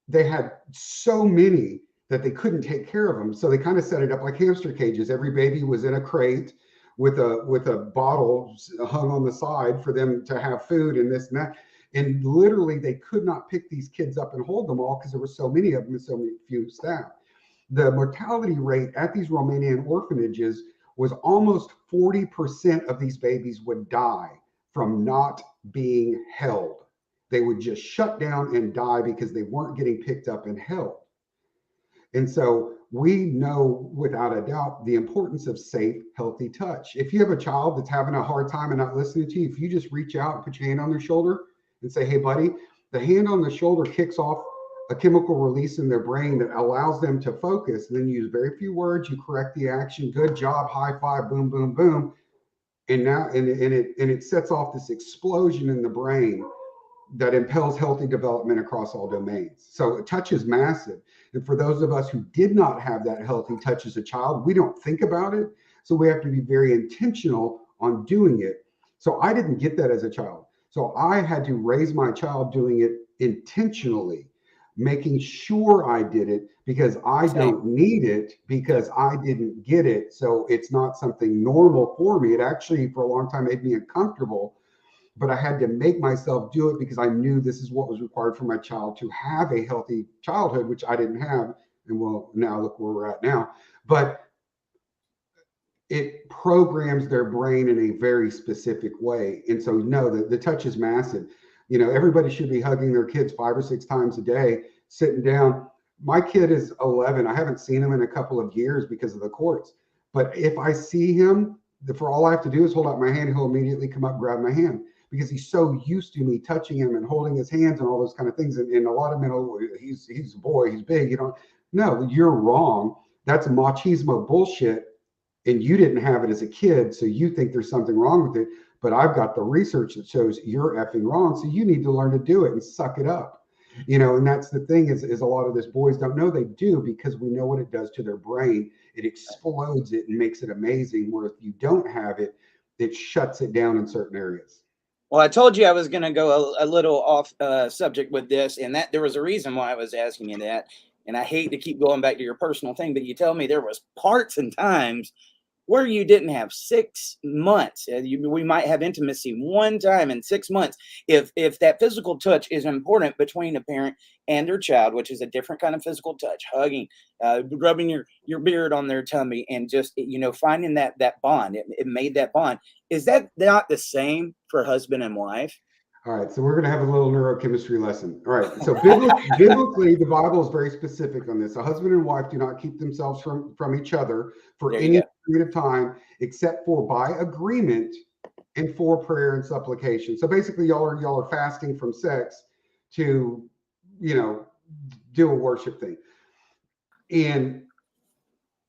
they had so many that they couldn't take care of them. So they kind of set it up like hamster cages. Every baby was in a crate with a bottle hung on the side for them to have food and this and that. And literally they could not pick these kids up and hold them all because there were so many of them and so few staff. The mortality rate at these Romanian orphanages was almost 40% of these babies would die from not being held. They would just shut down and die because they weren't getting picked up and held. And so we know without a doubt the importance of safe, healthy touch. If you have a child that's having a hard time and not listening to you, if you just reach out and put your hand on their shoulder and say, hey, buddy, the hand on the shoulder kicks off a chemical release in their brain that allows them to focus. And then you use very few words, you correct the action, good job, high five, boom, boom, boom. And now, and it sets off this explosion in the brain that impels healthy development across all domains. So touch is massive. And for those of us who did not have that healthy touch as a child, we don't think about it. So we have to be very intentional on doing it. So I didn't get that as a child. So I had to raise my child doing it intentionally, making sure I did it because I don't need it because I didn't get it. So it's not something normal for me. It actually, for a long time, made me uncomfortable. But I had to make myself do it because I knew this is what was required for my child to have a healthy childhood, which I didn't have. And well, now look where we're at now. But it programs their brain in a very specific way. And so, no, the touch is massive. Everybody should be hugging their kids 5 or 6 times a day, sitting down. My kid is 11. I haven't seen him in a couple of years because of the courts. But if I see him, for all I have to do is hold out my hand, he'll immediately come up, grab my hand. Because he's so used to me touching him and holding his hands and all those kind of things. And a lot of men, he's a boy, he's big. No, you're wrong. That's machismo bullshit. And you didn't have it as a kid, so you think there's something wrong with it. But I've got the research that shows you're effing wrong. So you need to learn to do it and suck it up. And that's the thing is a lot of this boys don't know they do because we know what it does to their brain. It explodes it and makes it amazing. Where if you don't have it, it shuts it down in certain areas. Well, I told you I was going to go a little off subject with this, and that there was a reason why I was asking you that. And I hate to keep going back to your personal thing, but you tell me there was parts and times where you didn't have 6 months. We might have intimacy one time in 6 months. If that physical touch is important between a parent and their child, which is a different kind of physical touch, hugging, rubbing your beard on their tummy, and just finding that bond. It made that bond. Is that not the same for husband and wife? All right, so we're going to have a little neurochemistry lesson. All right, so biblically, the Bible is very specific on this. A husband and wife do not keep themselves from each other for any period of time, except for by agreement and for prayer and supplication. So basically, y'all are fasting from sex to, do a worship thing. And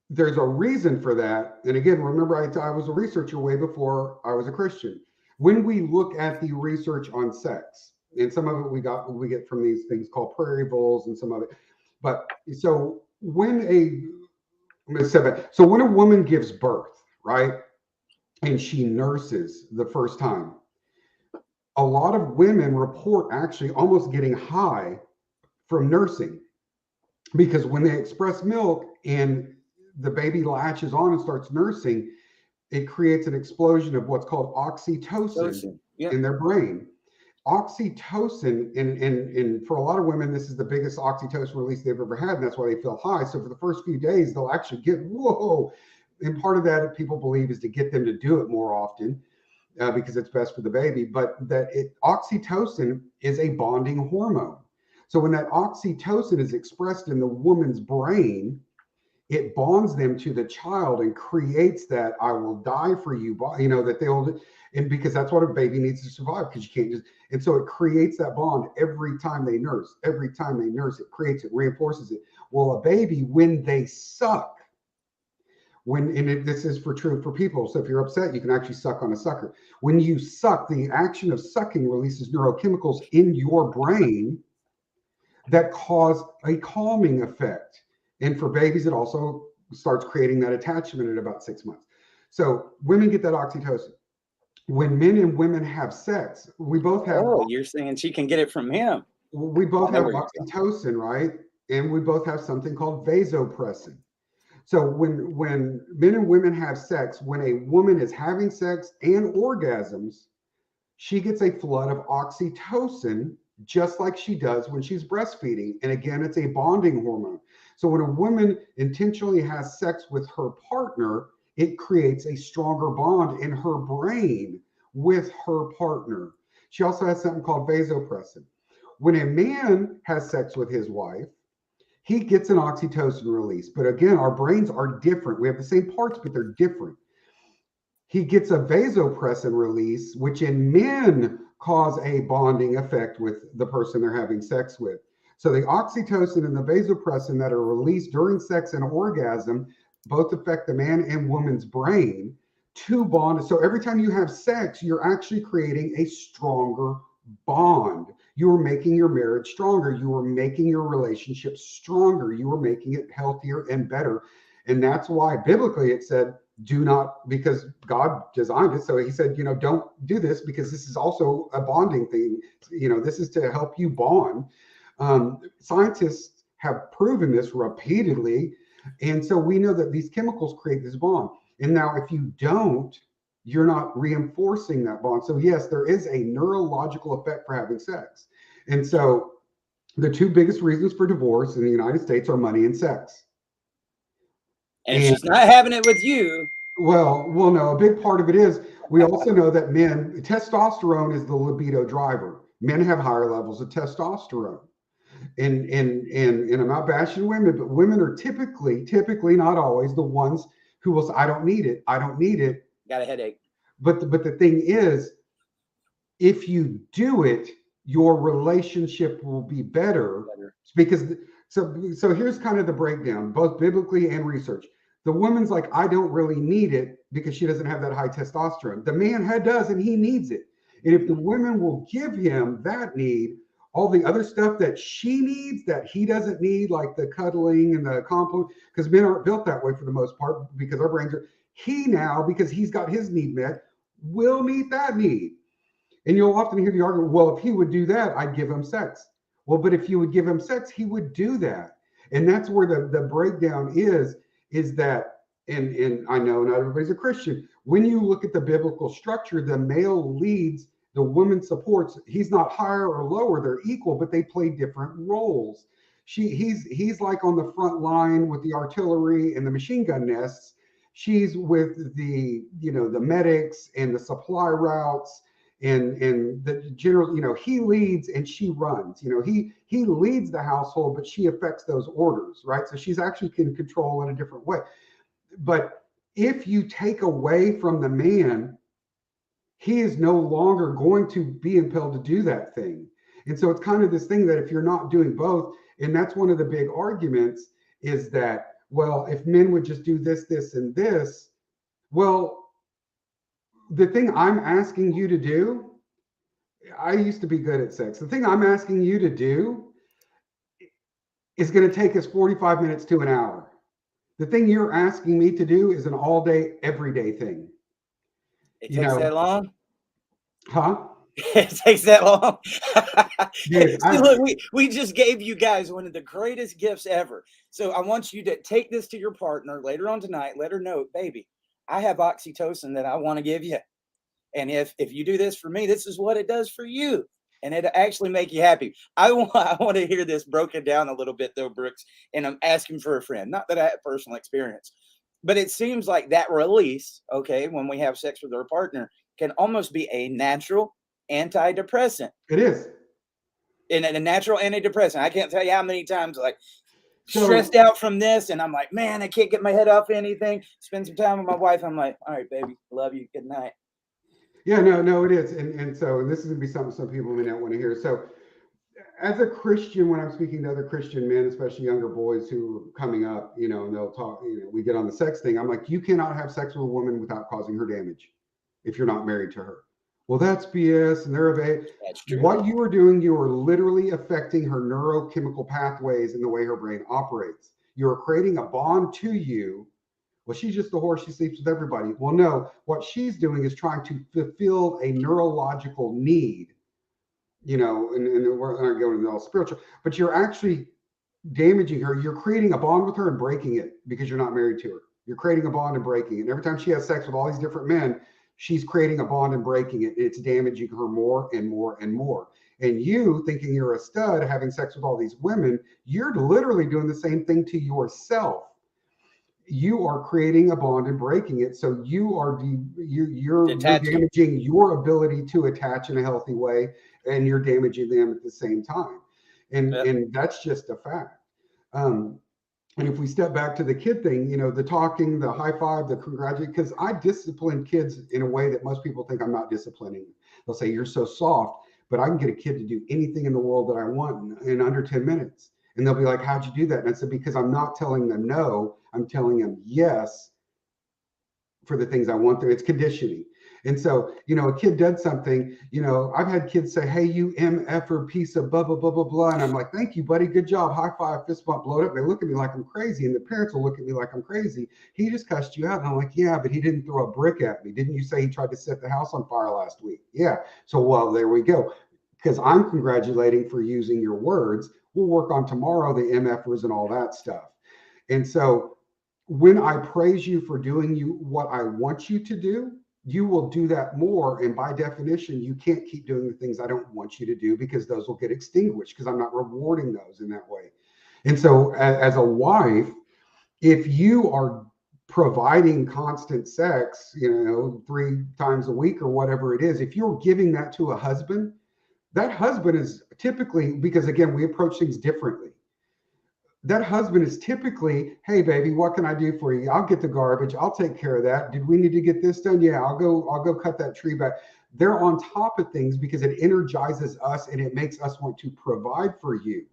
there's a reason for that. And again, remember, I was a researcher way before I was a Christian. When we look at the research on sex, and some of it we get from these things called prairie voles and some of it. But so when when a woman gives birth, right, and she nurses the first time, a lot of women report actually almost getting high from nursing, because when they express milk and the baby latches on and starts nursing, it creates an explosion of what's called oxytocin in their brain. Oxytocin, and for a lot of women, this is the biggest oxytocin release they've ever had, and that's why they feel high. So for the first few days, they'll actually get whoa. And part of that, people believe, is to get them to do it more often because it's best for the baby. But oxytocin is a bonding hormone. So when that oxytocin is expressed in the woman's brain, it bonds them to the child and creates that "I will die for you," that they'll, and because that's what a baby needs to survive, because you can't just, and so it creates that bond every time they nurse. Every time they nurse, it creates it, reinforces it. Well, a baby, when they suck, this is true for people. So if you're upset, you can actually suck on a sucker. When you suck, the action of sucking releases neurochemicals in your brain that cause a calming effect. And for babies, it also starts creating that attachment at about 6 months. So women get that oxytocin. When men and women have sex, we both have. Oh, you're saying she can get it from him. We both have oxytocin, right? And we both have something called vasopressin. So when men and women have sex, when a woman is having sex and orgasms, she gets a flood of oxytocin, just like she does when she's breastfeeding. And again, it's a bonding hormone. So when a woman intentionally has sex with her partner, it creates a stronger bond in her brain with her partner. She also has something called vasopressin. When a man has sex with his wife, he gets an oxytocin release. But again, our brains are different. We have the same parts, but they're different. He gets a vasopressin release, which in men cause a bonding effect with the person they're having sex with. So the oxytocin and the vasopressin that are released during sex and orgasm both affect the man and woman's brain to bond. So every time you have sex, you're actually creating a stronger bond. You are making your marriage stronger. You are making your relationship stronger. You are making it healthier and better. And that's why biblically it said, do not, because God designed it. So he said, don't do this, because this is also a bonding thing. This is to help you bond. Scientists have proven this repeatedly. And so we know that these chemicals create this bond. And now if you don't, you're not reinforcing that bond. So yes, there is a neurological effect for having sex. And so the two biggest reasons for divorce in the United States are money and sex. And if she's not having it with you. Well, no, a big part of it is, we also know that testosterone is the libido driver. Men have higher levels of testosterone. And I'm not bashing women, but women are typically, not always, the ones who will say, I don't need it. Got a headache. But the thing is, if you do it, your relationship will be better. Because so here's kind of the breakdown, both biblically and research. The woman's like, I don't really need it, because she doesn't have that high testosterone. The man does, and he needs it. And if the women will give him that need, all the other stuff that she needs that he doesn't need, like the cuddling and the compliment, because men aren't built that way for the most part, because our brains are, because he's got his need met, will meet that need. And you'll often hear the argument, well, if he would do that, I'd give him sex. Well, but if you would give him sex, he would do that. And that's where the breakdown is that, and I know not everybody's a Christian. When you look at the biblical structure, the male leads, the woman supports. He's not higher or lower, they're equal, but they play different roles. He's like on the front line with the artillery and the machine gun nests. She's with the medics and the supply routes and the general, he leads and she runs. He leads the household, but she affects those orders, right? So she's actually can control in a different way. But if you take away from the man he is no longer going to be impelled to do that thing. And so it's kind of this thing that if you're not doing both, and that's one of the big arguments is that, well, if men would just do this, this, and this, well, the thing I'm asking you to do, I used to be good at sex. The thing I'm asking you to do is going to take us 45 minutes to an hour. The thing you're asking me to do is an all day, everyday thing. It takes that long? Huh? It takes that long. Yes, See, look, we just gave you guys one of the greatest gifts ever. So I want you to take this to your partner later on tonight. Let her know, baby, I have oxytocin that I want to give you. And if you do this for me, this is what it does for you. And it'll actually make you happy. I want to hear this broken down a little bit, though, Brooks. And I'm asking for a friend. Not that I have personal experience. But it seems like that release, okay, when we have sex with our partner, can almost be a natural antidepressant. It is. And a natural antidepressant. I can't tell you how many times, like, stressed out from this, and I'm like, man, I can't get my head off anything. Spend some time with my wife. I'm like, all right, baby, love you. Good night. Yeah, no, it is. And so this is going to be something some people may not want to hear. So as a Christian, when I'm speaking to other Christian men, especially younger boys who are coming up, and they'll talk, we get on the sex thing. I'm like, you cannot have sex with a woman without causing her damage if you're not married to her. Well, that's BS. And That's true. What you are doing, you are literally affecting her neurochemical pathways and the way her brain operates. You're creating a bond to you. Well, she's just a horse. She sleeps with everybody. Well, no, what she's doing is trying to fulfill a neurological need, and we're not going into all spiritual, but you're actually damaging her. You're creating a bond with her and breaking it because you're not married to her. You're creating a bond and breaking it. And every time she has sex with all these different men, she's creating a bond and breaking it. It's damaging her more and more and more. And you thinking you're a stud, having sex with all these women, you're literally doing the same thing to yourself. You are creating a bond and breaking it. So you're damaging your ability to attach in a healthy way, and you're damaging them at the same time. And that's just a fact. And if we step back to the kid thing, the talking, the high five, the congratulate, because I discipline kids in a way that most people think I'm not disciplining. They'll say, you're so soft, but I can get a kid to do anything in the world that I want in under 10 minutes. And they'll be like, how'd you do that? And I said, because I'm not telling them no, I'm telling them yes for the things I want there. It's conditioning. And so, a kid does something, I've had kids say, hey, you MF piece of blah, blah, blah, blah, blah. And I'm like, thank you, buddy. Good job. High five, fist bump, blow it up. They look at me like I'm crazy. And the parents will look at me like I'm crazy. He just cussed you out. And I'm like, yeah, but he didn't throw a brick at me. Didn't you say he tried to set the house on fire last week? Yeah. So, well, there we go. Because I'm congratulating for using your words. We'll work on tomorrow, the MFers and all that stuff. And so when I praise you for doing what I want you to do, you will do that more. And by definition, you can't keep doing the things I don't want you to do because those will get extinguished because I'm not rewarding those in that way. And so as a wife, if you are providing constant sex, 3 times a week or whatever it is, if you're giving that to a husband, that husband is typically, because again, we approach things differently. That husband is typically, hey, baby, what can I do for you? I'll get the garbage. I'll take care of that. Did we need to get this done? Yeah, I'll go cut that tree back. They're on top of things because it energizes us and it makes us want to provide for you.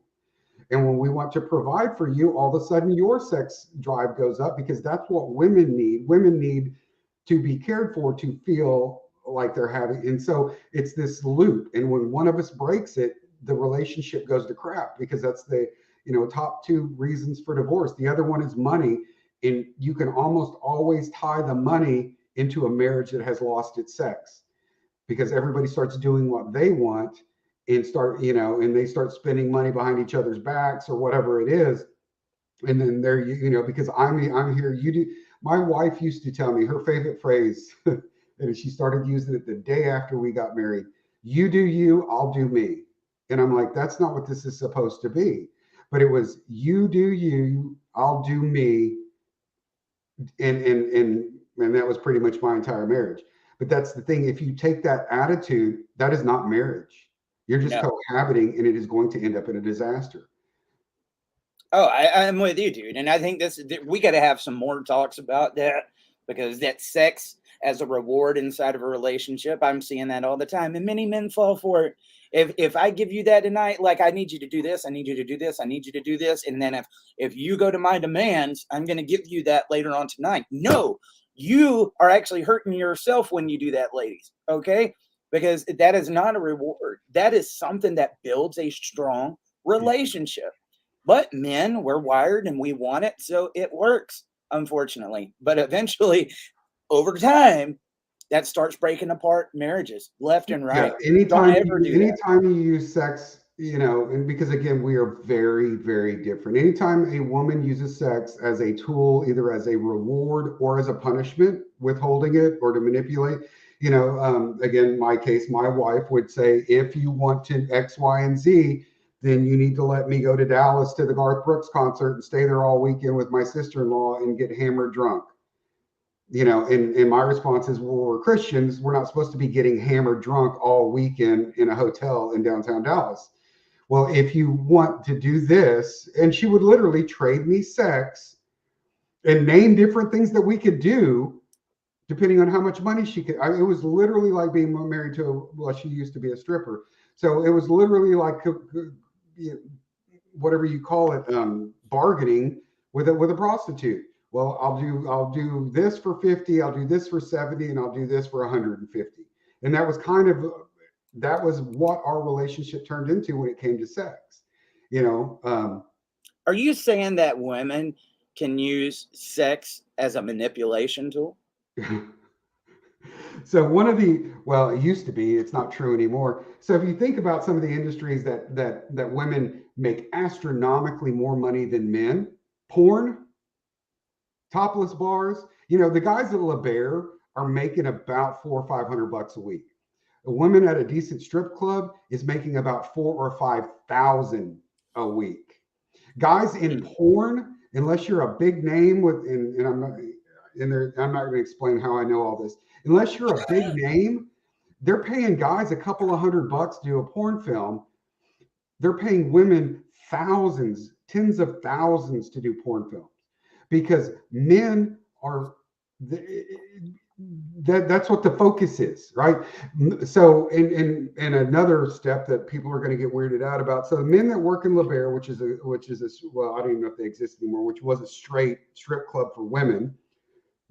And when we want to provide for you, all of a sudden your sex drive goes up because that's what women need. Women need to be cared for, to feel like they're having. And so it's this loop. And when one of us breaks it, the relationship goes to crap because that's the top 2 reasons for divorce. The other one is money. And you can almost always tie the money into a marriage that has lost its sex because everybody starts doing what they want and and they start spending money behind each other's backs or whatever it is. And then there, because I'm here, you do. My wife used to tell me her favorite phrase, and she started using it the day after we got married. You do you, I'll do me. And I'm like, that's not what this is supposed to be. But it was you do you, I'll do me. And that was pretty much my entire marriage. But that's the thing. If you take that attitude, that is not marriage. You're just cohabiting, and it is going to end up in a disaster. Oh, I'm with you, dude. And I think we got to have some more talks about that because that sex, as a reward inside of a relationship. I'm seeing that all the time, and many men fall for it. If I give you that tonight, like, I need you to do this, I need you to do this, I need you to do this, and then if you go to my demands, I'm going to give you that later on tonight. No, you are actually hurting yourself when you do that, ladies. Okay, because that is not a reward. That is something that builds a strong relationship. But men, we're wired and we want it, so it works, unfortunately. But eventually, over time, that starts breaking apart marriages left and right. Yeah, anytime Don't ever do that. anytime you use sex, and because again, we are very, very different. Anytime a woman uses sex as a tool, either as a reward or as a punishment, withholding it or to manipulate, again, my case, my wife would say, if you want to X, Y, and Z, then you need to let me go to Dallas to the Garth Brooks concert and stay there all weekend with my sister-in-law and get hammered drunk. And my response is, well, we're Christians. We're not supposed to be getting hammered drunk all weekend in a hotel in downtown Dallas. Well, if you want to do this, and she would literally trade me sex and name different things that we could do depending on how much money she could. It was literally like being married to, she used to be a stripper. So it was literally like whatever you call it, bargaining with a prostitute. Well, I'll do this for 50, I'll do this for 70, and I'll do this for 150. And that was what our relationship turned into when it came to sex. Are you saying that women can use sex as a manipulation tool? So it used to be, it's not true anymore. So if you think about some of the industries that women make astronomically more money than men, porn, topless bars, the guys at La Bear are making about $400 or $500 a week. A woman at a decent strip club is making about $4,000 or $5,000 a week. Guys in porn, unless you're a big name I'm not going to explain how I know all this. Unless you're a big name, they're paying guys a couple of $100 to do a porn film. They're paying women thousands, tens of thousands to do porn films, because men are that's what the focus is, right? So in another step that people are going to get weirded out about. So the men that work in La Bear, which is well, I don't even know if they exist anymore, which was a straight strip club for women,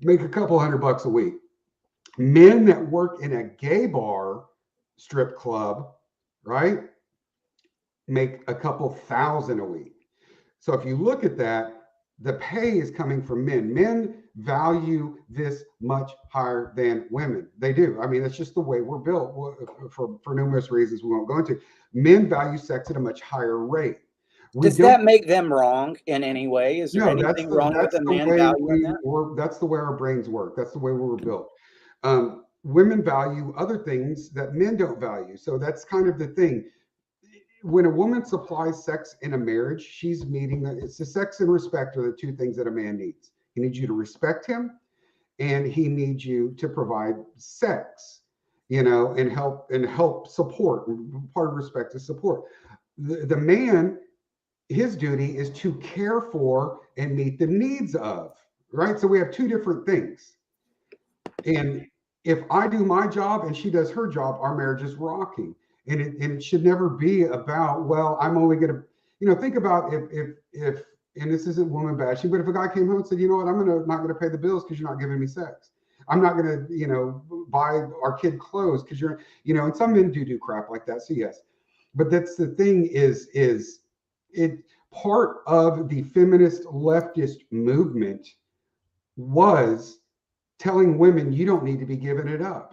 make a couple $100 a week. Men that work in a gay bar strip club, right, make a couple thousand a week. So if you look at that, the pay is coming from men. Men value this much higher than women. They do. I mean, it's just the way we're built for numerous reasons we won't go into. Men value sex at a much higher rate. Does that make them wrong in any way? Is there anything wrong with a man valuing that? That's the way our brains work. That's the way we were built. Women value other things that men don't value. So that's kind of the thing. When a woman supplies sex in a marriage, she's it's the sex and respect are the two things that a man needs. He needs you to respect him, and he needs you to provide sex, and help support. Part of respect is support. The man, his duty is to care for and meet the needs of, right? So we have two different things. And if I do my job and she does her job, our marriage is rocking. And it should never be about, well, I'm only going to, think about if, and this isn't woman bashing, but if a guy came home and said, you know what, I'm not going to pay the bills because you're not giving me sex. I'm not going to, buy our kid clothes because you're, and some men do crap like that. So yes, but that's the thing is it part of the feminist leftist movement was telling women, you don't need to be giving it up.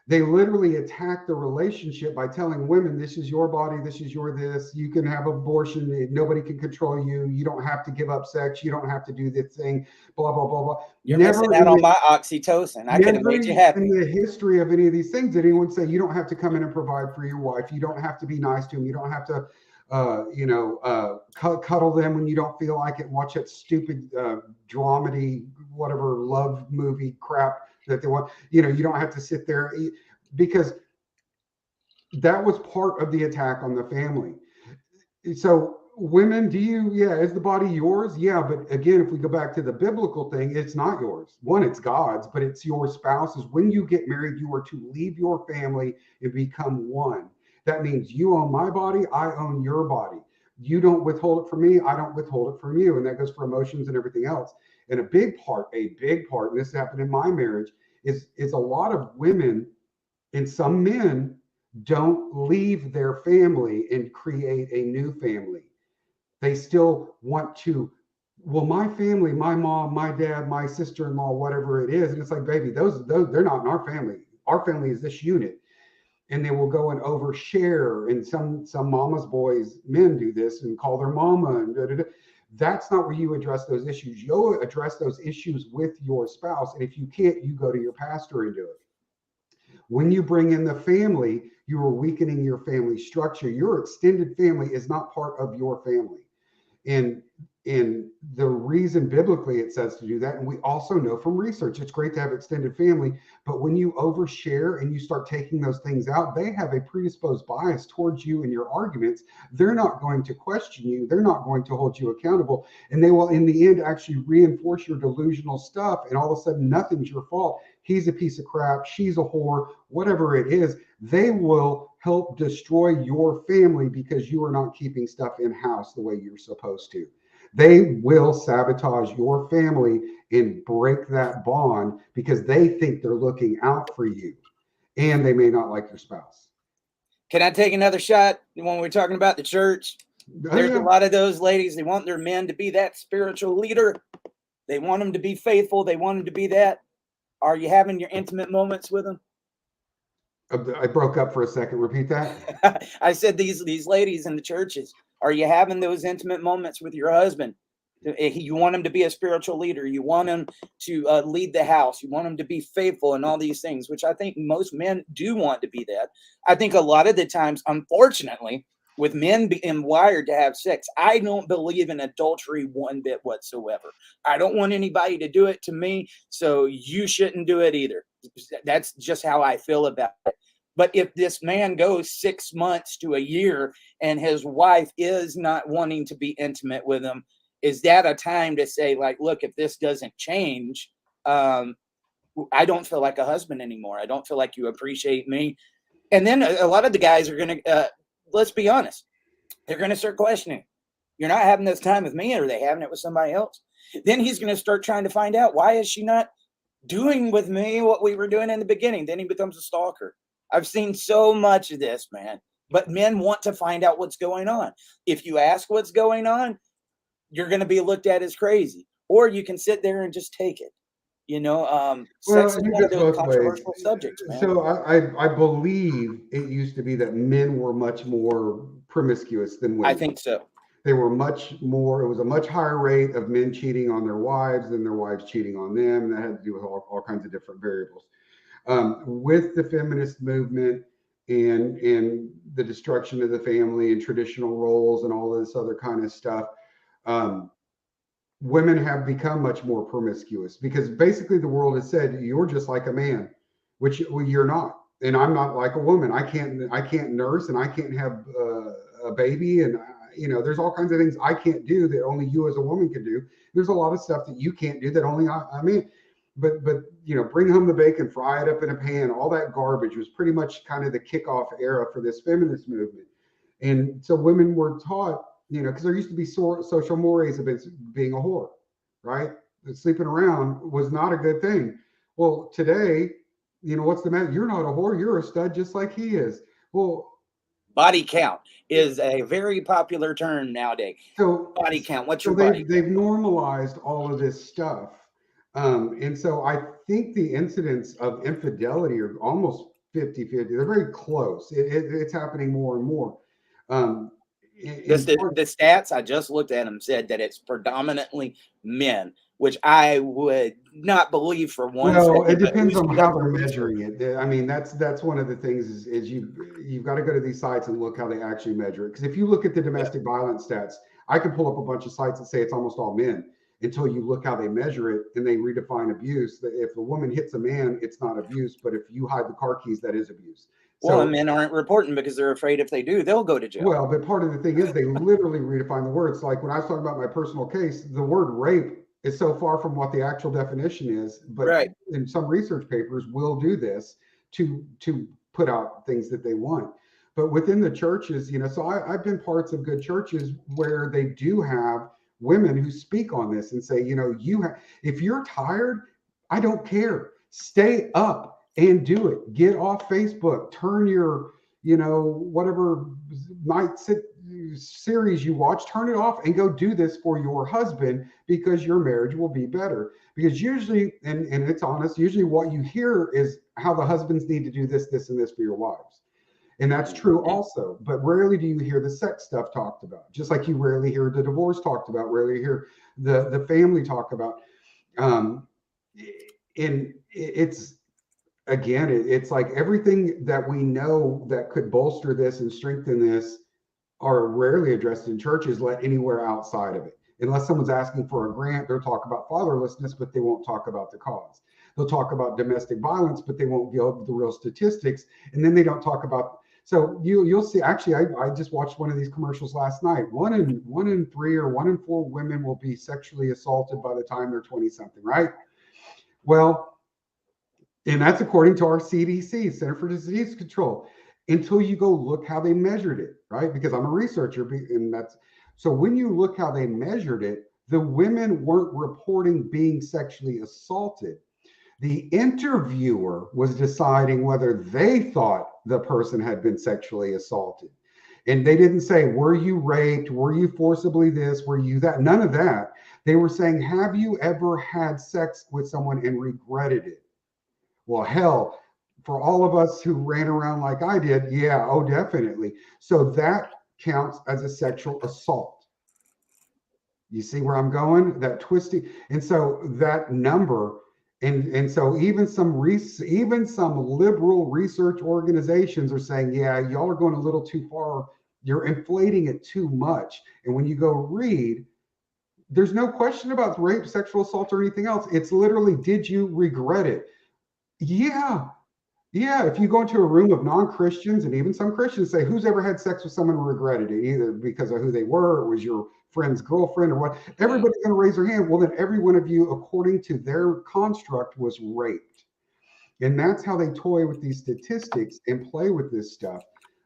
They literally attack the relationship by telling women, this is your body, this is this, you can have abortion, nobody can control you, you don't have to give up sex, you don't have to do this thing, blah, blah, blah, blah. You're missing out on my oxytocin. I could have made you happy. In the history of any of these things, did anyone say you don't have to come in and provide for your wife, you don't have to be nice to him, you don't have to cuddle them when you don't feel like it, watch that stupid dramedy, whatever love movie crap that they want, you don't have to sit there, because that was part of the attack on the family. So women, is the body yours? Yeah, but again, if we go back to the biblical thing, it's not yours. One, it's God's, but it's your spouse's. When you get married, you are to leave your family and become one. That means you own my body, I own your body. You don't withhold it from me, I don't withhold it from you. And that goes for emotions and everything else. And a big part, and this happened in my marriage, is a lot of women and some men don't leave their family and create a new family. They still want to, well, my family, my mom, my dad, my sister-in-law, whatever it is. And it's like, baby, those they're not in our family. Our family is this unit. And they will go and overshare. And some mama's boys, men do this and call their mama and da, da, da. That's not where you address those issues. You'll address those issues with your spouse. And if you can't, you go to your pastor and do it. When you bring in the family, you are weakening your family structure. Your extended family is not part of your family. And the reason biblically it says to do that, and we also know from research, it's great to have extended family, but when you overshare and you start taking those things out, they have a predisposed bias towards you in your arguments. They're not going to question you. They're not going to hold you accountable. And they will, in the end, actually reinforce your delusional stuff. And all of a sudden, nothing's your fault. He's a piece of crap. She's a whore, whatever it is. They will help destroy your family because you are not keeping stuff in house the way you're supposed to. They will sabotage your family and break that bond because they think they're looking out for you, and they may not like your spouse. Can I take another shot when we're talking about the church? There's a lot of those ladies, they want their men to be that spiritual leader. They want them to be faithful. They want them to be that. Are you having your intimate moments with them? I broke up for a second. Repeat that. I said these ladies in the churches, are you having those intimate moments with your husband? You want him to be a spiritual leader. You want him to lead the house. You want him to be faithful and all these things, which I think most men do want to be that. I think a lot of the times, unfortunately, with men being wired to have sex, I don't believe in adultery one bit whatsoever. I don't want anybody to do it to me, so you shouldn't do it either. That's just how I feel about it. But if this man goes 6 months to a year and his wife is not wanting to be intimate with him, is that a time to say, like, look, if this doesn't change, I don't feel like a husband anymore. I don't feel like you appreciate me. And then a lot of the guys are going to, let's be honest, they're going to start questioning. You're not having this time with me, or are they having it with somebody else? Then he's going to start trying to find out, why is she not doing with me what we were doing in the beginning? Then he becomes a stalker. I've seen so much of this, man. But men want to find out what's going on. If you ask what's going on, you're going to be looked at as crazy, or you can sit there and just take it. Sex is one of those controversial subjects, man. So I believe it used to be that men were much more promiscuous than women. I think so. They were much more, it was a much higher rate of men cheating on their wives than their wives cheating on them. And that had to do with all kinds of different variables. With the feminist movement and the destruction of the family and traditional roles and all this other kind of stuff, women have become much more promiscuous because basically the world has said, you're just like a man, which you're not. And I'm not like a woman. I can't nurse, and I can't have a baby. And, there's all kinds of things I can't do that only you as a woman can do. There's a lot of stuff that you can't do that only I mean, but bring home the bacon, fry it up in a pan, all that garbage was pretty much kind of the kickoff era for this feminist movement. And so women were taught, because there used to be social mores of being a whore, right? Sleeping around was not a good thing. Well, today, what's the matter? You're not a whore. You're a stud just like he is. Well, body count is a very popular term nowadays. So body count. What's your body count? They've normalized all of this stuff. And so I think the incidents of infidelity are almost 50-50. They're very close. It's happening more and more. The stats, I just looked at them, said that it's predominantly men, which I would not believe for one second. Well, it depends on how they're measuring it. I mean, that's one of the things is you've got to go to these sites and look how they actually measure it. Because if you look at the domestic violence stats, I could pull up a bunch of sites that say it's almost all men until you look how they measure it and they redefine abuse. That if a woman hits a man, it's not abuse, but if you hide the car keys, that is abuse. Well, and So, men aren't reporting because they're afraid if they do, they'll go to jail. well, but part of the thing is they literally redefine the words. Like when I was talking about my personal case, the word rape is so far from what the actual definition is. But Right. in some research papers will do this to put out things that they want. But within the churches, so I've been parts of good churches where they do have women who speak on this and say, if you're tired, I don't care. Stay up and do it. Get off Facebook. Turn your whatever series you watch, turn it off and go do this for your husband because your marriage will be better. Because usually, and it's honest, usually what you hear is how the husbands need to do this, this, and this for your wives. And that's true also, but rarely do you hear the sex stuff talked about. Just like you rarely hear the divorce talked about, rarely hear the family talk about. And it's, again, it's like everything that we know that could bolster this and strengthen this are rarely addressed in churches, let anywhere outside of it. Unless someone's asking for a grant, they'll talk about fatherlessness, but they won't talk about the cause. They'll talk about domestic violence, but they won't give the real statistics. And then they don't talk about, so you'll see, actually, I just watched one of these commercials last night. One in 3 or 1 in 4 women will be sexually assaulted by the time they're 20 something, right? Well, and that's according to our CDC, Center for Disease Control, until you go look how they measured it, right? Because I'm a researcher, and so when you look how they measured it, the women weren't reporting being sexually assaulted. The interviewer was deciding whether they thought the person had been sexually assaulted. And they didn't say, were you raped? Were you forcibly this? Were you that? None of that. They were saying, have you ever had sex with someone and regretted it? Well, hell, for all of us who ran around like I did, yeah, oh, definitely. So that counts as a sexual assault. You see where I'm going? That twisting. And so that number, and so even some liberal research organizations are saying, yeah, y'all are going a little too far. You're inflating it too much. And when you go read, there's no question about rape, sexual assault, or anything else. It's literally, did you regret it? Yeah. If you go into a room of non-Christians, and even some Christians say, who's ever had sex with someone who regretted it, either because of who they were, or was your friend's girlfriend, or what? Everybody's going to raise their hand. Well, then every one of you, according to their construct, was raped. And that's how they toy with these statistics and play with this stuff.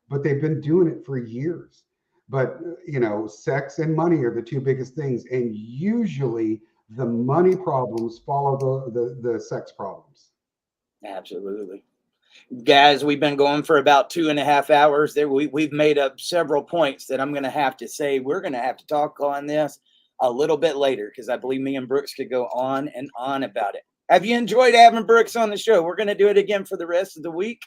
But they've been doing it for years. But, sex and money are the two biggest things. And usually the money problems follow the sex problems. Absolutely. Guys, we've been going for about 2.5 hours. We've made up several points that I'm going to have to say. We're going to have to talk on this a little bit later because I believe me and Brooks could go on and on about it. Have you enjoyed having Brooks on the show? We're going to do it again for the rest of the week.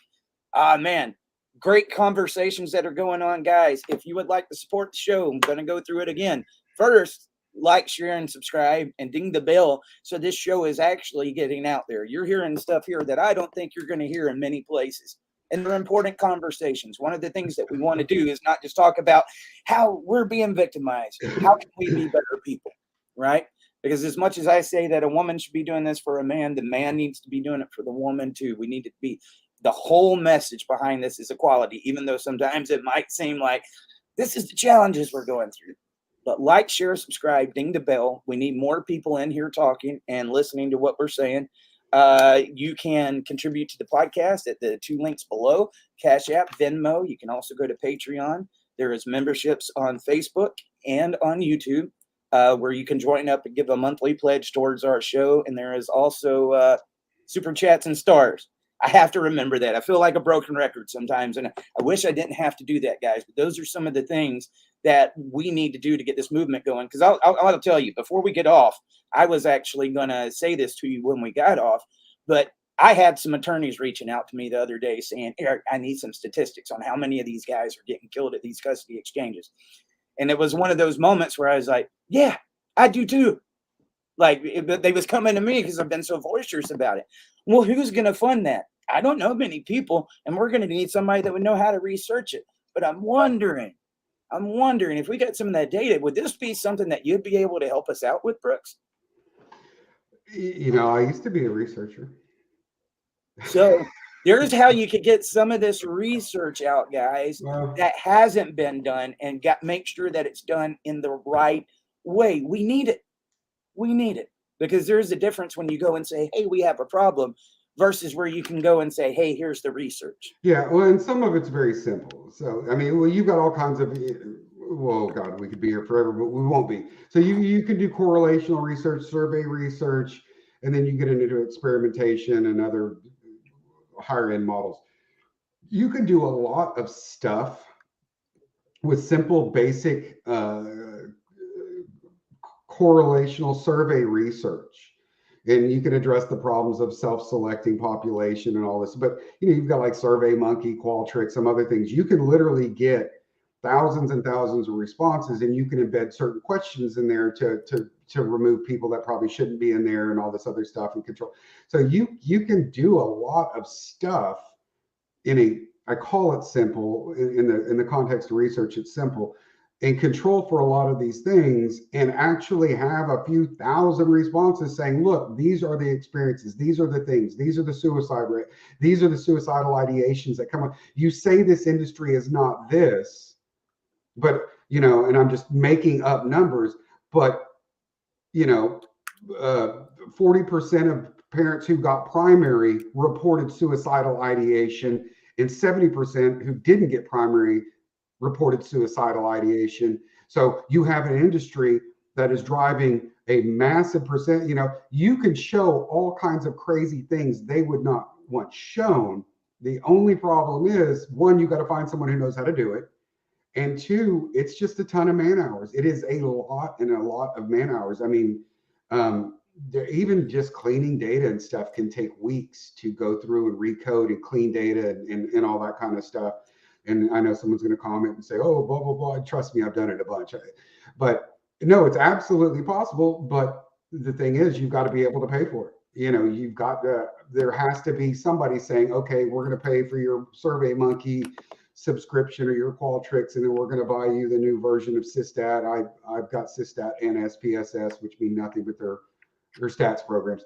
Man, great conversations that are going on, guys. If you would like to support the show, I'm going to go through it again. First, like, share, and subscribe, and ding the bell so this show is actually getting out there. You're hearing stuff here that I don't think you're going to hear in many places. And they're important conversations. One of the things that we want to do is not just talk about how we're being victimized. How can we be better people, right? Because as much as I say that a woman should be doing this for a man, the man needs to be doing it for the woman too. We need to be, the whole message behind this is equality, even though sometimes it might seem like this is the challenges we're going through. But like, share, subscribe, ding the bell. We need more people in here talking and listening to what we're saying. You can contribute to the podcast at the 2 links below, Cash App, Venmo. You can also go to Patreon. There is memberships on Facebook and on YouTube where you can join up and give a monthly pledge towards our show. And there is also super chats and stars. I have to remember that. I feel like a broken record sometimes, and I wish I didn't have to do that, guys. But those are some of the things that we need to do to get this movement going. Because I'll tell you, before we get off, I was actually going to say this to you when we got off, but I had some attorneys reaching out to me the other day saying, Eric, I need some statistics on how many of these guys are getting killed at these custody exchanges. And it was one of those moments where I was like, yeah, I do too. Like, they was coming to me because I've been so boisterous about it. Well, who's going to fund that? I don't know many people, and we're going to need somebody that would know how to research it. But I'm wondering if we got some of that data, would this be something that you'd be able to help us out with, Brooks? I used to be a researcher. So There's how you could get some of this research out, guys, Well, that hasn't been done, and make sure that it's done in the right way. We need it. We need it, because there's a difference when you go and say, hey, we have a problem, versus where you can go and say, hey, here's the research. yeah, well, and some of it's very simple. So, I mean, well, you've got all kinds of, well, God, we could be here forever, but we won't be. So you can do correlational research, survey research, and then you get into experimentation and other higher end models. You can do a lot of stuff with simple, basic correlational survey research. And you can address the problems of self-selecting population and all this. But you've got like SurveyMonkey, Qualtrics, some other things. You can literally get thousands and thousands of responses, and you can embed certain questions in there to remove people that probably shouldn't be in there and all this other stuff and control. So you can do a lot of stuff in a, I call it simple in the context of research, it's simple, and control for a lot of these things, and actually have a few thousand responses saying, look, these are the experiences, these are the things, these are the suicide rate, these are the suicidal ideations that come up. You say this industry is not this, but and I'm just making up numbers, but 40% of parents who got primary reported suicidal ideation, and 70% who didn't get primary reported suicidal ideation. So you have an industry that is driving a massive percent. You can show all kinds of crazy things they would not want shown. The only problem is, one, you got to find someone who knows how to do it. And two, it's just a ton of man hours. It is a lot of man hours. I mean, even just cleaning data and stuff can take weeks to go through and recode and clean data and all that kind of stuff. And I know someone's going to comment and say, oh, blah, blah, blah. Trust me, I've done it a bunch. But no, it's absolutely possible. But the thing is, you've got to be able to pay for it. You've got there has to be somebody saying, okay, we're going to pay for your SurveyMonkey subscription or your Qualtrics, and then we're going to buy you the new version of Systat. I've got Systat and SPSS, which mean nothing but their stats programs.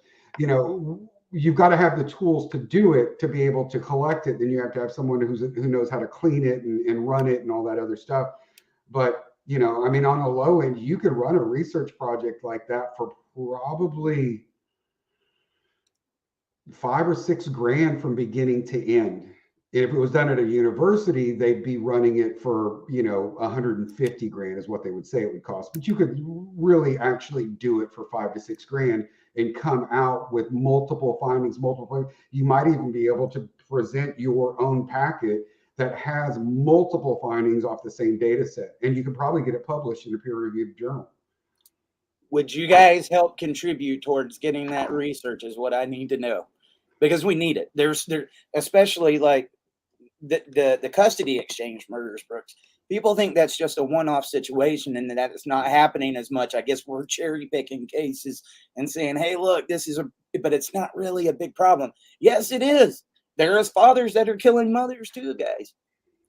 You've got to have the tools to do it, to be able to collect it. Then you have to have someone who knows how to clean it and run it and all that other stuff. But I mean, on a low end, you could run a research project like that for probably $5,000 or $6,000 from beginning to end. If it was done at a university, they'd be running it for, $150,000 is what they would say it would cost. But you could really actually do it for $5,000 to $6,000 and come out with multiple findings, You might even be able to present your own packet that has multiple findings off the same data set. And you could probably get it published in a peer-reviewed journal. Would you guys help contribute towards getting that research, is what I need to know, because we need it. There's especially like the custody exchange murders, Brooks. People think that's just a one-off situation and that it's not happening as much. I guess we're cherry picking cases and saying, hey, look, but it's not really a big problem. Yes, it is. There is fathers that are killing mothers too, guys.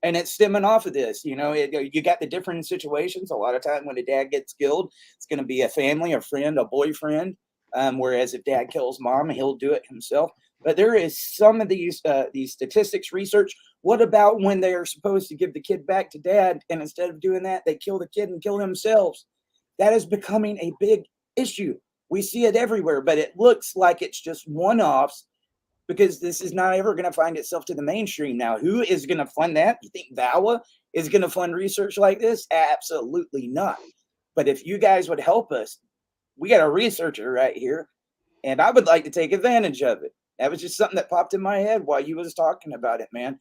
And it's stemming off of this. You got the different situations. A lot of time when a dad gets killed, it's going to be a family, a friend, a boyfriend. Whereas if dad kills mom, he'll do it himself. But there is some of these statistics research. What about when they are supposed to give the kid back to dad, and instead of doing that, they kill the kid and kill themselves? That is becoming a big issue. We see it everywhere, but it looks like it's just one-offs, because this is not ever going to find itself to the mainstream. Now, who is going to fund that? You think VAWA is going to fund research like this? Absolutely not. But if you guys would help us, we got a researcher right here, and I would like to take advantage of it. That was just something that popped in my head while you was talking about it, man.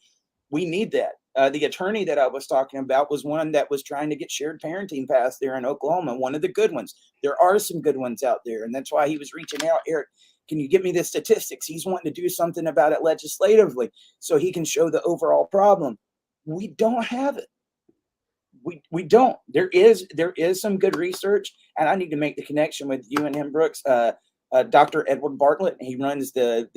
We need that. The attorney that I was talking about was one that was trying to get shared parenting passed there in Oklahoma, one of the good ones. There are some good ones out there, and that's why he was reaching out. Eric, can you give me the statistics? He's wanting to do something about it legislatively so he can show the overall problem. We don't have it. We don't. There is some good research, and I need to make the connection with you and him, Brooks. Dr. Edward Bartlett, he runs the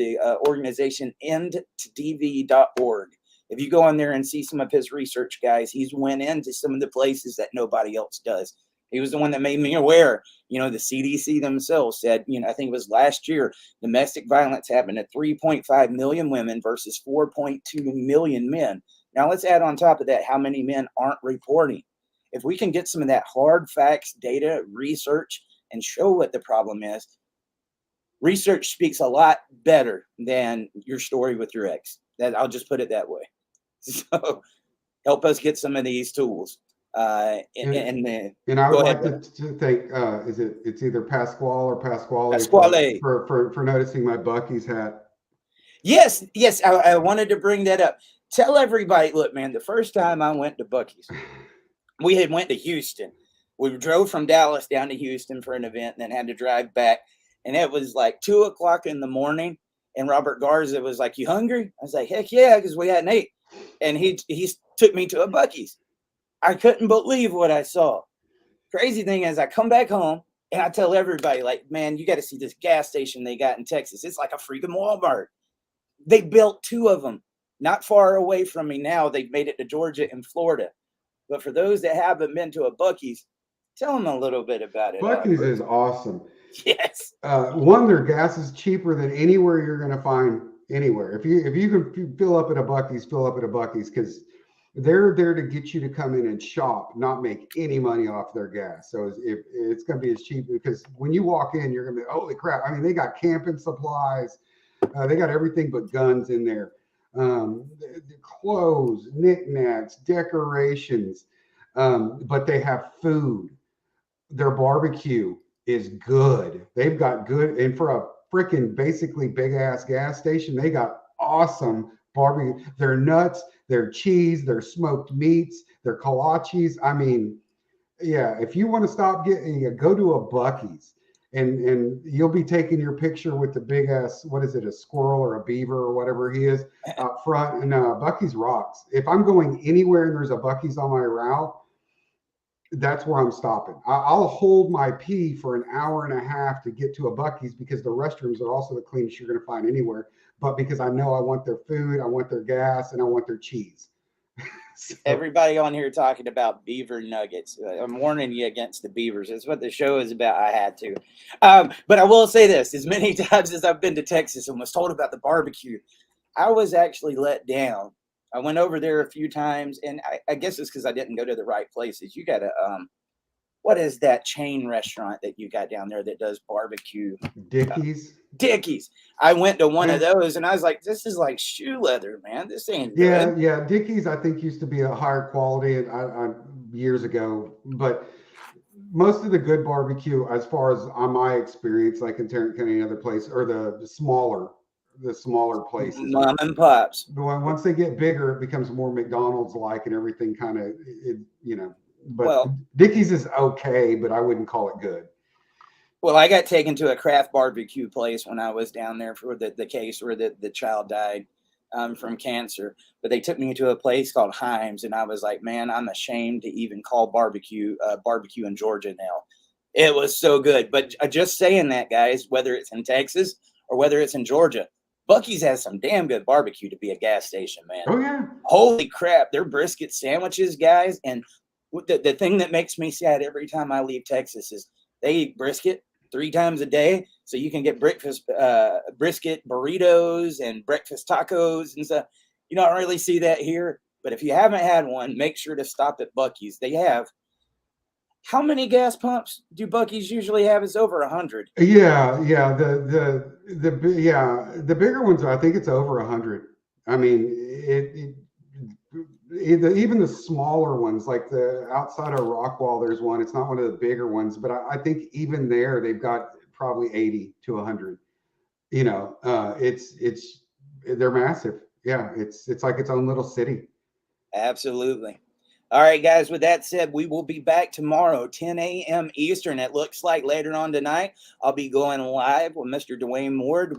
organization endtodv.org. If you go on there and see some of his research, guys, he's went into some of the places that nobody else does. He was the one that made me aware. You know, the CDC themselves said, you know, I think it was last year, domestic violence happened to 3.5 million women versus 4.2 million men. Now let's add on top of that how many men aren't reporting. If we can get some of that hard facts, data, research, and show what the problem is, research speaks a lot better than your story with your ex. That I'll just put it that way. So help us get some of these tools. And I would Go like ahead, to thank, it's either Pasquale or Pasquale Pasquale. for noticing my Bucky's hat. Yes, yes, I wanted to bring that up. Tell everybody, look, man, the first time I went to Bucky's, we had went to Houston. We drove from Dallas down to Houston for an event and then had to drive back. And it was like 2:00 in the morning. And Robert Garza was like, "You hungry?" I was like, "Heck yeah," because we hadn't ate. And he took me to a Bucky's. I couldn't believe what I saw. Crazy thing is, I come back home and I tell everybody, like, man, you got to see this gas station they got in Texas. It's like a freaking Walmart. They built 2 of them not far away from me now. They've made it to Georgia and Florida. But for those that haven't been to a Bucky's, tell them a little bit about it. Bucky's is awesome. Yes. One, their gas is cheaper than anywhere you're going to find anywhere. If you can fill up at a Bucky's, fill up at a Bucky's, because they're there to get you to come in and shop, not make any money off their gas. So it's going to be as cheap, because when you walk in, you're going to be, holy crap. I mean, they got camping supplies. They got everything but guns in there. The clothes, knickknacks, decorations, but they have food. Their barbecue is good. They've got good, and for a freaking basically big ass gas station, they got awesome barbecue. Their nuts, their cheese, their smoked meats, their kolaches. I mean, yeah, if you want to stop getting, go to a Bucky's, and you'll be taking your picture with the big ass, what is it, a squirrel or a beaver or whatever he is out front. And Bucky's rocks. If I'm going anywhere and there's a Bucky's on my route, that's where I'm stopping. I'll hold my pee for an hour and a half to get to a Bucky's, because the restrooms are also the cleanest you're going to find anywhere. But because I know I want their food, I want their gas, and I want their cheese. So, everybody on here talking about beaver nuggets. I'm warning you against the beavers. That's what the show is about. I had to. But I will say this, as many times as I've been to Texas and was told about the barbecue, I was actually let down. I went over there a few times, and I guess it's because I didn't go to the right places. You got to, what is that chain restaurant that you got down there that does barbecue? Dickie's. Dickies. I went to one of those and I was like, this is like shoe leather, man. This ain't good. Yeah. Dickie's, I think, used to be a higher quality years ago, but most of the good barbecue, as far as on my experience, like in Tarrant County and other places, or the smaller places. Mom and pops. Once they get bigger, it becomes more McDonald's like, and everything kind of, but Well, Dickie's is okay, but I wouldn't call it good. Well, I got taken to a craft barbecue place when I was down there for the case where the child died from cancer. But they took me to a place called Himes, and I was like, man, I'm ashamed to even call barbecue in Georgia now. It was so good. But just saying that, guys, whether it's in Texas or whether it's in Georgia, Bucky's has some damn good barbecue to be a gas station, man. Oh, yeah. Holy crap. Their brisket sandwiches, guys. And the thing that makes me sad every time I leave Texas is they eat brisket 3 times a day, so you can get brisket burritos and breakfast tacos and stuff. You don't really see that here, but if you haven't had one, make sure to stop at Bucky's. They have, how many gas pumps do Bucky's usually have? It's over 100. Yeah. The bigger ones, I think it's over 100. I mean, even the smaller ones, like the outside of Rockwall, there's one. It's not one of the bigger ones, but I think even there they've got probably 80 to 100. They're massive. Yeah, it's like its own little city. Absolutely. All right, guys, with that said, we will be back tomorrow, 10 a.m. Eastern. It looks like later on tonight, I'll be going live with Mr. Dwayne Ward.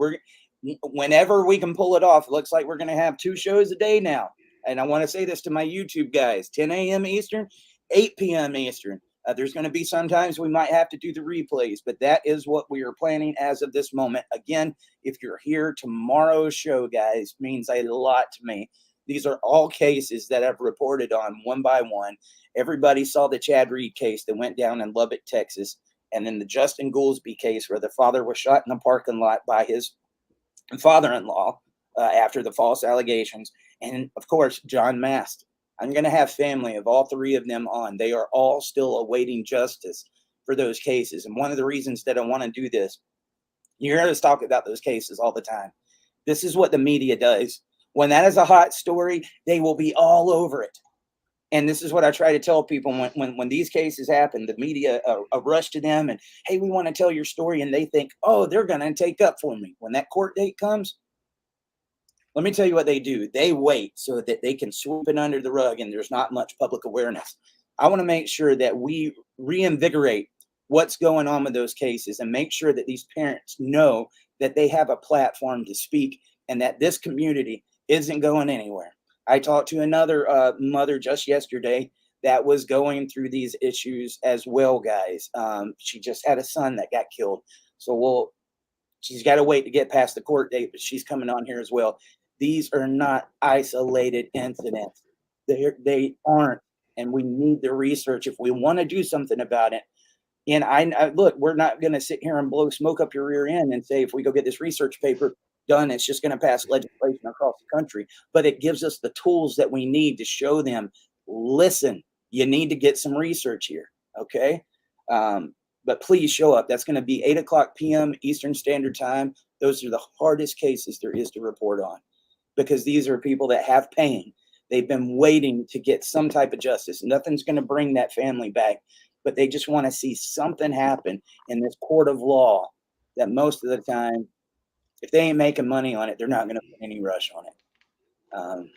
Whenever we can pull it off, it looks like we're going to have 2 shows a day now. And I want to say this to my YouTube guys, 10 a.m. Eastern, 8 p.m. Eastern. There's going to be sometimes we might have to do the replays, but that is what we are planning as of this moment. Again, if you're here, tomorrow's show, guys, means a lot to me. These are all cases that I've reported on one by one. Everybody saw the Chad Reed case that went down in Lubbock, Texas, and then the Justin Goolsby case where the father was shot in the parking lot by his father-in-law after the false allegations. And of course, John Mast. I'm going to have family of all three of them on. They are all still awaiting justice for those cases. And one of the reasons that I want to do this, you hear us talk about those cases all the time. This is what the media does. When that is a hot story, they will be all over it. And this is what I try to tell people when these cases happen, the media rush to them and, hey, we want to tell your story. And they think, oh, they're going to take up for me. When that court date comes, let me tell you what they do. They wait so that they can sweep it under the rug and there's not much public awareness. I want to make sure that we reinvigorate what's going on with those cases and make sure that these parents know that they have a platform to speak and that this community isn't going anywhere. I talked to another mother just yesterday that was going through these issues as well, guys. She just had a son that got killed. So she's got to wait to get past the court date, but she's coming on here as well. These are not isolated incidents. They aren't, and we need the research if we want to do something about it. And I look, we're not going to sit here and blow smoke up your rear end and say if we go get this research paper done, it's just going to pass legislation across the country. But it gives us the tools that we need to show them, listen, you need to get some research here, okay? But please show up. That's going to be 8:00 p.m. Eastern Standard Time. Those are the hardest cases there is to report on because these are people that have pain. They've been waiting to get some type of justice. Nothing's going to bring that family back, but they just want to see something happen in this court of law that most of the time, if they ain't making money on it, they're not going to put any rush on it.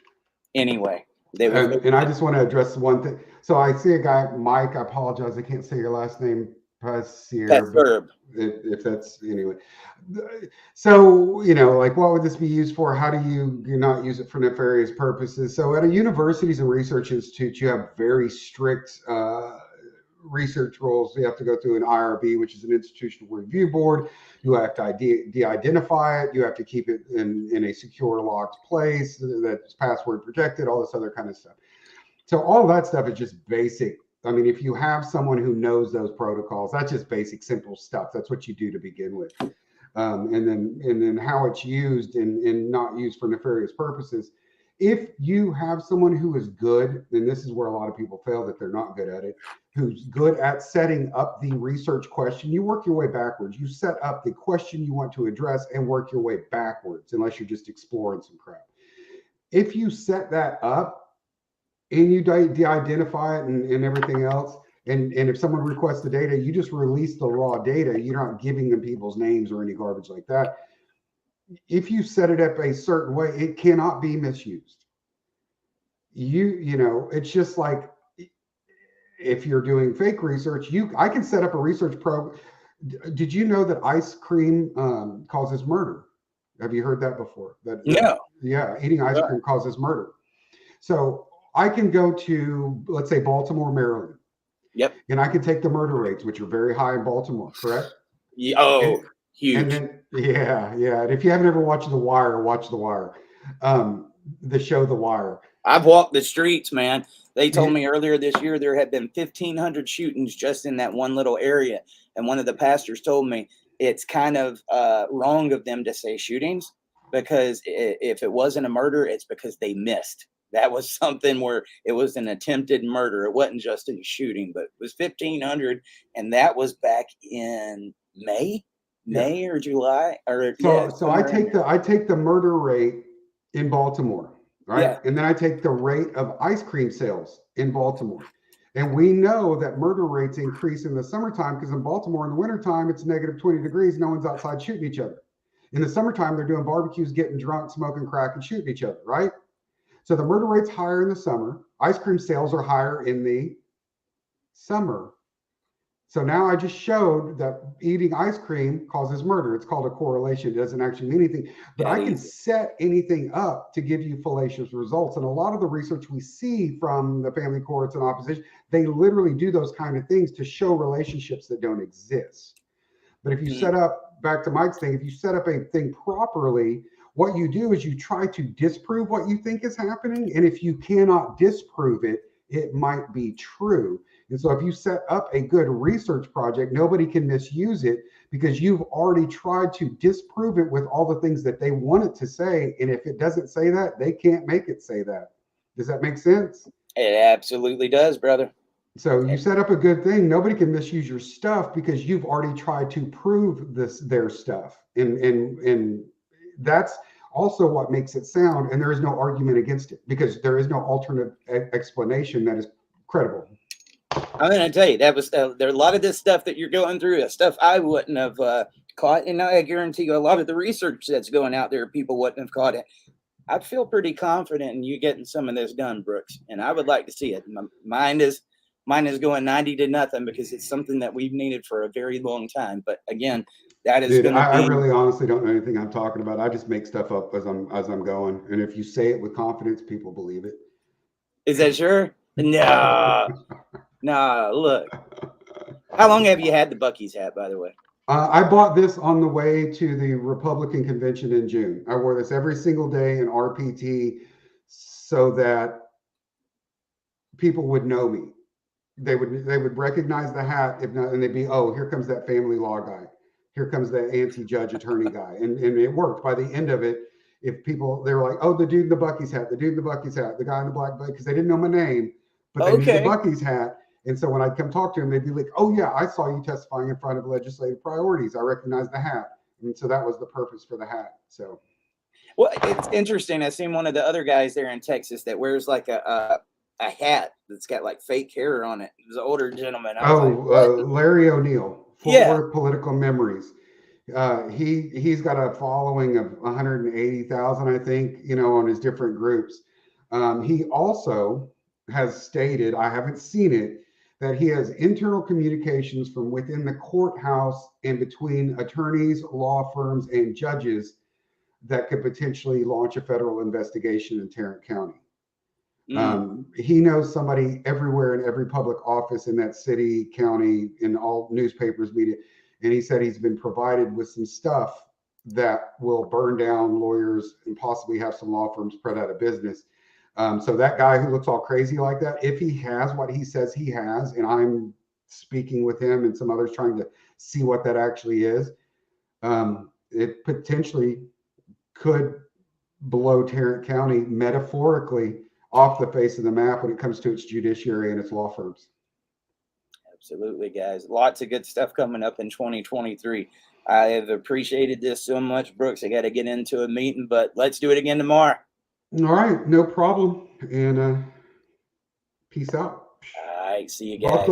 Anyway. And I just want to address one thing. So I see a guy, Mike, I apologize. I can't say your last name. Pasir, if that's anyway. So, like what would this be used for? How do you not use it for nefarious purposes? So at a universities and research institutes, you have very strict research rules. You have to go through an IRB, which is an institutional review board. You have to de-identify it. You have to keep it in a secure locked place that's password protected, all this other kind of stuff. So all that stuff is just basic. I mean, if you have someone who knows those protocols, that's just basic, simple stuff. That's what you do to begin with. And then how it's used and not used for nefarious purposes. If you have someone who is good, and this is where a lot of people fail, that they're not good at it, who's good at setting up the research question, you work your way backwards. You set up the question you want to address and work your way backwards, unless you're just exploring some crap. If you set that up, and you de-identify it and everything else. And if someone requests the data, you just release the raw data. You're not giving them people's names or any garbage like that. If you set it up a certain way, it cannot be misused. It's just like if you're doing fake research, I can set up a research program. Did you know that ice cream causes murder? Have you heard that before? Yeah, eating ice cream causes murder. So I can go to, let's say, Baltimore, Maryland. Yep. And I can take the murder rates, which are very high in Baltimore, correct? Huge. And then, yeah. And if you haven't ever watched The Wire, watch The Wire. The show The Wire. I've walked the streets, man. They told me earlier this year there had been 1,500 shootings just in that one little area. And one of the pastors told me it's kind of wrong of them to say shootings because if it wasn't a murder, it's because they missed. That was something where it was an attempted murder. It wasn't just a shooting, but it was 1,500, and that was back in May or July. So I take the murder rate in Baltimore, right? Yeah. And then I take the rate of ice cream sales in Baltimore. And we know that murder rates increase in the summertime because in Baltimore in the wintertime, it's negative 20 degrees. No one's outside shooting each other. In the summertime, they're doing barbecues, getting drunk, smoking crack, and shooting each other, right? So the murder rate's higher in the summer. Ice cream sales are higher in the summer. So now I just showed that eating ice cream causes murder. It's called a correlation. It doesn't actually mean anything. But I can set anything up to give you fallacious results. And a lot of the research we see from the family courts and opposition, they literally do those kind of things to show relationships that don't exist. But if you set up, back to Mike's thing, if you set up a thing properly, what you do is you try to disprove what you think is happening. And if you cannot disprove it, it might be true. And so if you set up a good research project, nobody can misuse it because you've already tried to disprove it with all the things that they want it to say. And if it doesn't say that, they can't make it say that. Does that make sense? It absolutely does, brother. So you set up a good thing. Nobody can misuse your stuff because you've already tried to prove their stuff. And that's also what makes it sound. And there is no argument against it because there is no alternate explanation that is credible. I'm going to tell you, that was there are a lot of this stuff that you're going through, stuff I wouldn't have caught. And I guarantee you a lot of the research that's going out there, people wouldn't have caught it. I feel pretty confident in you getting some of this done, Brooks. And I would like to see it. Mine is going 90-0 because it's something that we've needed for a very long time. But again, that is going to be. I really honestly don't know anything I'm talking about. I just make stuff up as I'm going. And if you say it with confidence, people believe it. Is that sure? No. Nah, look. How long have you had the Buc-ee's hat, by the way? I bought this on the way to the Republican convention in June. I wore this every single day in RPT so that people would know me. They would recognize the hat, if not, and they'd be, oh, here comes that family law guy. Here comes the anti-judge attorney guy. And it worked. By the end of it, if people, they were like, oh, the dude in the Buc-ee's hat, the dude in the Buc-ee's hat, the guy in the black bag, because they didn't know my name, but they knew the Buc-ee's hat. And so when I'd come talk to him, they'd be like, oh, yeah, I saw you testifying in front of legislative priorities. I recognize the hat. And so that was the purpose for the hat. So, well, it's interesting. I've seen one of the other guys there in Texas that wears like a hat that's got like fake hair on it. He was an older gentleman. Larry O'Neill, Fort Worth Political Memories. He's got a following of 180,000, I think, on his different groups. He also has stated, I haven't seen it, that he has internal communications from within the courthouse and between attorneys, law firms, and judges that could potentially launch a federal investigation in Tarrant County. He knows somebody everywhere in every public office in that city, county, in all newspapers, media. And he said he's been provided with some stuff that will burn down lawyers and possibly have some law firms put out of business. So that guy who looks all crazy like that, if he has what he says he has, and I'm speaking with him and some others trying to see what that actually is, it potentially could blow Tarrant County metaphorically off the face of the map when it comes to its judiciary and its law firms. Absolutely, guys. Lots of good stuff coming up in 2023. I have appreciated this so much, Brooks. I got to get into a meeting, but let's do it again tomorrow. All right, no problem. And peace out. All right, see you guys.